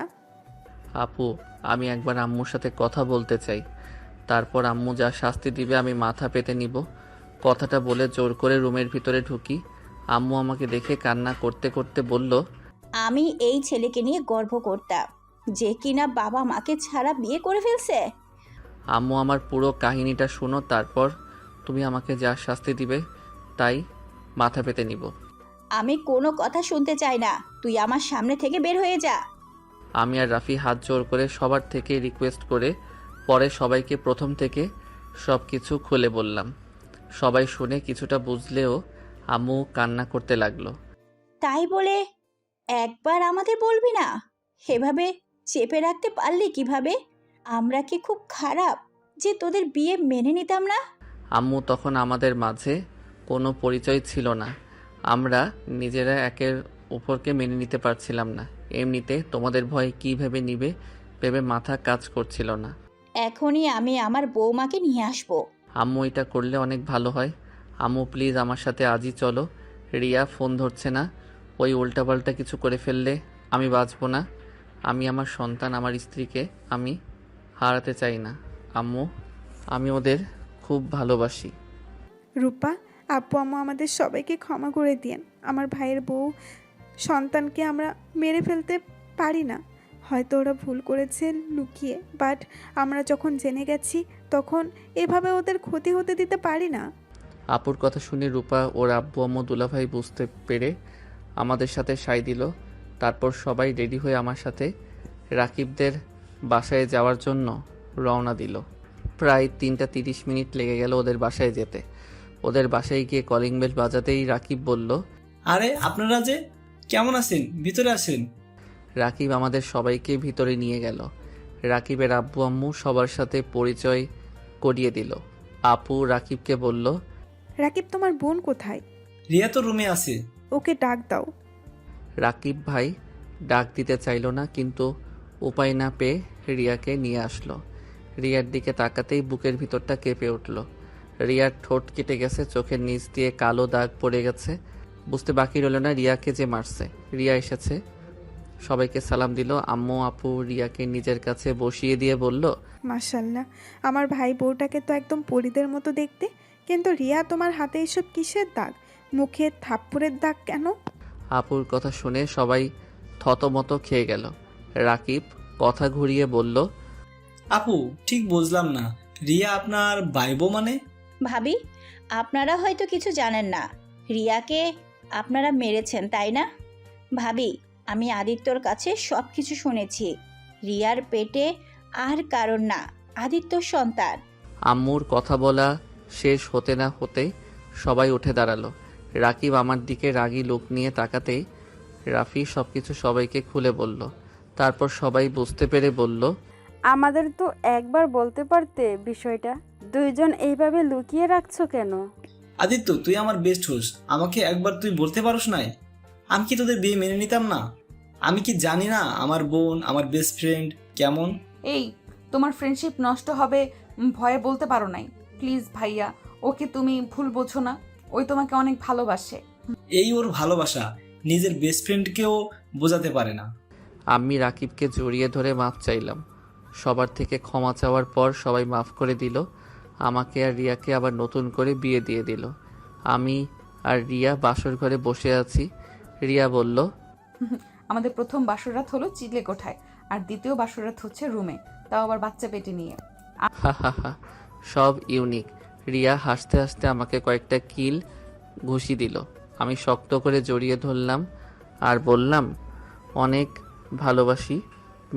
আপু আমি একবার আম্মুর সাথে কথা বলতে চাই, তারপর আম্মু যা শাস্তি দিবে আমি মাথা পেতে নিব। কথাটা বলে জোর করে রুমের ভিতরে ঢুকি। আম্মু আমাকে দেখে কান্না করতে করতে বলল, আমি এই ছেলেকে নিয়ে গর্ব করতাম, যে কিনা বাবা মাকে ছাড়া বিয়ে করে ফেলছে? আম্মু আমার পুরো কাহিনীটা শোনো, তারপর তুমি আমাকে যা শাস্তি দিবে তাই মাথা পেতে নিব। আমি কোনো কথা শুনতে চাই না, তুই আমার সামনে থেকে বের হয়ে যা। আমি আর রাফি হাত জোর করে সবার থেকে রিকোয়েস্ট করে পরে সবাইকে প্রথম থেকে সব কিছু খুলে বললাম। সবাই শুনে কিছুটা বুঝলেও আম্মু কান্না করতে লাগলো। তাই বলে একবার আমাদের বলবি না? এভাবে চেপে রাখতে পারলি কিভাবে? আমরা কি খুব খারাপ যে তোদের বিয়ে মেনে নিতাম না? আম্মু তখন আমাদের মাঝে কোনো পরিচয় ছিল না, আমরা নিজেরা একের উপরকে মেনে নিতে পারছিলাম না। এমনিতে তোমাদের ভয়ে কী ভেবে নিবে ভেবে মাথা কাজ করছিল না। এখনই আমি আমার বৌমাকে নিয়ে আসবো। আম্মু এটা করলে অনেক ভালো হয়। আম্মু প্লিজ আমার সাথে আজই চলো। রিয়া ফোন ধরছে না, ওই উল্টাপাল্টা কিছু করে ফেললে আমি বাঁচবো না। আমি আমার সন্তান, আমার স্ত্রীকে আমি হারাতে চাই না। আম্মু, আমি ওদের খুব ভালোবাসি। রূপা, আব্বু আম্মু আমাদের সবাইকে ক্ষমা করে দিয়েন। আমার ভাইয়ের বউ সন্তানকে আমরা মেরে ফেলতে পারি না। হয়তো ওরা ভুল করেছে লুকিয়ে, বাট আমরা যখন জেনে গেছি তখন এভাবে ওদের ক্ষতি হতে দিতে পারি না। আপুর কথা শুনে রূপা ওর আব্বু আম্মু দুলাভাই বুঝতে পেরে আমাদের সাথে সায় দিল। তারপর সবাই রেডি হয়ে আমার সাথে রাকিবদের বাসায় যাওয়ার জন্য রওনা দিল। প্রায় 3টা 30 মিনিট লেগে গেল ওদের বাসায় যেতে। ওদের বাসায় গিয়ে কলিং বেল বাজাতেই রাকিব বলল, আরে আপনারা যে কেমন আছেন, ভিতরে আসেন। রাকিব আমাদের সবাইকে ভিতরে নিয়ে গেল। রাকিবের আব্বু আম্মু সবার সাথে পরিচয় করিয়ে দিল। আপু রাকিবকে বলল, রাকিব, তোমার বোন কোথায়? রিয়া তো রুমে আছে। ওকে ডাক দাও। রাকিব ভাই ডাক দিতে চাইল না, কিন্তু উপায় না পেয়ে রিয়াকে নিয়ে আসলো। রিয়ার দিকে তাকাতেই বুকের ভিতরটা কেঁপে উঠল। রিয়ার ঠোঁট কেটে গেছে, চোখের নিচ দিয়ে কালো দাগ পড়ে গেছে। বুঝতে বাকি রইল না রিয়াকে যে মারছে। রিয়া এসেছে, সবাইকে সালাম দিল। আম্মু আপু রিয়াকে নিজের কাছে বসিয়ে দিয়ে বলল, মাশাল্লাহ, আমার ভাই বউটাকে তো একদম পরীদের মতো দেখতে। কিন্তু রিয়া, তোমার হাতে এসব কিসের দাগ? মুখে থাপ্পড়ের দাগ কেন? আপুর কথা শুনে সবাই থতমত খেয়ে গেল। রাকিব কথা ঘুরিয়ে বলল, আপু, ঠিক বুঝলাম না, রিয়া আপনার বাইবো মানে? ভাবি, আপনারা হয়তো কিছু জানেন না, রিয়াকে আপনারা মেরেছেন তাই না? ভাবি, আমি আদিত্যর কাছে সব কিছু শুনেছি। রিয়ার পেটে আর কারণ না, আদিত্যর সন্তান। আম্মুর কথা বলা শেষ হতে না হতে সবাই উঠে দাঁড়ালো। রাকিব আমার দিকে রাগী লোক নিয়ে তাকাতেই রাফি সবকিছু সবাইকে খুলে বলল। তারপর সবাই বুঝতে পেরে বলল, আমাদের তো একবার বলতে পারতে বিষয়টা। দুইজন এইভাবে লুকিয়ে রাখছো কেন? আদিত্য, তুই আমার বেস্ট হোস, আমাকে একবার তুই বলতে পারোস নাই? আমি কি তোদের বিয়ে মেনে নিতাম না? আমি কি জানি না আমার বোন, আমার বেস্ট ফ্রেন্ড কেমন? এই, তোমার ফ্রেন্ডশিপ নষ্ট হবে ভয়ে বলতে পারো নাই। প্লিজ ভাইয়া, ওকে তুমি ভুল বোঝো না। ওই তোমাকে অনেক ভালোবাসে। এই ওর ভালোবাসা নিজের বেস্ট ফ্রেন্ডকেও বোঝাতে পারে না। আমি রাকিবকে জড়িয়ে ধরে মাফ চাইলাম। সবার থেকে ক্ষমা চাওয়ার পর সবাই মাফ করে দিল। আমাকে আর রিয়াকে আবার নতুন করে বিয়ে দিয়ে দিল। আমি আর রিয়া বাসর ঘরে বসে আছি। রিয়া বলল, আমাদের প্রথম বাসরাত হলো চিলে কোঠায়, আর দ্বিতীয় বাসরাত হচ্ছে রুমে, তাও আবার বাচ্চা পেটে নিয়ে। হা হা হা, সব ইউনিক। রিয়া হাসতে হাসতে আমাকে কয়েকটা কিল ঘুষি দিল। আমি শক্ত করে জড়িয়ে ধরলাম আর বললাম, অনেক ভালোবাসি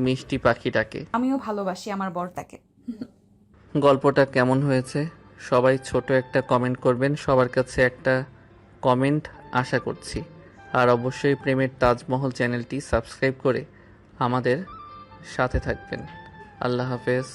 মিষ্টি পাখিটাকে। আমিও ভালোবাসি আমার বরটাকে। গল্পটা কেমন হয়েছে সবাই ছোট একটা কমেন্ট করবেন। সবার কাছে একটা কমেন্ট আশা করছি। আর অবশ্যই প্রেমের তাজমহল চ্যানেলটি সাবস্ক্রাইব করে আমাদের সাথে থাকবেন। আল্লাহ হাফেজ।